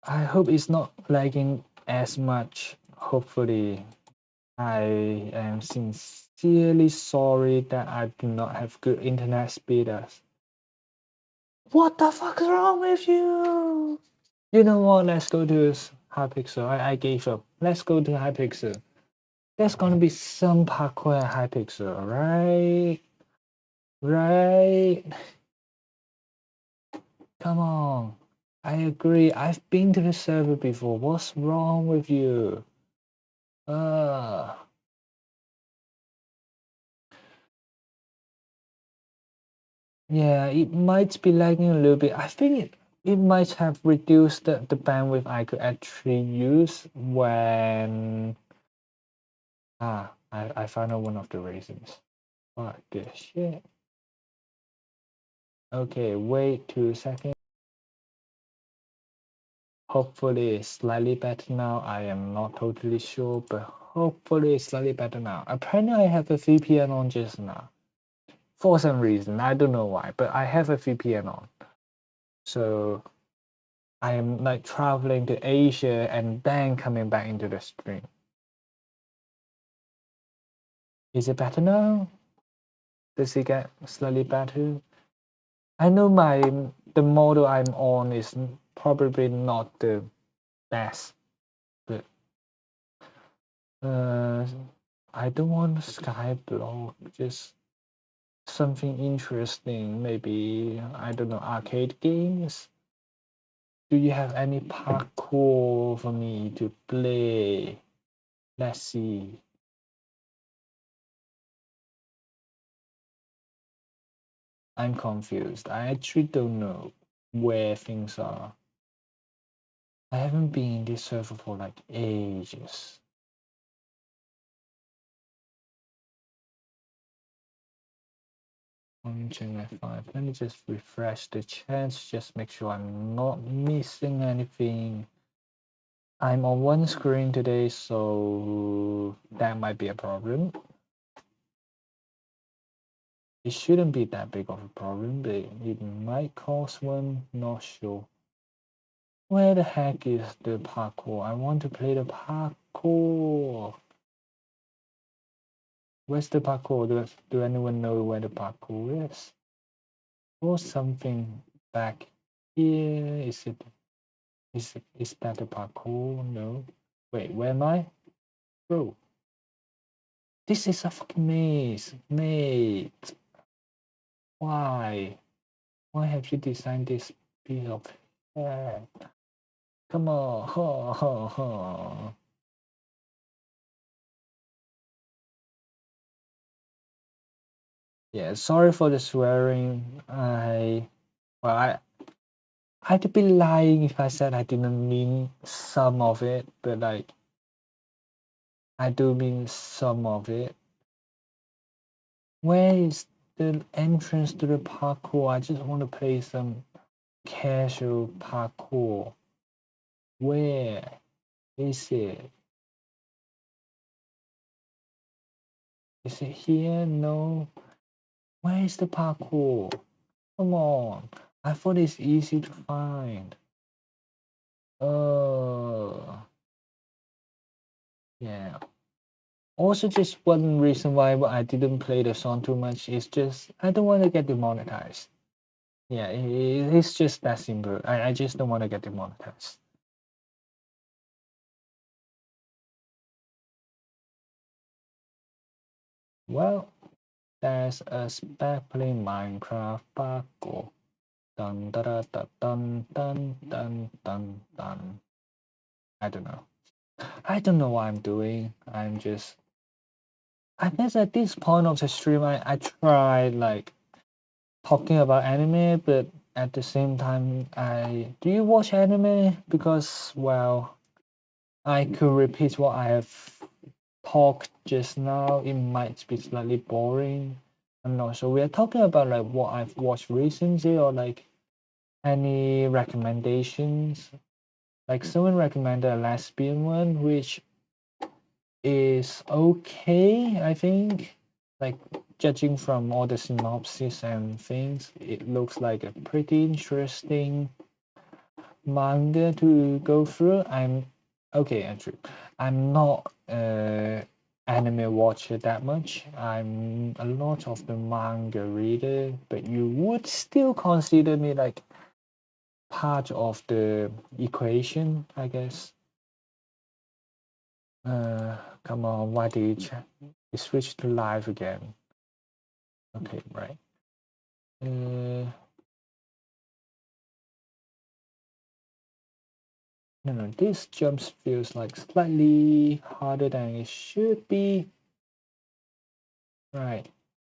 I hope it's not lagging as much. Hopefully. I am sincerely sorry that I do not have good internet speed. What the fuck is wrong with you? You know what? Let's go to Hypixel. I gave up. Let's go to Hypixel. There's gonna be some parkour at Hypixel, right? Right? Come on. I agree. I've been to the server before. What's wrong with you? Yeah, it might be lagging a little bit. I think it might have reduced the bandwidth I could actually use when I found out one of the reasons. What the shit? Okay, wait 2 seconds. Hopefully it's slightly better now. I am not totally sure, but hopefully it's slightly better now. Apparently I have a VPN on just now. For some reason, I don't know why, but I have a VPN on. So I am like traveling to Asia and then coming back into the stream. Is it better now? Does it get slightly better? I know the model I'm on is probably not the best, but I don't want Skyblock, just something interesting. Maybe I don't know, arcade games. Do you have any parkour for me to play? Let's see. I'm confused. I actually don't know where things are. I haven't been in this server for like ages. 1.5. Let me just refresh the chat, just make sure I'm not missing anything. I'm on one screen today, so that might be a problem. It shouldn't be that big of a problem, but it might cause one, not sure. Where the heck is the parkour? I want to play the parkour. Where's the parkour? Do anyone know where the parkour is? Or something back here? Is that the parkour? No. Wait, where am I? Bro. This is a fucking maze. Mate. Why? Why have you designed this piece of hair? Come on. Ha, ha, ha. Yeah, sorry for the swearing. I'd be lying if I said I didn't mean some of it, but like I do mean some of it. Where is the entrance to the parkour? I just want to play some casual parkour. Where is it? Is it here? No. Where is the parkour? Come on. I thought it's easy to find. Yeah. Also, just one reason why I didn't play the song too much is just I don't want to get demonetized. Yeah, it's just that simple. I just don't want to get demonetized. Well, there's a spec playing Minecraft parkour. Dun da da da dun dun dun dun dun. I don't know. I don't know what I'm doing. I guess at this point of the stream, I tried like talking about anime, but at the same time, do you watch anime? Because well, I could repeat what I have talked just now. It might be slightly boring. I'm not sure. We are talking about like what I've watched recently, or like any recommendations. Like someone recommended a lesbian one, which is okay, I think. Like judging from all the synopsis and things, it looks like a pretty interesting manga to go through. I'm okay, Andrew. I'm not anime watcher that much. I'm a lot of the manga reader, but you would still consider me like part of the equation, I guess. Come on, why do you check? You switch to live again. Okay, right. No, this jump feels like slightly harder than it should be. Right,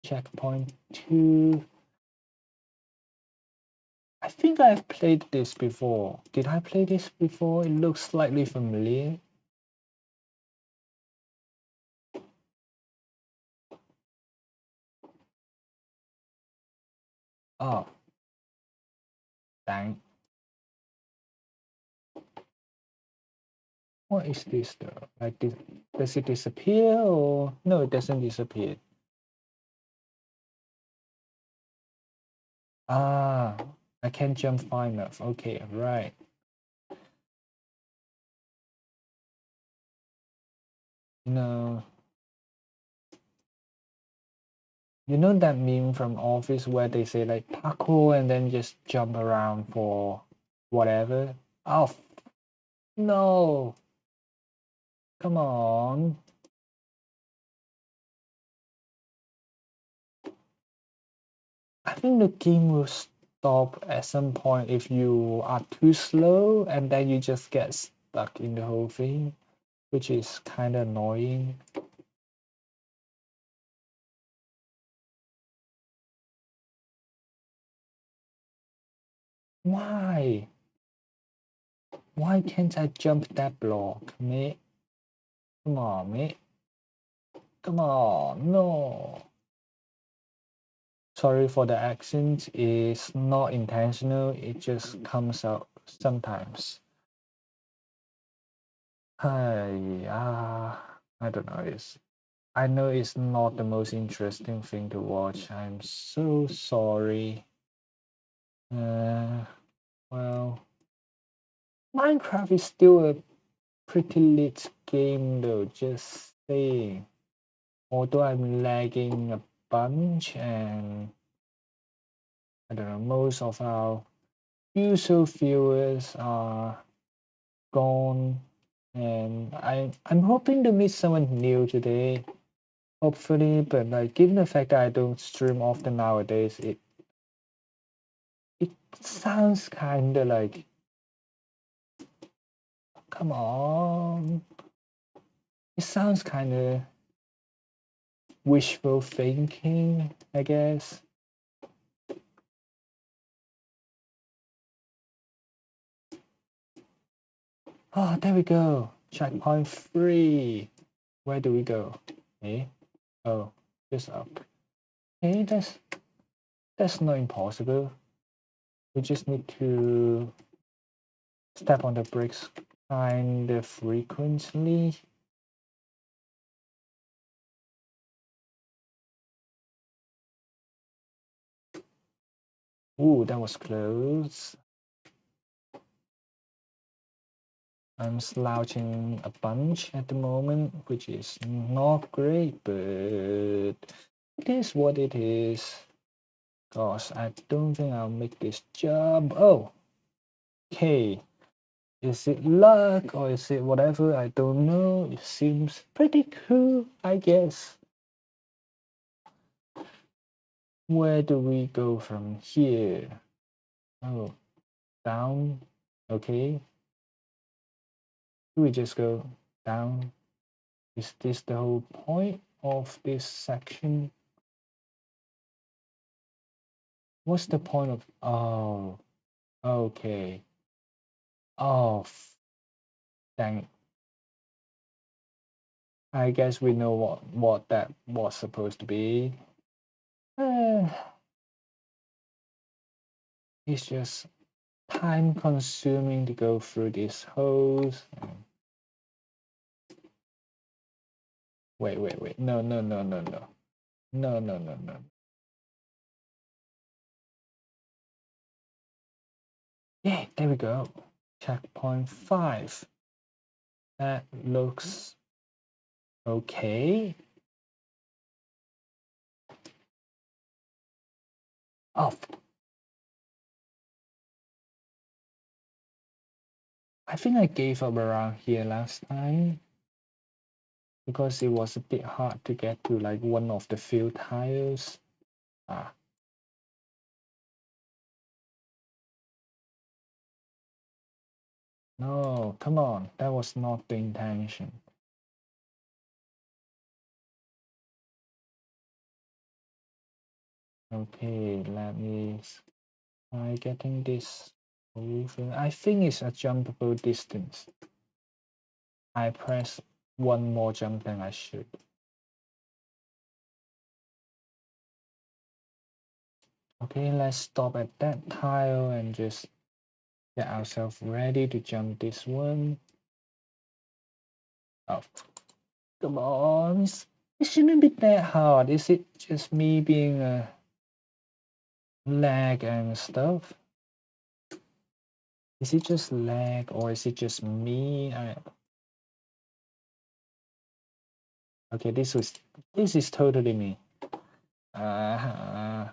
checkpoint 2. I think I've played this before. Did I play this before? It looks slightly familiar. Oh, dang. What is this though? Like, does it disappear or no? It doesn't disappear. Ah, I can't jump far enough. Okay, right. No, you know that meme from Office where they say like parkour and then just jump around for whatever? Oh, no. Come on. I think the game will stop at some point if you are too slow and then you just get stuck in the whole thing, which is kind of annoying. Why? Why can't I jump that block, mate? Come on, mate. Come on, no. Sorry for the accent. It's not intentional. It just comes out sometimes. Hi, I don't know. I know it's not the most interesting thing to watch. I'm so sorry. Uh, well, Minecraft is still a pretty lit game though, just saying. Although I'm lagging a bunch and I don't know, most of our usual viewers are gone and I'm hoping to meet someone new today. Hopefully, but like given the fact that I don't stream often nowadays, it sounds kinda like come on. It sounds kinda wishful thinking, I guess. Oh, there we go. Checkpoint 3. Where do we go? Eh? Oh, just up. Okay, that's not impossible. We just need to step on the brakes kind of frequently. Ooh, that was close. I'm slouching a bunch at the moment, which is not great, but it is what it is. Gosh, I don't think I'll make this jump. Oh, okay. Is it luck or is it whatever? I don't know. It seems pretty cool, I guess. Where do we go from here? Oh, down. Okay. Do we just go down? Is this the whole point of this section? What's the point of? Oh, okay. Oh, dang. I guess we know what that was supposed to be. Eh, it's just time consuming to go through these holes. Wait. No, no, no, no, no. No, no, no, no. Yeah, there we go. Checkpoint 5. That looks okay. Oh, I think I gave up around here last time because it was a bit hard to get to like one of the few tiles. Ah, no, come on, that was not the intention. Okay, let me try getting this over. I think it's a jumpable distance. I press one more jump than I should. Okay, let's stop at that tile and just get ourselves ready to jump this one. Oh, come on. It shouldn't be that hard. Is it just me being a lag and stuff? Is it just lag or is it just me? Okay, this is totally me. Uh,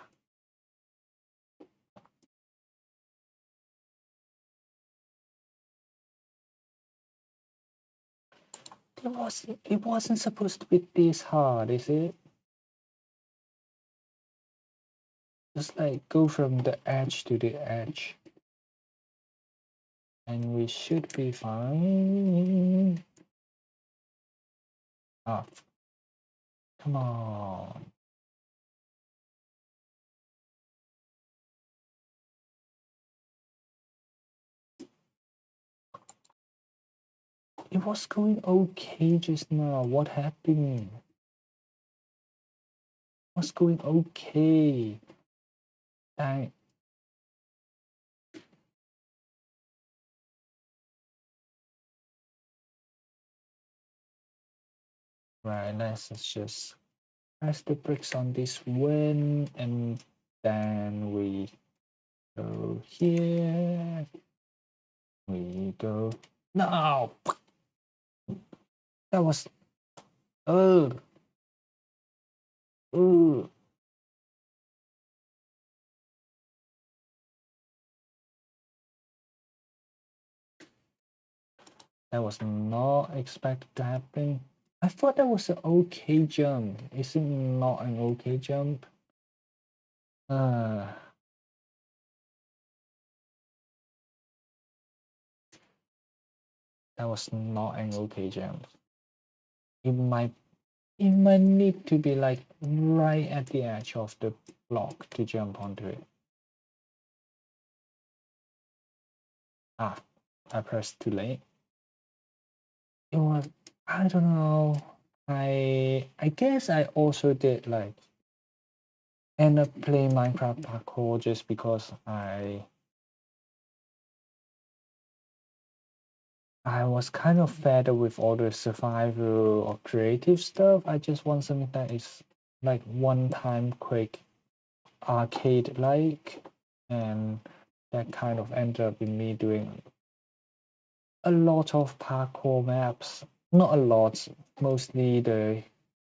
it wasn't supposed to be this hard, is it? Just like go from the edge to the edge. And we should be fine. Ah, come on. It was going okay just now. What happened? It was going okay. Dang. Right, let's just press the brakes on this one, and then we go here. We go. No! That was. Oh! Ooh! That was not expected to happen. I thought that was an okay jump. Is it not an okay jump? Uh, that was not an okay jump. It might need to be like right at the edge of the block to jump onto it. Ah, I pressed too late. It was, I don't know. I guess I also did like end up playing Minecraft parkour just because I was kind of fed up with all the survival or creative stuff. I just want something that is like one time quick arcade like, and that kind of ended up in me doing a lot of parkour maps. Not a lot, mostly the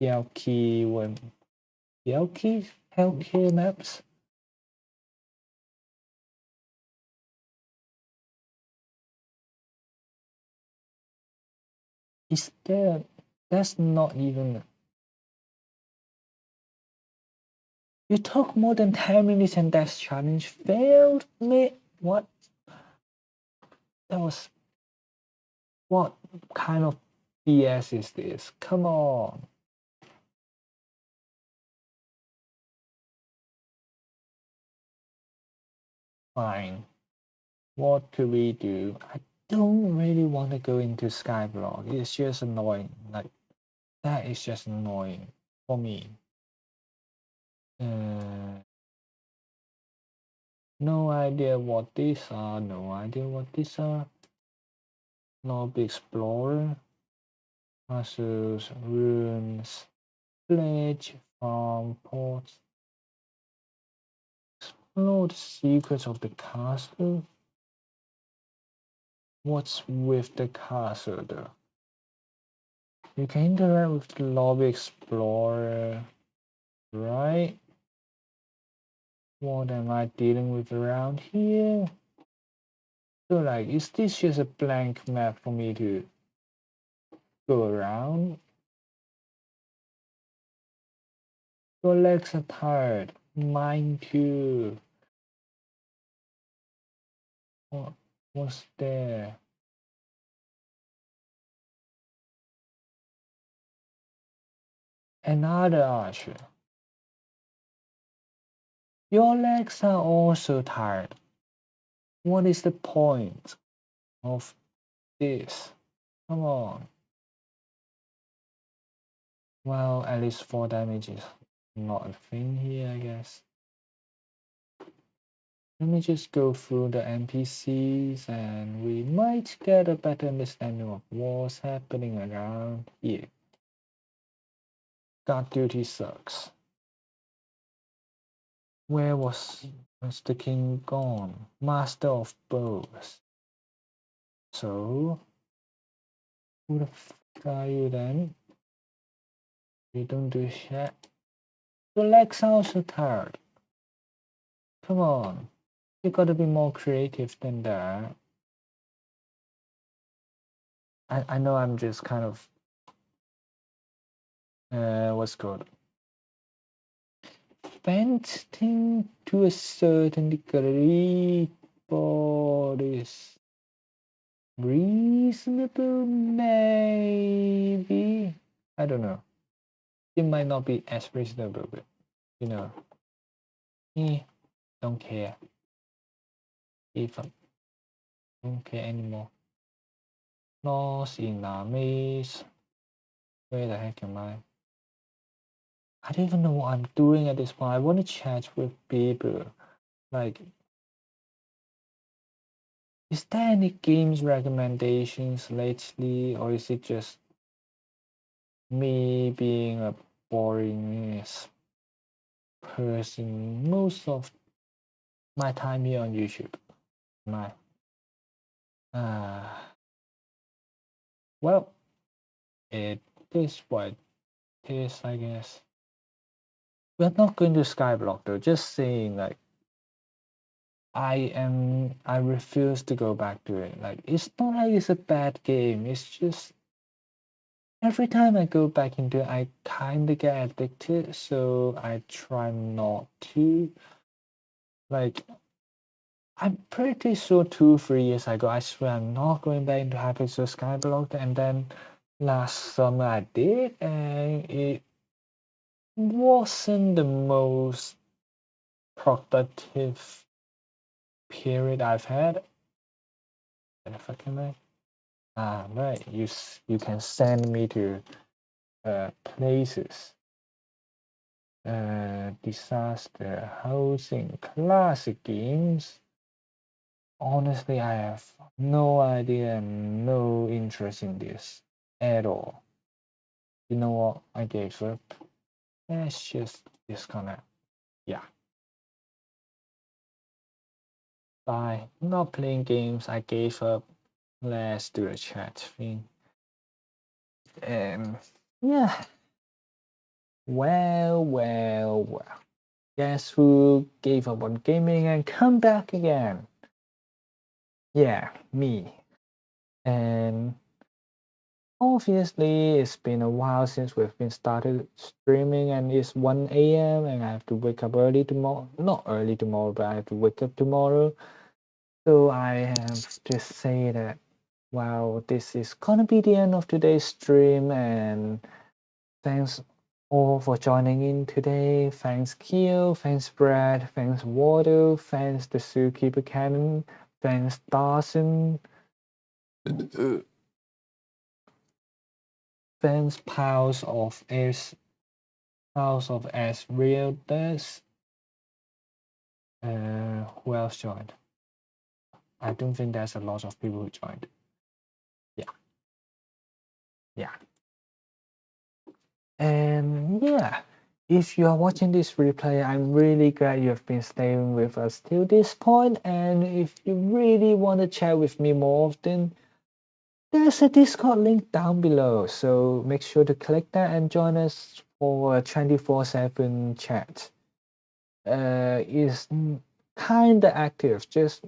Yelky one. Yelky maps. Is there? That's not even. You took more than 10 minutes and that challenge failed, mate. What? That was. What kind of BS is this? Come on. Fine. What could we do? I don't really want to go into Skyblock. It's just annoying. Like, that is just annoying for me. Uh, no idea what these are. No idea what these are. Lobby Explorer. Castles, ruins, village, farm, ports. Explore the secrets of the castle. What's with the castle though? You can interact with the lobby explorer, right? What am I dealing with around here? So like, is this just a blank map for me to go around? Your legs are tired. Mine too. What was there? Another archer. Your legs are also tired. What is the point of this? Come on. Well, at least 4 damage is not a thing here, I guess. Let me just go through the NPCs and we might get a better understanding of what's happening around here. Guard duty sucks. Where was Mr. King gone? Master of bows. So, who the fuck are you then? You don't do shit. Your legs sound so tired. Come on. You gotta be more creative than that. I know I'm just kind of what's called venting to a certain degree, but is reasonable maybe. I don't know. It might not be as reasonable, but you know, me don't care. If I don't care anymore. Lost in a maze. Where the heck am I? I don't even know what I'm doing at this point. I want to chat with people. Like, is there any games recommendations lately, or is it just me being a boring person most of my time here on YouTube? My uh, well, it is what it is, I guess. We're not going to Skyblock though. Just saying, like, I refuse to go back to it. Like, it's not like it's a bad game. It's just every time I go back into it, I kind of get addicted. So I try not to. Like, I'm pretty sure 2, 3 years ago, I swear I'm not going back into Hypixel Skyblock. And then last summer I did, and it wasn't the most productive period I've had. If I can make. Right. You can send me to places. Disaster, housing, classic games. Honestly, I have no idea and no interest in this at all. You know what? I gave up. Let's just disconnect. Yeah. Bye. Not playing games. I gave up. Let's do a chat thing. Yeah. Well. Guess who gave up on gaming and come back again? Yeah, me. And obviously, it's been a while since we've been started streaming, and it's 1 a.m. and I have to wake up early tomorrow. Not early tomorrow, but I have to wake up tomorrow. So I have to say that, wow, this is gonna be the end of today's stream, and thanks all for joining in today. Thanks Keo, thanks Brad, thanks Wardo, thanks the Zookeeper Cannon, thanks Dawson, thanks Pals of as Real does. Who else joined? I don't think there's a lot of people who joined. Yeah. And yeah, if you are watching this replay, I'm really glad you have been staying with us till this point. And if you really want to chat with me more often, there's a Discord link down below. So make sure to click that and join us for a 24/7 chat. It's kind of active. Just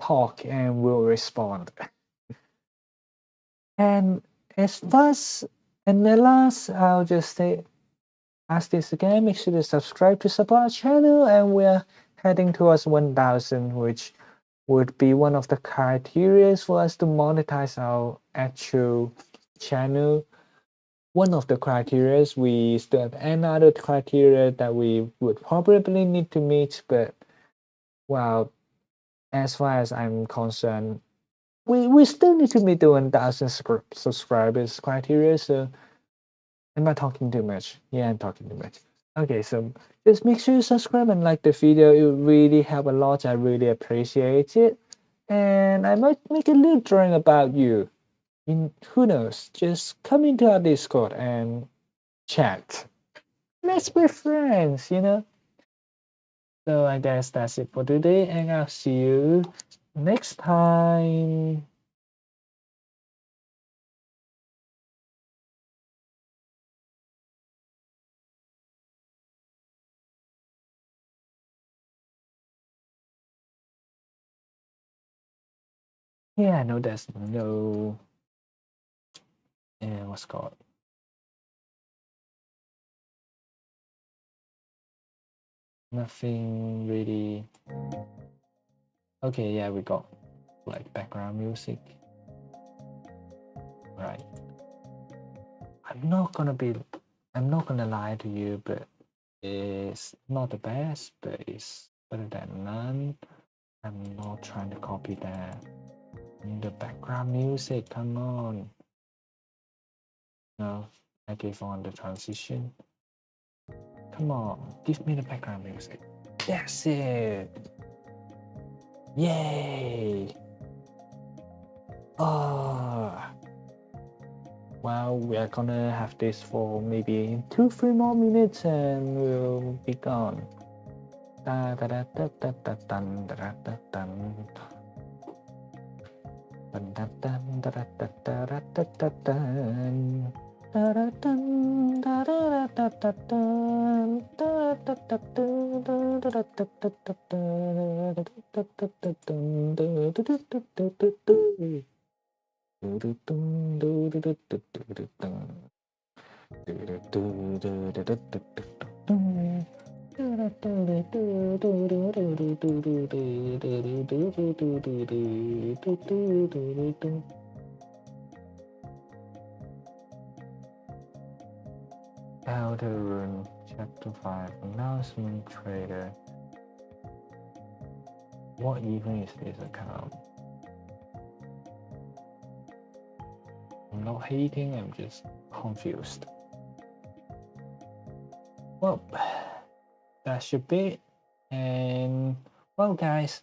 talk and we'll respond. And as fast and the last, I'll just say, ask this again, make sure to subscribe to support our channel, and we're heading towards 1,000, which would be one of the criteria for us to monetize our actual channel. One of the criteria, we still have another criteria that we would probably need to meet, but well, as far as I'm concerned, we still need to meet the 1,000 subscribers criteria. So am I talking too much? Yeah, I'm talking too much. Okay, so just make sure you subscribe and like the video. It would really help a lot. I really appreciate it. And I might make a little drawing about you. Who knows? Just come into our Discord and chat. Let's be friends, you know? So I guess that's it for today, and I'll see you next time. Yeah, I know there's no what's called nothing really. Okay, yeah, we got like background music. Right. I'm not gonna lie to you, but it's not the best, but it's better than none. I'm not trying to copy that. The background music, come on. No, I gave on the transition. Come on, give me the background music. That's it. Yay! Ah, well, we are gonna have this for maybe 2-3 more minutes and we'll be gone. Da da da da da da dun, da da da dun. Dun, dun, dun, da da da da da da da dun. Da da dun, da da da da da dun. Da da da dun, da da da da da da dun. Da da da da dun, da da da da da da dun. Do do dun, do do do do do do dun. Do do do do do do do do dun. Outer Rune, Chapter 5, Announcement Trader. What even is this account? I'm not hating, I'm just confused. Well, that should be it. And, well, guys,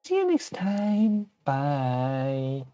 see you next time. Bye.